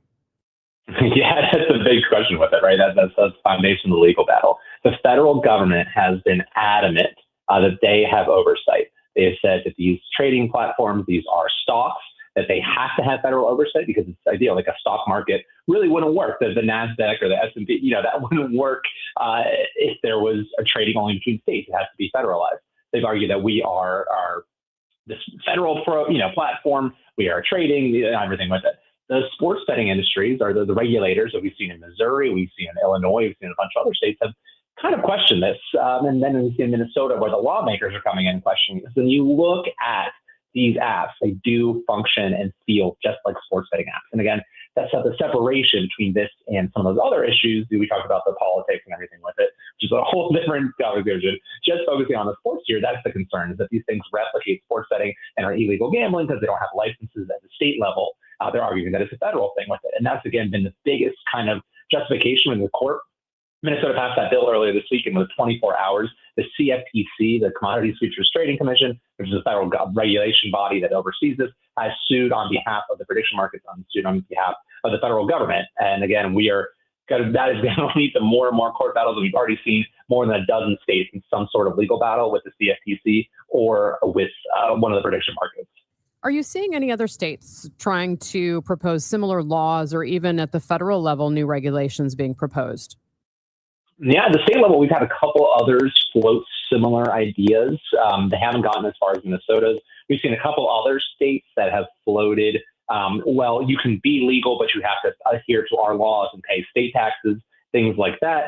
Yeah, that's a big question with it, right? That's the foundation of the legal battle. The federal government has been adamant that they have oversight. They have said that these trading platforms, these are stocks, that they have to have federal oversight because it's ideal. Like a stock market really wouldn't work. The NASDAQ or the S&P, that wouldn't work if there was a trading only between states. It has to be federalized. They've argued that we are this federal platform. We are trading, everything with it. The sports betting industries are the regulators that we've seen in Missouri, we've seen in Illinois, we've seen in a bunch of other states have kind of questioned this. And then we see in Minnesota where the lawmakers are coming in and questioning this. When you look at these apps, they do function and feel just like sports betting apps. And again, that's the separation between this and some of those other issues. We talked about the politics and everything with it, which is a whole different conversation. Just focusing on the sports here, that's the concern, is that these things replicate sports betting and are illegal gambling because they don't have licenses at the state level. They're arguing that it's a federal thing with it. And that's, again, been the biggest kind of justification in the court. Minnesota passed that bill earlier this week, and within 24 hours, the CFTC, the Commodity Futures Trading Commission, which is a federal regulation body that oversees this, has sued on behalf of the prediction markets, sued on behalf of the federal government. And again, that is going to lead to more and more court battles. And we've already seen more than a dozen states in some sort of legal battle with the CFTC or with one of the prediction markets. Are you seeing any other states trying to propose similar laws, or even at the federal level, new regulations being proposed? Yeah, at the state level, we've had a couple others float similar ideas. They haven't gotten as far as Minnesota's. We've seen a couple other states that have floated, well, you can be legal, but you have to adhere to our laws and pay state taxes, things like that.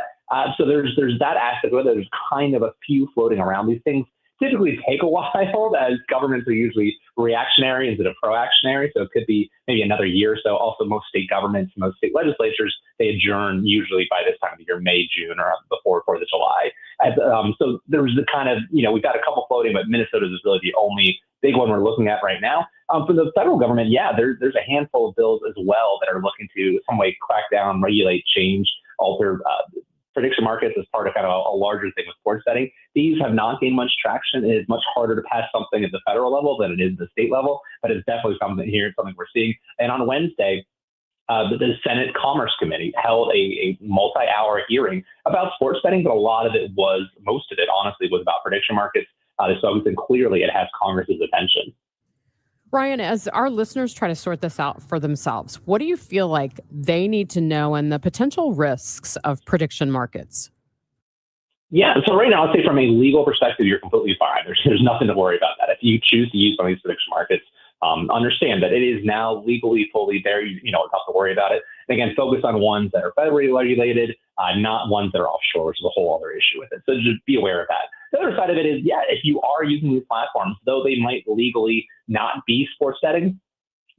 So there's that aspect of it. There's kind of a few floating around. These things typically take a while, as governments are usually reactionary instead of proactionary. So it could be maybe another year or so. Also, most state governments, most state legislatures, they adjourn usually by this time of the year, May, June, or before 4th of July. So there's the kind of, we've got a couple floating, but Minnesota's is really the only big one we're looking at right now. For the federal government, there's a handful of bills as well that are looking to some way crack down, regulate, change, alter prediction markets as part of kind of a larger thing with sports betting. These have not gained much traction. It is much harder to pass something at the federal level than it is at the state level, but it's definitely something here. It's something we're seeing. And on Wednesday, the Senate Commerce Committee held a multi-hour hearing about sports betting, but most of it, honestly, was about prediction markets. And clearly it has Congress's attention. Ryan, as our listeners try to sort this out for themselves, what do you feel like they need to know and the potential risks of prediction markets? Yeah, so right now, I'd say from a legal perspective, you're completely fine. There's nothing to worry about that. If you choose to use some of these prediction markets, understand that it is now legally fully there. You don't have to worry about it. And again, focus on ones that are federally regulated, not ones that are offshore, which is a whole other issue with it. So just be aware of that. The other side of it is, if you are using these platforms, though they might legally not be sports betting,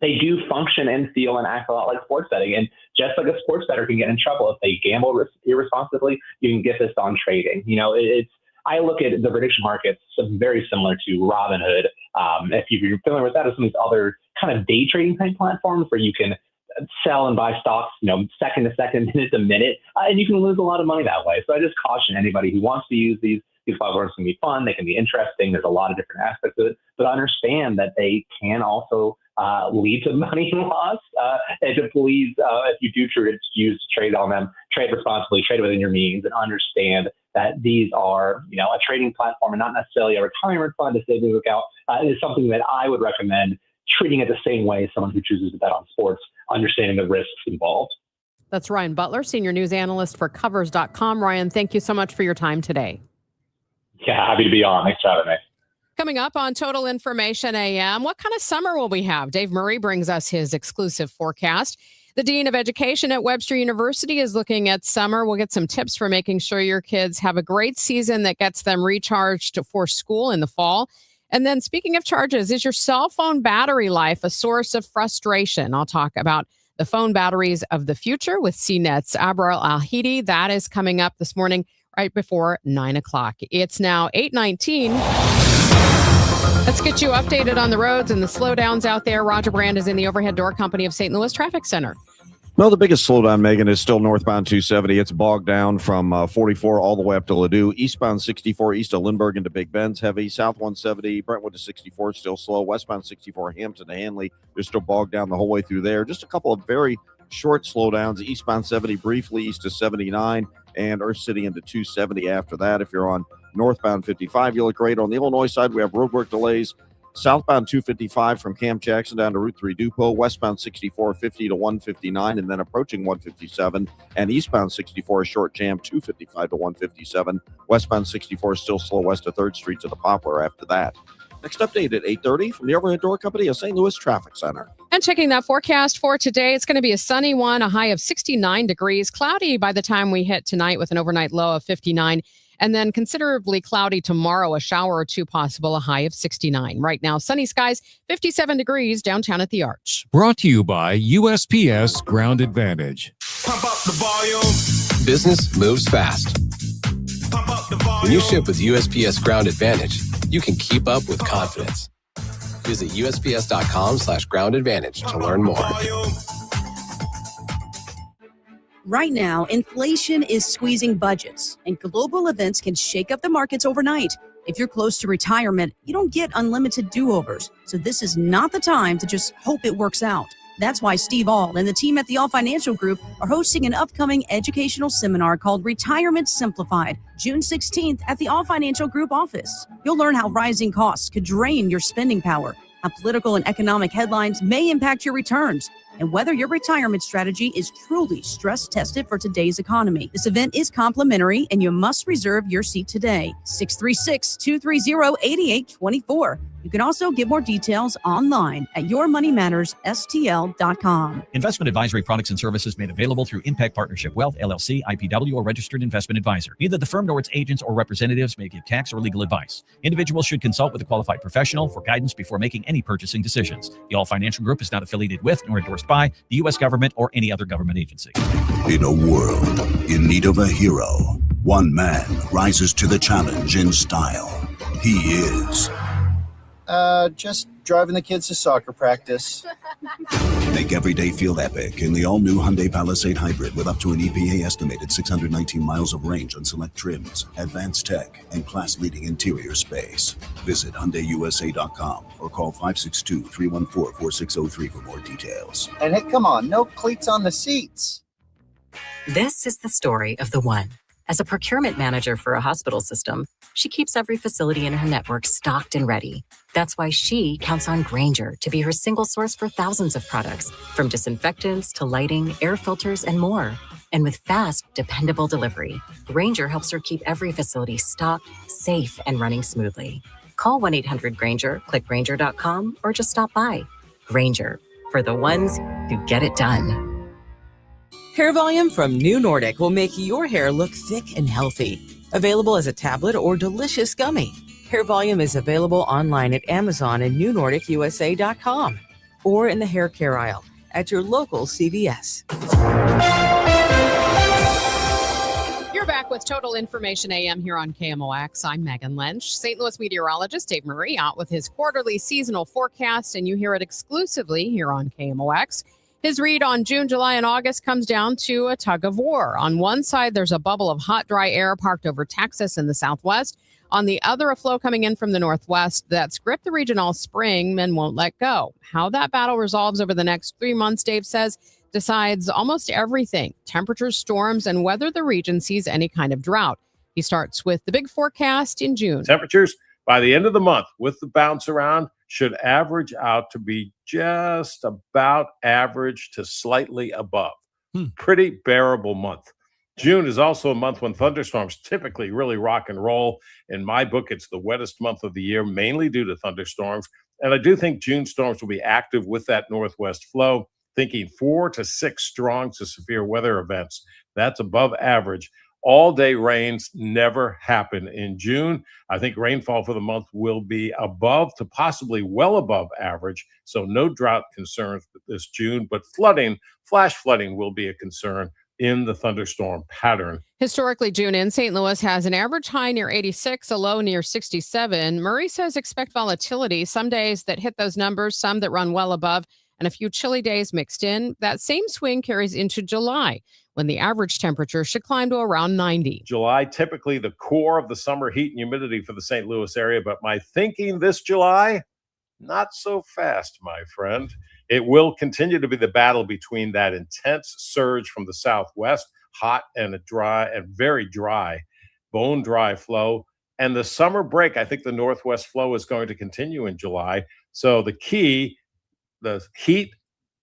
they do function and feel and act a lot like sports betting. And just like a sports bettor can get in trouble if they gamble irresponsibly, you can get this on trading. I look at the prediction markets very similar to Robinhood. If you're familiar with that, or some of these other kind of day trading type platforms where you can sell and buy stocks, second to second, minute to minute, and you can lose a lot of money that way. So I just caution anybody who wants to use these platforms. Can be fun. They can be interesting. There's a lot of different aspects of it, but understand that they can also lead to money loss. And to please, if you do choose to trade on them, trade responsibly, trade within your means, and understand that these are, a trading platform and not necessarily a retirement fund, a savings account. It is something that I would recommend treating it the same way as someone who chooses to bet on sports, understanding the risks involved. That's Ryan Butler, senior news analyst for Covers.com. Ryan, thank you so much for your time today. Yeah, happy to be on. Thanks for having me. Coming up on Total Information AM, what kind of summer will we have? Dave Murray brings us his exclusive forecast. The Dean of Education at Webster University is looking at summer. We'll get some tips for making sure your kids have a great season that gets them recharged for school in the fall. And then speaking of charges, is your cell phone battery life a source of frustration? I'll talk about the phone batteries of the future with CNET's Abrar Al-Hidi. That is coming up this morning right before 9 o'clock. It's now 8:19. Let's get you updated on the roads and the slowdowns out there. Roger Brand is in the Overhead Door Company of St. Louis Traffic Center. Well, the biggest slowdown, Megan, is still northbound 270. It's bogged down from 44 all the way up to Ladue. Eastbound 64 east of Lindbergh into Big Bend's heavy. South 170, Brentwood to 64, still slow. Westbound 64, Hampton to Hanley. They're still bogged down the whole way through there. Just a couple of very short slowdowns. Eastbound 70 briefly east to 79 and Earth City into 270 after that. If you're on northbound 55, you look great. On the Illinois side, we have roadwork delays. Southbound 255 from Camp Jackson down to Route 3 Dupont, westbound 64 50 to 159, and then approaching 157. And eastbound 64 is short jam 255 to 157. Westbound 64 is still slow west of 3rd Street to the Poplar after that. Next update at 8:30 from the Overhead Door Company of St. Louis Traffic Center. And checking that forecast for today, it's going to be a sunny one, a high of 69 degrees, cloudy by the time we hit tonight with an overnight low of 59. And then considerably cloudy tomorrow, a shower or two possible, a high of 69. Right now, sunny skies, 57 degrees downtown at the Arch. Brought to you by USPS Ground Advantage. Pump up the volume. Business moves fast. Pump up the volume. When you ship with USPS Ground Advantage, you can keep up with confidence. Visit USPS.com/Ground Advantage to learn more. Right now, inflation is squeezing budgets, and global events can shake up the markets overnight. If you're close to retirement, you don't get unlimited do-overs, so this is not the time to just hope it works out. That's why Steve Aul and the team at the Aul Financial Group are hosting an upcoming educational seminar called Retirement Simplified, June 16th at the Aul Financial Group office. You'll learn how rising costs could drain your spending power, how political and economic headlines may impact your returns, and whether your retirement strategy is truly stress-tested for today's economy. This event is complimentary, and you must reserve your seat today. 636-230-8824. You can also get more details online at yourmoneymattersstl.com. Investment advisory products and services made available through Impact Partnership Wealth, LLC, IPW, or registered investment advisor. Neither the firm nor its agents or representatives may give tax or legal advice. Individuals should consult with a qualified professional for guidance before making any purchasing decisions. The All Financial Group is not affiliated with nor endorsed by the U.S. government or any other government agency. In a world in need of a hero, one man rises to the challenge in style. He is... just driving the kids to soccer practice. Make every day feel epic in the all-new Hyundai Palisade Hybrid with up to an EPA estimated 619 miles of range on select trims, advanced tech, and class-leading interior space. Visit HyundaiUSA.com or call 562-314-4603 for more details. And hey, come on, no cleats on the seats. This is the story of the one. As a procurement manager for a hospital system, she keeps every facility in her network stocked and ready. That's why she counts on Grainger to be her single source for thousands of products, from disinfectants to lighting, air filters, and more. And with fast, dependable delivery, Grainger helps her keep every facility stocked, safe, and running smoothly. Call 1-800-GRAINGER, click Grainger.com, or just stop by. Grainger, for the ones who get it done. Hair Volume from New Nordic will make your hair look thick and healthy. Available as a tablet or delicious gummy. Hair Volume is available online at Amazon and NewNordicUSA.com or in the hair care aisle at your local CVS. You're back with Total Information AM here on KMOX. I'm Megan Lynch. St. Louis meteorologist Dave Murray out with his quarterly seasonal forecast, and you hear it exclusively here on KMOX. His read on June, July, and August comes down to a tug of war. On one side, there's a bubble of hot, dry air parked over Texas and the Southwest. On the other, a flow coming in from the Northwest that's gripped the region all spring and won't let go. How that battle resolves over the next 3 months, Dave says, decides almost everything: temperatures, storms, and whether the region sees any kind of drought. He starts with the big forecast in June. Temperatures by the end of the month, with the bounce around, should average out to be just about average to slightly above. Pretty bearable month. June is also a month when thunderstorms typically really rock and roll. In my book, it's the wettest month of the year, mainly due to thunderstorms. And I do think June storms will be active with that northwest flow, thinking 4 to 6 strong to severe weather events. That's above average. All-day rains never happen in June. I think rainfall for the month will be above to possibly well above average, so no drought concerns this June, but flooding, flash flooding, will be a concern in the thunderstorm pattern. Historically, June in St. Louis has an average high near 86, a low near 67. Murray says expect volatility, some days that hit those numbers, some that run well above, and a few chilly days mixed in. That same swing carries into July, when the average temperature should climb to around 90. July, typically the core of the summer heat and humidity for the St. Louis area, but my thinking this July, not so fast, my friend. It will continue to be the battle between that intense surge from the southwest, hot and dry and very dry, bone dry flow, and the summer break. I think the northwest flow is going to continue in July. So the key, the heat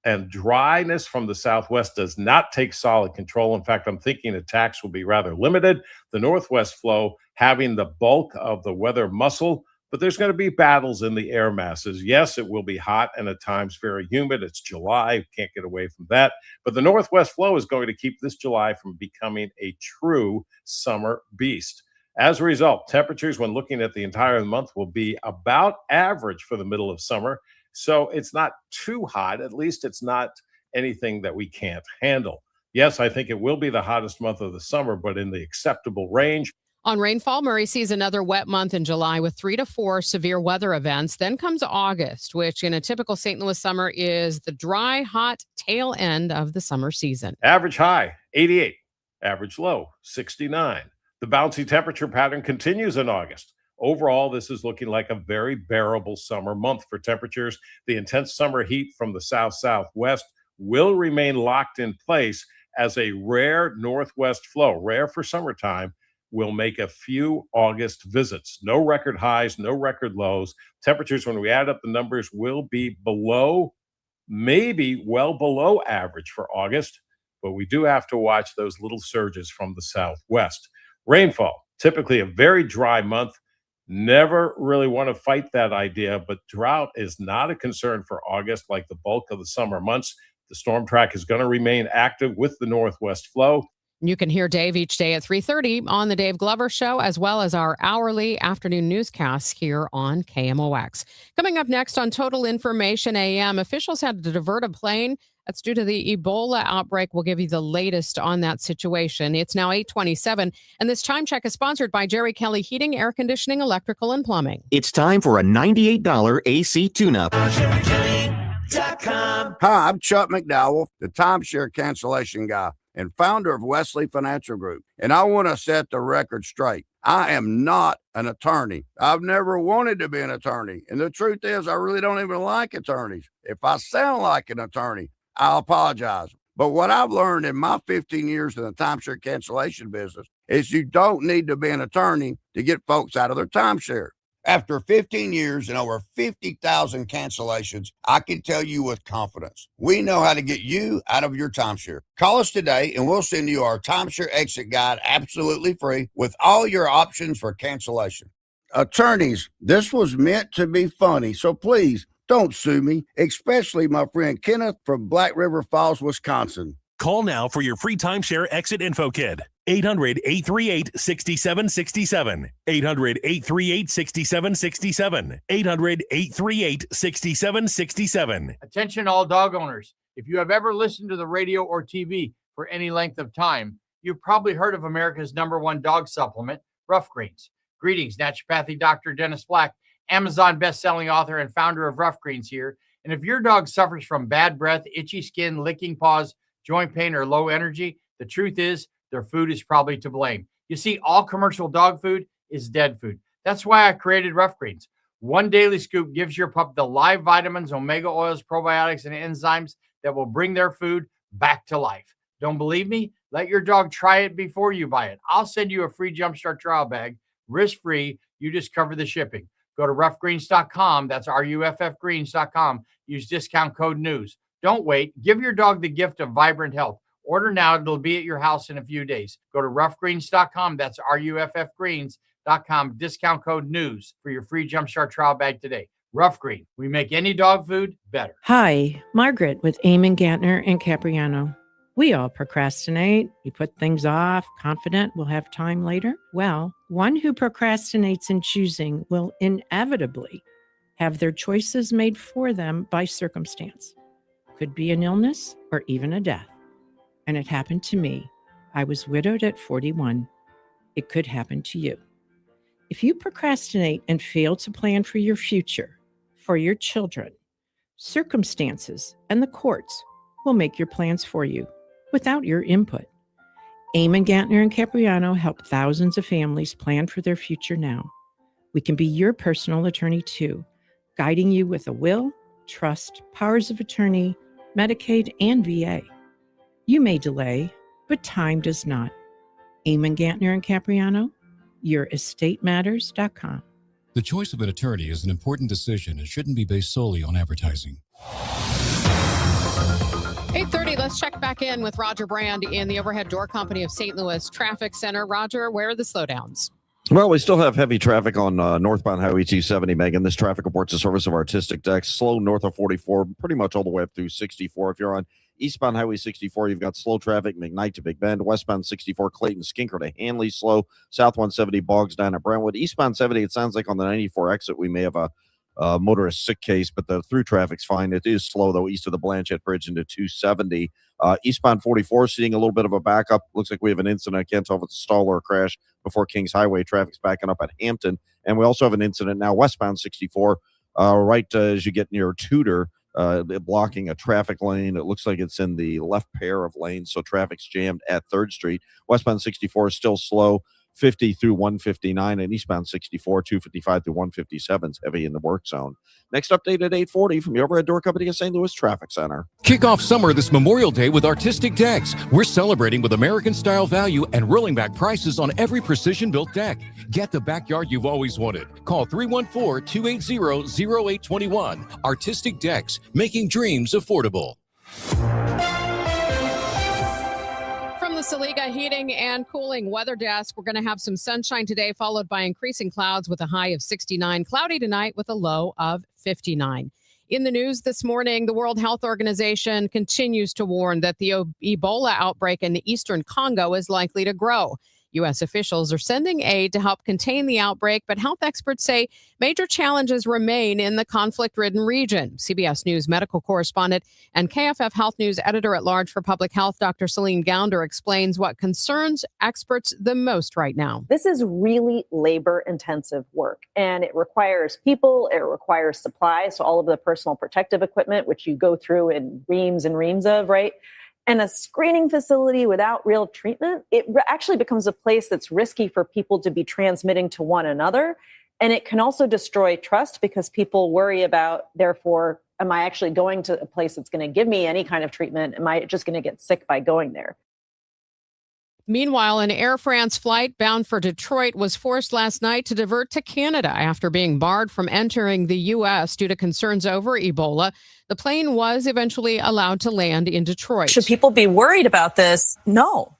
and dryness from the southwest does not take solid control. In fact, I'm thinking attacks will be rather limited. The northwest flow having the bulk of the weather muscle, but there's going to be battles in the air masses. Yes, it will be hot and at times very humid. It's July. Can't get away from that. But the northwest flow is going to keep this July from becoming a true summer beast. As a result, temperatures when looking at the entire month will be about average for the middle of summer. So it's not too hot. At least it's not anything that we can't handle. Yes, I think it will be the hottest month of the summer, but in the acceptable range. On rainfall, Murray sees another wet month in July with 3 to 4 severe weather events. Then comes August, which in a typical St. Louis summer is the dry, hot tail end of the summer season. Average high, 88. Average low, 69. The bouncy temperature pattern continues in August. Overall, this is looking like a very bearable summer month for temperatures. The intense summer heat from the south-southwest will remain locked in place as a rare northwest flow, rare for summertime, will make a few August visits. No record highs, no record lows. Temperatures, when we add up the numbers, will be below, maybe well below average for August, but we do have to watch those little surges from the southwest. Rainfall, typically a very dry month. Never really want to fight that idea, but drought is not a concern for August like the bulk of the summer months. The storm track is going to remain active with the northwest flow. You can hear Dave each day at 3:30 on the Dave Glover Show, as well as our hourly afternoon newscasts here on KMOX. Coming up next on Total Information AM, officials had to divert a plane. That's due to the Ebola outbreak. We'll give you the latest on that situation. It's now 8:27, and this time check is sponsored by Jerry Kelly Heating, Air Conditioning, Electrical, and Plumbing. It's time for a $98 AC tune-up. Hi, I'm Chuck McDowell, the timeshare cancellation guy and founder of Wesley Financial Group. And I want to set the record straight. I am not an attorney. I've never wanted to be an attorney. And the truth is, I really don't even like attorneys. If I sound like an attorney, I'll apologize. But what I've learned in my 15 years in the timeshare cancellation business is you don't need to be an attorney to get folks out of their timeshare. After 15 years and over 50,000 cancellations, I can tell you with confidence, we know how to get you out of your timeshare. Call us today and we'll send you our timeshare exit guide absolutely free with all your options for cancellation. Attorneys, this was meant to be funny, so please don't sue me, especially my friend Kenneth from Black River Falls, Wisconsin. Call now for your free timeshare exit info kit. 800-838-6767. 800-838-6767. 800-838-6767. Attention all dog owners. If you have ever listened to the radio or TV for any length of time, you've probably heard of America's #1 dog supplement, Rough Greens. Greetings, naturopathy Dr. Dennis Black, Amazon best-selling author and founder of Rough Greens here. And if your dog suffers from bad breath, itchy skin, licking paws, joint pain, or low energy, the truth is their food is probably to blame. You see, all commercial dog food is dead food. That's why I created Rough Greens. One daily scoop gives your pup the live vitamins, omega oils, probiotics, and enzymes that will bring their food back to life. Don't believe me? Let your dog try it before you buy it. I'll send you a free Jumpstart trial bag, risk-free. You just cover the shipping. Go to roughgreens.com. That's RUFFgreens.com. Use discount code NEWS. Don't wait. Give your dog the gift of vibrant health. Order now. It'll be at your house in a few days. Go to roughgreens.com. That's RUFFgreens.com. Discount code NEWS for your free Jumpstart trial bag today. Rough Green. We make any dog food better. Hi, Margaret with Eamon Gantner and Capriano. We all procrastinate. We put things off, confident we'll have time later. Well, one who procrastinates in choosing will inevitably have their choices made for them by circumstance. Could be an illness or even a death. And it happened to me. I was widowed at 41. It could happen to you. If you procrastinate and fail to plan for your future, for your children, circumstances and the courts will make your plans for you without your input. Eamon Gantner and Capriano help thousands of families plan for their future now. We can be your personal attorney too, guiding you with a will, trust, powers of attorney, Medicaid, and VA. You may delay, but time does not. Eamon Gantner and Capriano, YourEstateMatters.com. The choice of an attorney is an important decision and shouldn't be based solely on advertising. 8:30, let's check back in with Roger Brand in the Overhead Door Company of St. Louis Traffic Center. Roger, where are the slowdowns? Well, we still have heavy traffic on northbound Highway 270, Megan. This traffic reports the service of Artistic Decks. Slow north of 44, pretty much all the way up through 64. If you're on eastbound Highway 64, you've got slow traffic, McKnight to Big Bend. Westbound 64, Clayton, Skinker to Hanley, slow. South 170, bogs down at Brentwood. Eastbound 70, it sounds like on the 94 exit we may have a motorist sick case, but the through traffic's fine. It is slow, though, east of the Blanchette Bridge into 270. Eastbound 44, seeing a little bit of a backup. Looks like we have an incident. I can't tell if it's a stall or a crash before Kings Highway. Traffic's backing up at Hampton. And we also have an incident now westbound 64, right as you get near Tudor, blocking a traffic lane. It looks like it's in the left pair of lanes, so traffic's jammed at 3rd Street. Westbound 64 is still slow. 50 through 159 and eastbound 64, 255 through 157 is heavy in the work zone. Next update at 8:40 from the Overhead Door Company of St. Louis Traffic Center. Kick off summer this Memorial Day with Artistic Decks. We're celebrating with American-style value and rolling back prices on every precision-built deck. Get the backyard you've always wanted. Call 314-280-0821. Artistic Decks, making dreams affordable. From the Saliga Heating and Cooling Weather Desk. We're going to have some sunshine today, followed by increasing clouds with a high of 69. Cloudy tonight with a low of 59. In the news this morning, the World Health Organization continues to warn that the Ebola outbreak in the eastern Congo is likely to grow. U.S. officials are sending aid to help contain the outbreak, but health experts say major challenges remain in the conflict-ridden region. CBS News medical correspondent and KFF Health News editor-at-large for public health, Dr. Celine Gounder, explains what concerns experts the most right now. This is really labor-intensive work, and it requires people, it requires supplies, so all of the personal protective equipment, which you go through in reams and reams of, right? And a screening facility without real treatment, it actually becomes a place that's risky for people to be transmitting to one another. And it can also destroy trust because people worry about, therefore, am I actually going to a place that's going to give me any kind of treatment? Am I just going to get sick by going there? Meanwhile, an Air France flight bound for Detroit was forced last night to divert to Canada after being barred from entering the U.S. due to concerns over Ebola. The plane was eventually allowed to land in Detroit. Should people be worried about this? No,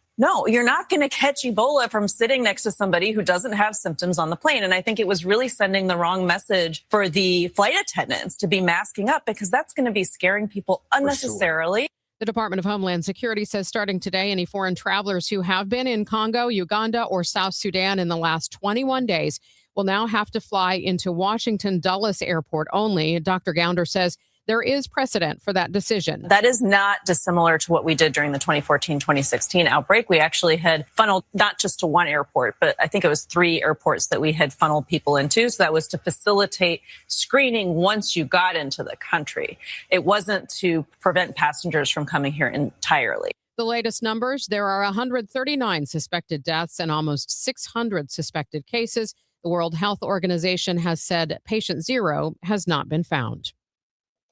you're not going to catch Ebola from sitting next to somebody who doesn't have symptoms on the plane. And I think it was really sending the wrong message for the flight attendants to be masking up, because that's going to be scaring people unnecessarily. The Department of Homeland Security says starting today, any foreign travelers who have been in Congo, Uganda, or South Sudan in the last 21 days will now have to fly into Washington Dulles Airport only. Dr. Gounder says there is precedent for that decision. That is not dissimilar to what we did during the 2014-2016 outbreak. We actually had funneled not just to one airport, but I think it was 3 airports that we had funneled people into. So that was to facilitate screening once you got into the country. It wasn't to prevent passengers from coming here entirely. The latest numbers, there are 139 suspected deaths and almost 600 suspected cases. The World Health Organization has said patient 0 has not been found.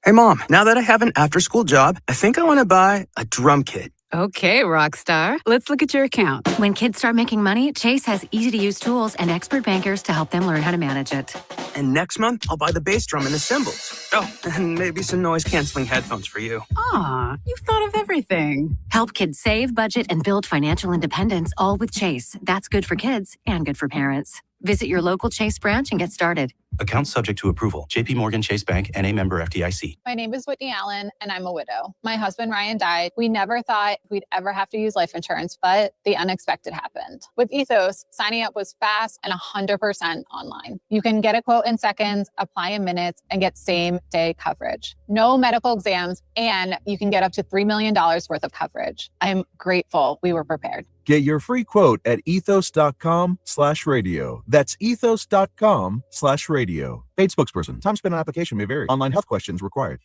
Hey, Mom, now that I have an after-school job, I think I want to buy a drum kit. Okay, rock star. Let's look at your account. When kids start making money, Chase has easy-to-use tools and expert bankers to help them learn how to manage it. And next month, I'll buy the bass drum and the cymbals. Oh, and maybe some noise-canceling headphones for you. Aw, you've thought of everything. Help kids save, budget, and build financial independence, all with Chase. That's good for kids and good for parents. Visit your local Chase branch and get started. Account subject to approval. JP Morgan Chase Bank, N.A. member FDIC. My name is Whitney Allen, and I'm a widow. My husband, Ryan, died. We never thought we'd ever have to use life insurance, but the unexpected happened. With Ethos, signing up was fast and 100% online. You can get a quote in seconds, apply in minutes, and get same-day coverage. No medical exams, and you can get up to $3 million worth of coverage. I'm grateful we were prepared. Get your free quote at ethos.com/radio. That's ethos.com/radio. Paid spokesperson. Time spent on application may vary. Online health questions required.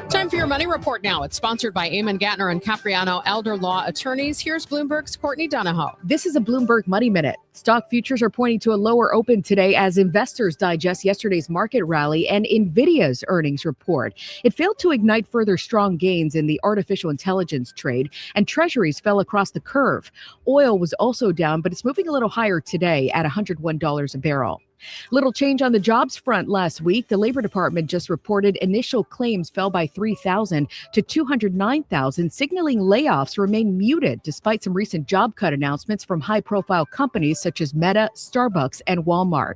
Time for your money report now. It's sponsored by Eamon Gattner and Capriano Elder Law Attorneys. Here's Bloomberg's Courtney Donahoe. This is a Bloomberg Money Minute. Stock futures are pointing to a lower open today as investors digest yesterday's market rally and NVIDIA's earnings report. It failed to ignite further strong gains in the artificial intelligence trade, and treasuries fell across the curve. Oil was also down, but it's moving a little higher today at $101 a barrel. Little change on the jobs front last week. The Labor Department just reported initial claims fell by 3,000 to 209,000, signaling layoffs remain muted despite some recent job cut announcements from high-profile companies such as Meta, Starbucks, and Walmart.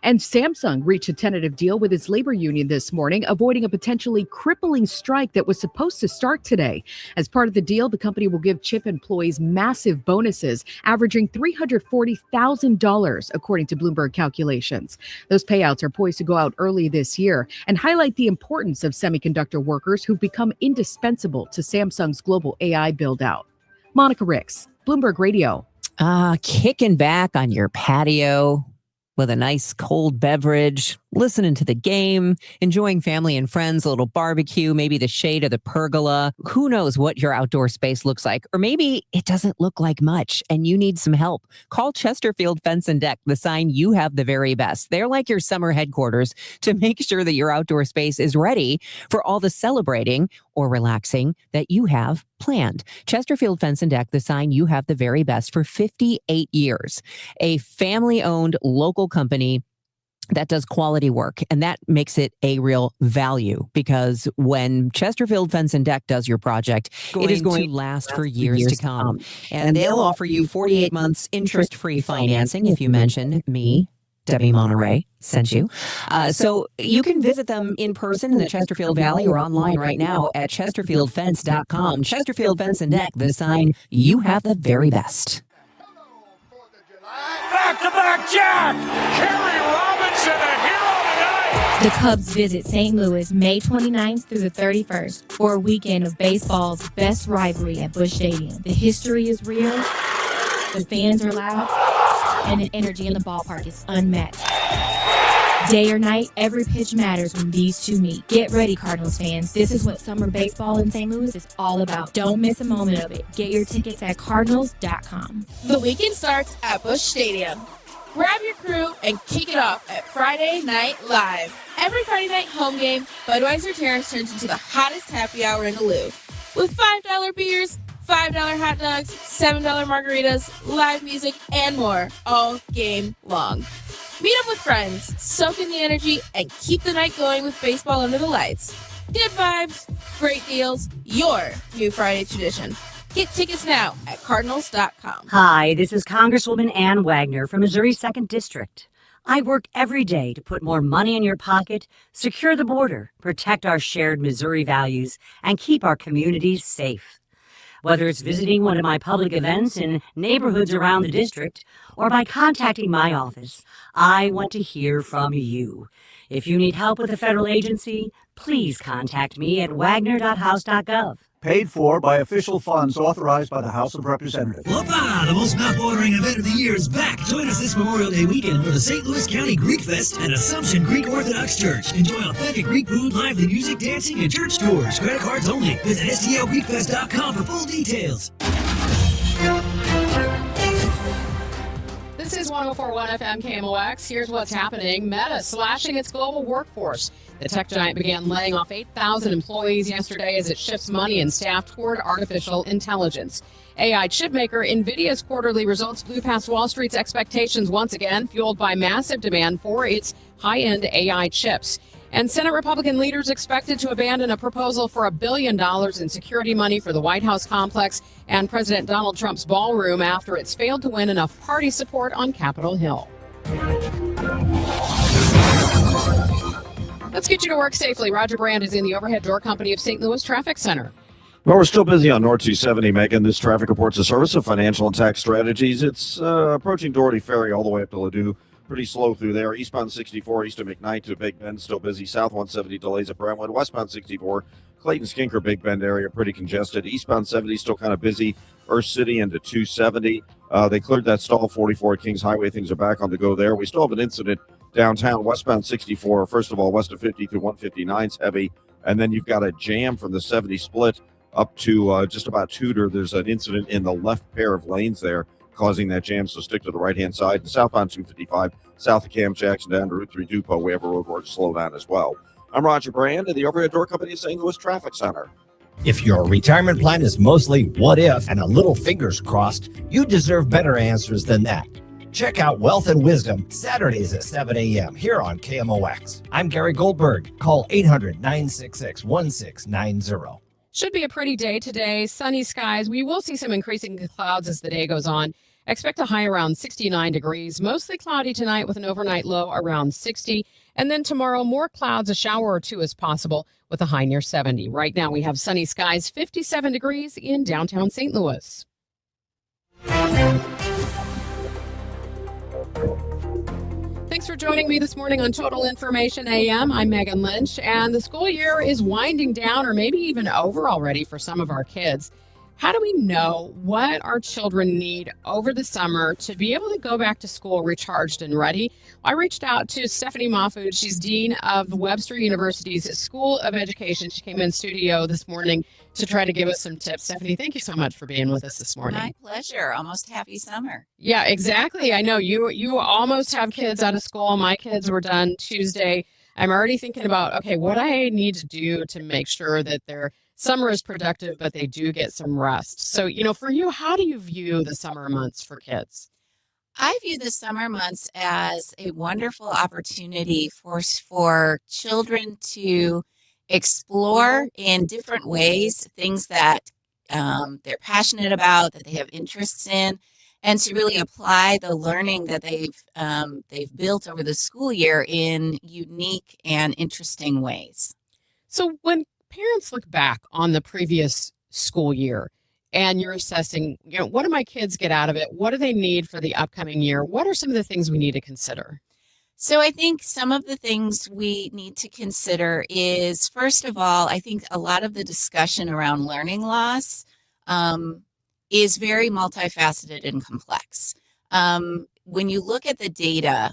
And Samsung reached a tentative deal with its labor union this morning, avoiding a potentially crippling strike that was supposed to start today. As part of the deal, the company will give chip employees massive bonuses, averaging $340,000, according to Bloomberg calculations. Those payouts are poised to go out early this year and highlight the importance of semiconductor workers who've become indispensable to Samsung's global AI build-out. Monica Ricks, Bloomberg Radio. Kicking back on your patio with a nice cold beverage, listening to the game, enjoying family and friends, a little barbecue, maybe the shade of the pergola. Who knows what your outdoor space looks like? Or maybe it doesn't look like much and you need some help. Call Chesterfield Fence and Deck, the sign you have the very best. They're like your summer headquarters to make sure that your outdoor space is ready for all the celebrating or relaxing that you have planned. Chesterfield Fence and Deck, the sign you have the very best for 58 years. A family-owned local company that does quality work, and that makes it a real value, because when Chesterfield Fence and Deck does your project, it is going to last for years to come. And they'll offer you 48 months interest-free financing if you mention me, Debbie Monterrey, sent you. So you can visit them in person in the Chesterfield Valley or online right now at chesterfieldfence.com. Chesterfield Fence and Deck, the sign you have the very best. Back-to-back Jack! Kerry Robinson, a hero tonight! The Cubs visit St. Louis May 29th through the 31st for a weekend of baseball's best rivalry at Busch Stadium. The history is real, the fans are loud, and the energy in the ballpark is unmatched. Day or night, every pitch matters when these two meet. Get ready, Cardinals fans. This is what summer baseball in St. Louis is all about. Don't miss a moment of it. Get your tickets at cardinals.com. The weekend starts at Busch Stadium. Grab your crew and kick it off at Friday Night Live. Every Friday night home game, Budweiser Terrace turns into the hottest happy hour in the Lou. With $5 beers, $5 hot dogs, $7 margaritas, live music, and more all game long. Meet up with friends, soak in the energy, and keep the night going with baseball under the lights. Good vibes, great deals, your new Friday tradition. Get tickets now at cardinals.com. Hi, this is Congresswoman Ann Wagner from Missouri's 2nd District. I work every day to put more money in your pocket, secure the border, protect our shared Missouri values, and keep our communities safe. Whether it's visiting one of my public events in neighborhoods around the district or by contacting my office, I want to hear from you. If you need help with a federal agency, please contact me at wagner.house.gov. Paid for by official funds authorized by the House of Representatives. Whoopah! The most mouth-watering event of the year is back. Join us this Memorial Day weekend for the St. Louis County Greek Fest at Assumption Greek Orthodox Church. Enjoy authentic Greek food, lively music, dancing, and church tours. Credit cards only. Visit stlgreekfest.com for full details. This is 104.1 FM KMOX. Here's what's happening. Meta slashing its global workforce. The tech giant began laying off 8,000 employees yesterday as it shifts money and staff toward artificial intelligence. AI chipmaker NVIDIA's quarterly results blew past Wall Street's expectations once again, fueled by massive demand for its high-end AI chips. And Senate Republican leaders expected to abandon a proposal for $1 billion in security money for the White House complex and President Donald Trump's ballroom after it's failed to win enough party support on Capitol Hill. Let's get you to work safely. Roger Brand is in the Overhead Door Company of St. Louis Traffic Center. Well, we're still busy on North 270, Megan. This traffic reports a service of Financial and Tax Strategies. It's approaching Doherty Ferry all the way up to Ladue. Pretty slow through there. Eastbound 64, east of McKnight to Big Bend, still busy. South 170 delays at Brentwood. Westbound 64, Clayton Skinker, Big Bend area, pretty congested. Eastbound 70 still kind of busy. Earth City into 270. They cleared that stall 44 at Kings Highway. Things are back on the go there. We still have an incident downtown. Westbound 64, first of all, west of 50 through 159 is heavy. And then you've got a jam from the 70 split up to just about Tudor. There's an incident in the left pair of lanes there, causing that jam, so stick to the right-hand side. And southbound 255, south of Cam Jackson down to Route 3 Dupont, we have a road work to slow down as well. I'm Roger Brand in the Overhead Door Company of St. Louis Traffic Center. If your retirement plan is mostly what if and a little fingers crossed, you deserve better answers than that. Check out Wealth and Wisdom Saturdays at 7 a.m. here on KMOX. I'm Gary Goldberg. Call 800-966-1690. Should be a pretty day today. Sunny skies. We will see some increasing clouds as the day goes on. Expect a high around 69 degrees. Mostly cloudy tonight with an overnight low around 60. And then tomorrow, more clouds, a shower or two is possible with a high near 70. Right now, we have sunny skies, 57 degrees in downtown St. Louis. Thanks for joining me this morning on Total Information AM. I'm Megan Lynch, and the school year is winding down or maybe even over already for some of our kids. How do we know what our children need over the summer to be able to go back to school recharged and ready? I reached out to Stephanie Mahfood. She's Dean of Webster University's School of Education. She came in studio this morning to try to give us some tips. Stephanie, thank you so much for being with us this morning. My pleasure. Almost happy summer. Yeah, exactly. I know you almost have kids out of school. My kids were done Tuesday. I'm already thinking about, okay, what I need to do to make sure that their summer is productive, but they do get some rest. So, for you, how do you view the summer months for kids? I view the summer months as a wonderful opportunity for children to explore in different ways things that they're passionate about, that they have interests in, and to really apply the learning that they've built over the school year in unique and interesting ways. So when parents look back on the previous school year and you're assessing, what do my kids get out of it? What do they need for the upcoming year? What are some of the things we need to consider? So I think some of the things we need to consider is, first of all, I think a lot of the discussion around learning loss is very multifaceted and complex. When you look at the data,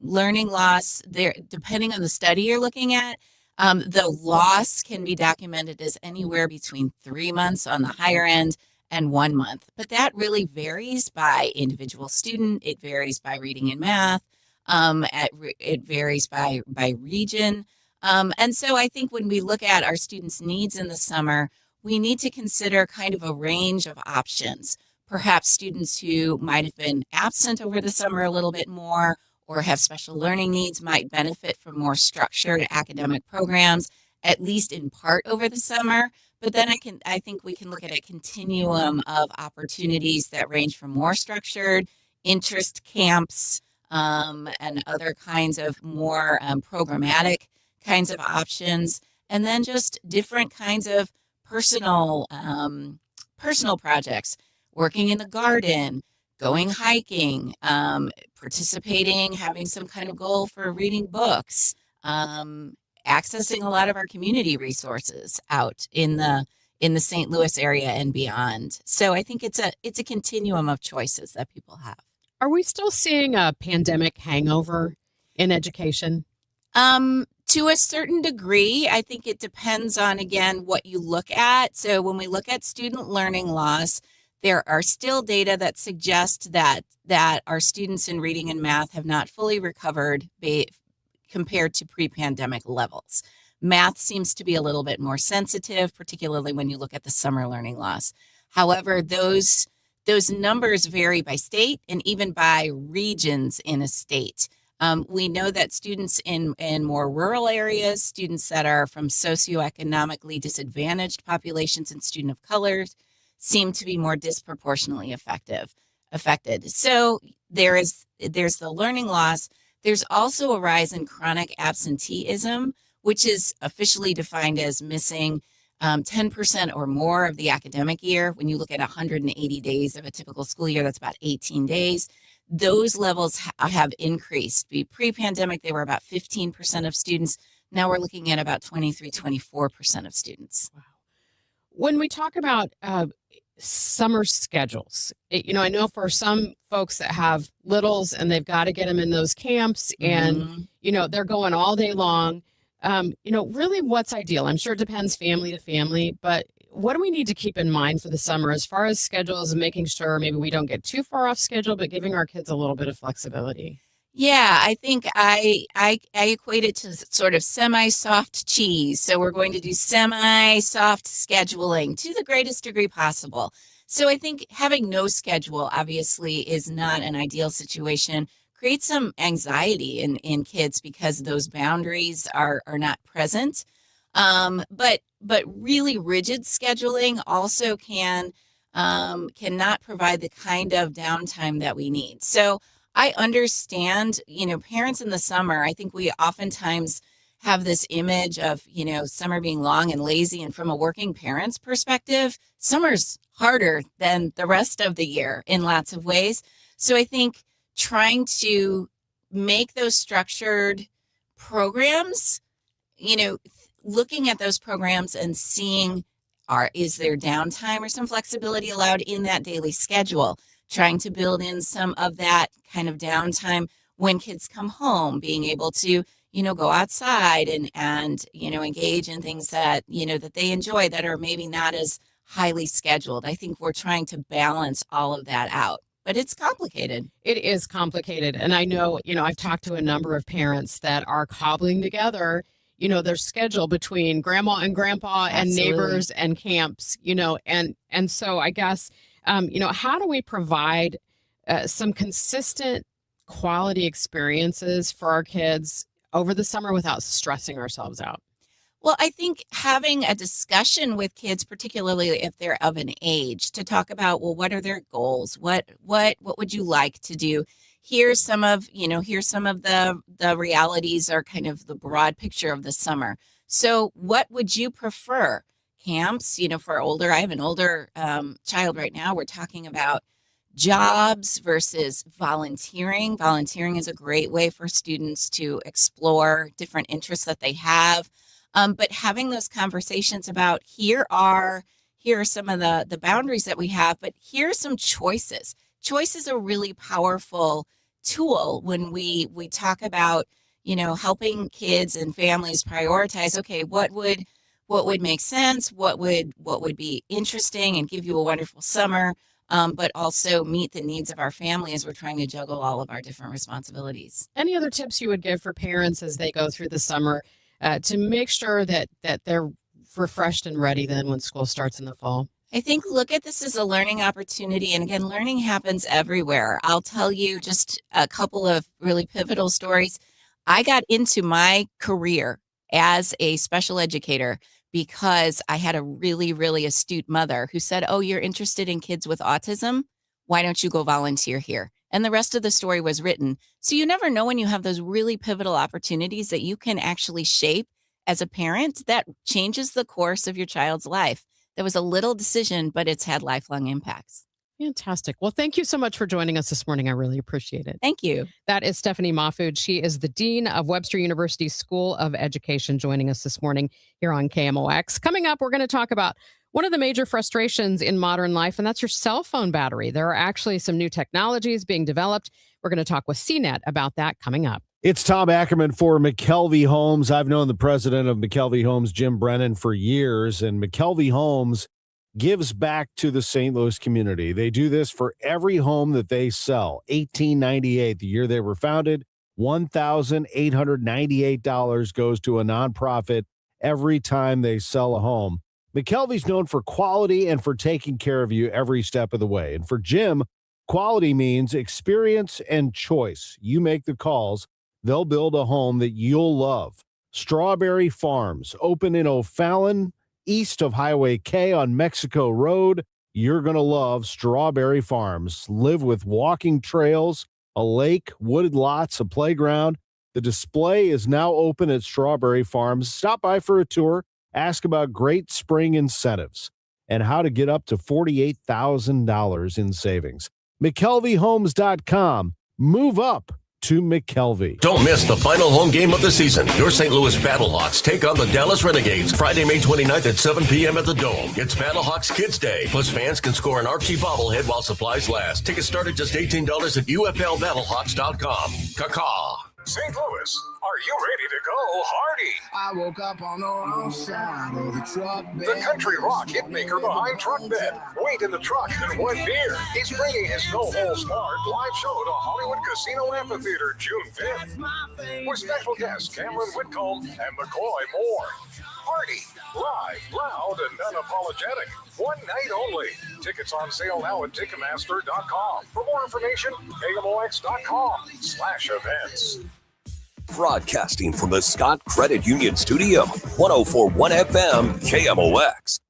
learning loss, there, depending on the study you're looking at, the loss can be documented as anywhere between 3 months on the higher end and 1 month. But that really varies by individual student. It varies by reading and math. It varies by region. And so I think when we look at our students' needs in the summer, we need to consider kind of a range of options. Perhaps students who might have been absent over the summer a little bit more or have special learning needs might benefit from more structured academic programs, at least in part over the summer. But then I think we can look at a continuum of opportunities that range from more structured interest camps and other kinds of more programmatic kinds of options, and then just different kinds of personal projects, working in the garden, going hiking, participating, having some kind of goal for reading books, accessing a lot of our community resources out in the St. Louis area and beyond. So I think it's a continuum of choices that people have. Are we still seeing a pandemic hangover in education? To a certain degree. I think it depends on, again, what you look at. So when we look at student learning loss, there are still data that suggest that our students in reading and math have not fully recovered compared to pre-pandemic levels. Math seems to be a little bit more sensitive, particularly when you look at the summer learning loss. However, those numbers vary by state and even by regions in a state. We know that students in more rural areas, students that are from socioeconomically disadvantaged populations and students of color seem to be more disproportionately affected. So there's the learning loss. There's also a rise in chronic absenteeism, which is officially defined as missing 10% or more of the academic year. When you look at 180 days of a typical school year, that's about 18 days. Those levels have increased. Pre-pandemic, they were about 15% of students. Now we're looking at about 24% of students. Wow. When we talk about summer schedules, I know for some folks that have littles and they've got to get them in those camps and, they're going all day long. Really what's ideal? I'm sure it depends family to family, but what do we need to keep in mind for the summer as far as schedules and making sure maybe we don't get too far off schedule, but giving our kids a little bit of flexibility? Yeah, I think I equate it to sort of semi-soft cheese. So we're going to do semi-soft scheduling to the greatest degree possible. So I think having no schedule obviously is not an ideal situation. Creates some anxiety in kids because those boundaries are not present. But really rigid scheduling also cannot provide the kind of downtime that we need. So I understand, parents in the summer, I think we oftentimes have this image of, summer being long and lazy. And from a working parent's perspective, summer's harder than the rest of the year in lots of ways. So I think trying to make those structured programs, looking at those programs and seeing, is there downtime or some flexibility allowed in that daily schedule? Trying to build in some of that kind of downtime when kids come home, being able to, go outside and engage in things that, that they enjoy that are maybe not as highly scheduled. I think we're trying to balance all of that out. But it's complicated. It is complicated. And I know, I've talked to a number of parents that are cobbling together, their schedule between grandma and grandpa and neighbors and camps, and so I guess, how do we provide some consistent quality experiences for our kids over the summer without stressing ourselves out? Well, I think having a discussion with kids, particularly if they're of an age, to talk about, well, what are their goals? What would you like to do? Here's some of the realities, or kind of the broad picture of the summer. So what would you prefer? Camps, for older, I have an older child right now. We're talking about jobs versus volunteering. Volunteering is a great way for students to explore different interests that they have. But having those conversations about here are some of the boundaries that we have, but here's some choices. Choice is a really powerful tool when we talk about, helping kids and families prioritize, okay, what would make sense, what would be interesting and give you a wonderful summer, but also meet the needs of our family as we're trying to juggle all of our different responsibilities. Any other tips you would give for parents as they go through the summer to make sure that they're refreshed and ready then when school starts in the fall? I think look at this as a learning opportunity. And again, learning happens everywhere. I'll tell you just a couple of really pivotal stories. I got into my career as a special educator because I had a really, really astute mother who said, oh, you're interested in kids with autism? Why don't you go volunteer here? And the rest of the story was written. So you never know when you have those really pivotal opportunities that you can actually shape as a parent that changes the course of your child's life. That was a little decision, but it's had lifelong impacts. Fantastic. Well, thank you so much for joining us this morning. I really appreciate it. Thank you. That is Stephanie Mahfood. She is the Dean of Webster University School of Education, joining us this morning here on KMOX. Coming up, we're going to talk about one of the major frustrations in modern life, and that's your cell phone battery. There are actually some new technologies being developed. We're going to talk with CNET about that coming up. It's Tom Ackerman for McKelvey Homes. I've known the president of McKelvey Homes, Jim Brennan, for years, and McKelvey Homes gives back to the St. Louis community. They do this for every home that they sell. 1898, the year they were founded, $1,898 goes to a nonprofit every time they sell a home. McKelvey's known for quality and for taking care of you every step of the way. And for Jim, quality means experience and choice. You make the calls. They'll build a home that you'll love. Strawberry Farms, open in O'Fallon, east of Highway K on Mexico Road. You're going to love Strawberry Farms. Live with walking trails, a lake, wooded lots, a playground. The display is now open at Strawberry Farms. Stop by for a tour. Ask about great spring incentives and how to get up to $48,000 in savings. McKelveyHomes.com. Move up to McKelvey. Don't miss the final home game of the season. Your St. Louis Battlehawks take on the Dallas Renegades Friday, May 29th at 7 p.m. at the Dome. It's Battlehawks Kids Day. Plus, fans can score an Archie bobblehead while supplies last. Tickets start at just $18 at UFLBattlehawks.com. Caw-caw. St. Louis, are you ready to go Hardy? I woke up on the wrong side of the truck bed. The country rock hitmaker behind Truck Bed. Wait in the truck and one beer. He's bringing his No Holds Barred live show to Hollywood Casino Amphitheater June 5th. With special guests Cameron Whitcomb and McCoy Moore. Hardy, live, loud, and unapologetic. One night only. Tickets on sale now at Ticketmaster.com. For more information, KMOX.com/events. Broadcasting from the Scott Credit Union Studio, 104.1 FM, KMOX.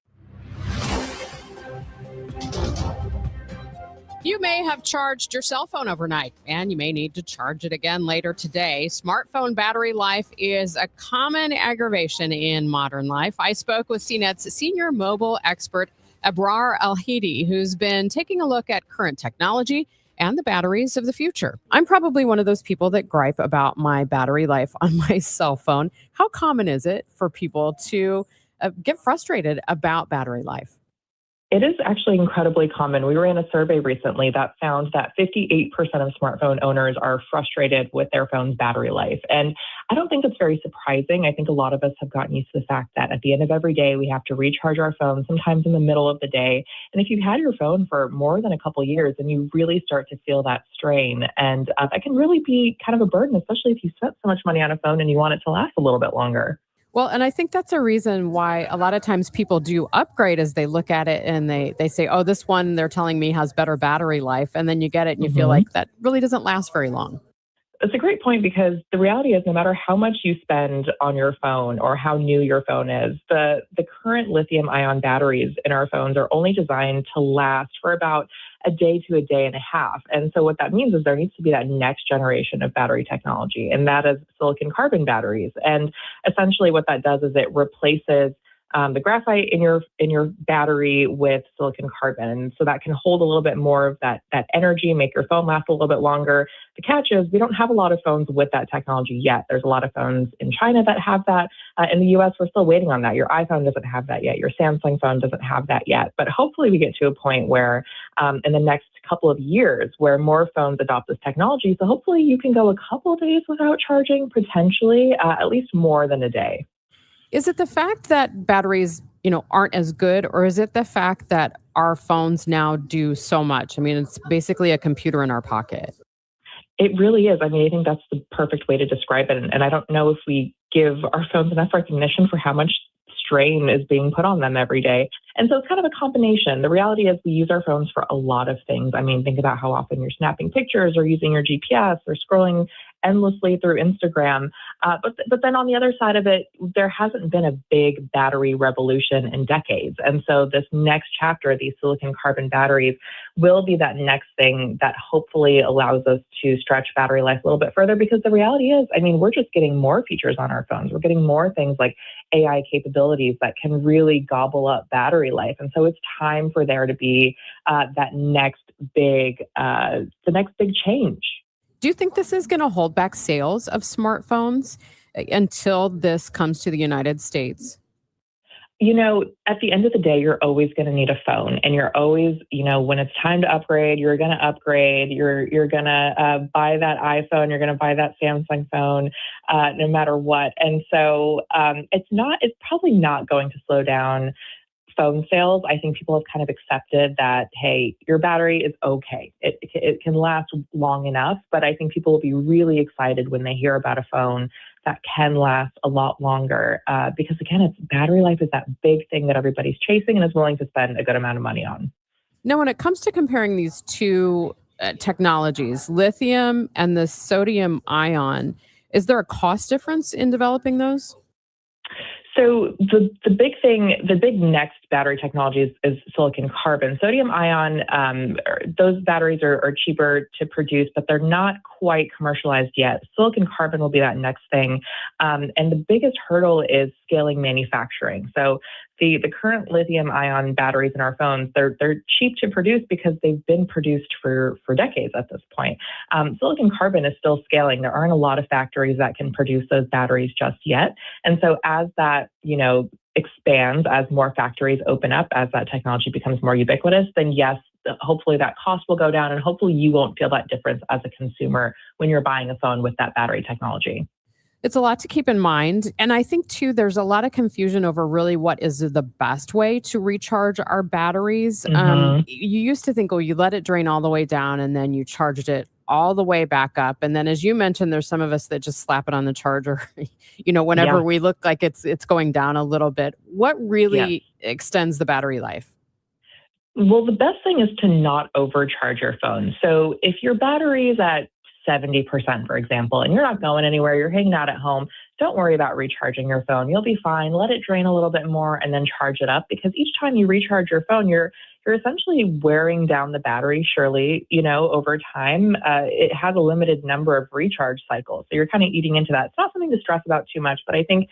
You may have charged your cell phone overnight, and you may need to charge it again later today. Smartphone battery life is a common aggravation in modern life. I spoke with CNET's senior mobile expert, Abrar Alhidi, who's been taking a look at current technology and the batteries of the future. I'm probably one of those people that gripe about my battery life on my cell phone. How common is it for people to get frustrated about battery life? It is actually incredibly common. We ran a survey recently that found that 58% of smartphone owners are frustrated with their phone's battery life. And I don't think it's very surprising. I think a lot of us have gotten used to the fact that at the end of every day, we have to recharge our phone, sometimes in the middle of the day. And if you've had your phone for more than a couple of years, then you really start to feel that strain. And that can really be kind of a burden, especially if you spent so much money on a phone and you want it to last a little bit longer. Well, and I think that's a reason why a lot of times people do upgrade as they look at it and they say, oh, this one they're telling me has better battery life. And then you get it and you feel Mhm. like that really doesn't last very long. It's a great point because the reality is no matter how much you spend on your phone or how new your phone is, the current lithium ion batteries in our phones are only designed to last for about a day to a day and a half. And so what that means is there needs to be that next generation of battery technology, and that is silicon carbon batteries. And essentially what that does is it replaces the graphite in your battery with silicon carbon, so that can hold a little bit more of that energy, make your phone last a little bit longer. The catch is we don't have a lot of phones with that technology yet. There's a lot of phones in China that have that. In the U.S., we're still waiting on that. Your iPhone doesn't have that yet. Your Samsung phone doesn't have that yet. But hopefully, we get to a point where in the next couple of years, where more phones adopt this technology. So hopefully, you can go a couple of days without charging, potentially at least more than a day. Is it the fact that batteries, aren't as good, or is it the fact that our phones now do so much? I mean, it's basically a computer in our pocket. It really is. I mean, I think that's the perfect way to describe it. And I don't know if we give our phones enough recognition for how much strain is being put on them every day. And so it's kind of a combination. The reality is we use our phones for a lot of things. I mean, think about how often you're snapping pictures or using your GPS or scrolling endlessly through Instagram. But then on the other side of it, there hasn't been a big battery revolution in decades. And so this next chapter, these silicon carbon batteries, will be that next thing that hopefully allows us to stretch battery life a little bit further. Because the reality is, I mean, we're just getting more features on our phones. We're getting more things like AI capabilities that can really gobble up battery life. And so it's time for there to be the next big change. Do you think this is going to hold back sales of smartphones until this comes to the United States? At the end of the day, you're always going to need a phone, and you're always, when it's time to upgrade, you're going to upgrade. You're going to buy that iPhone. You're going to buy that Samsung phone, no matter what. And so it's probably not going to slow down phone sales. I think people have kind of accepted that, hey, your battery is okay. It can last long enough, but I think people will be really excited when they hear about a phone that can last a lot longer because, again, it's battery life is that big thing that everybody's chasing and is willing to spend a good amount of money on. Now, when it comes to comparing these two technologies, lithium and the sodium ion, is there a cost difference in developing those? So the big next battery technology is silicon carbon. Sodium ion, those batteries are cheaper to produce, but they're not quite commercialized yet. Silicon carbon will be that next thing. And the biggest hurdle is scaling manufacturing. So the current lithium ion batteries in our phones, they're cheap to produce because they've been produced for decades at this point. Silicon carbon is still scaling. There aren't a lot of factories that can produce those batteries just yet. And so as that, expands, as more factories open up, as that technology becomes more ubiquitous, then yes, hopefully that cost will go down and hopefully you won't feel that difference as a consumer when you're buying a phone with that battery technology. It's a lot to keep in mind. And I think, too, there's a lot of confusion over really what is the best way to recharge our batteries. You used to think, oh, you let it drain all the way down and then you charged it all the way back up. And then, as you mentioned, there's some of us that just slap it on the charger, whenever we look like it's going down a little bit. What really extends the battery life? Well, the best thing is to not overcharge your phone. So if your battery is at 70%, for example, and you're not going anywhere, you're hanging out at home, don't worry about recharging your phone. You'll be fine. Let it drain a little bit more and then charge it up, because each time you recharge your phone, you're essentially wearing down the battery, surely, over time. It has a limited number of recharge cycles. So you're kind of eating into that. It's not something to stress about too much, but I think,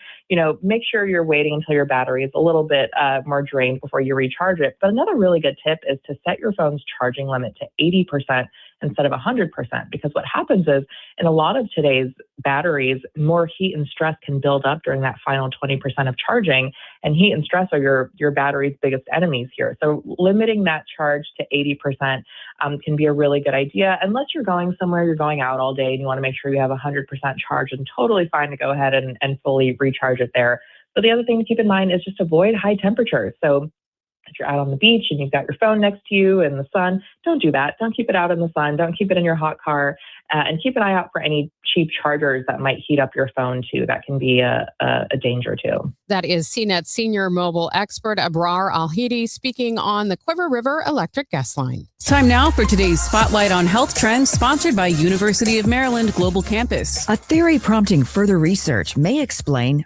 make sure you're waiting until your battery is a little bit more drained before you recharge it. But another really good tip is to set your phone's charging limit to 80% instead of 100%, because what happens is in a lot of today's batteries, more heat and stress can build up during that final 20% of charging, and heat and stress are your battery's biggest enemies here. So limiting that charge to 80% can be a really good idea, unless you're going somewhere, you're going out all day and you want to make sure you have 100% charge, and totally fine to go ahead and fully recharge it there. But the other thing to keep in mind is just avoid high temperatures. So If you're out on the beach and you've got your phone next to you in the sun, don't do that. Don't keep it out in the sun. Don't keep it in your hot car. And keep an eye out for any cheap chargers that might heat up your phone too. That can be a danger too. That is CNET senior mobile expert Abrar Al-Hidi speaking on the Quiver River Electric Gas Line. Time now for today's Spotlight on Health Trends, sponsored by University of Maryland Global Campus. A theory prompting further research may explain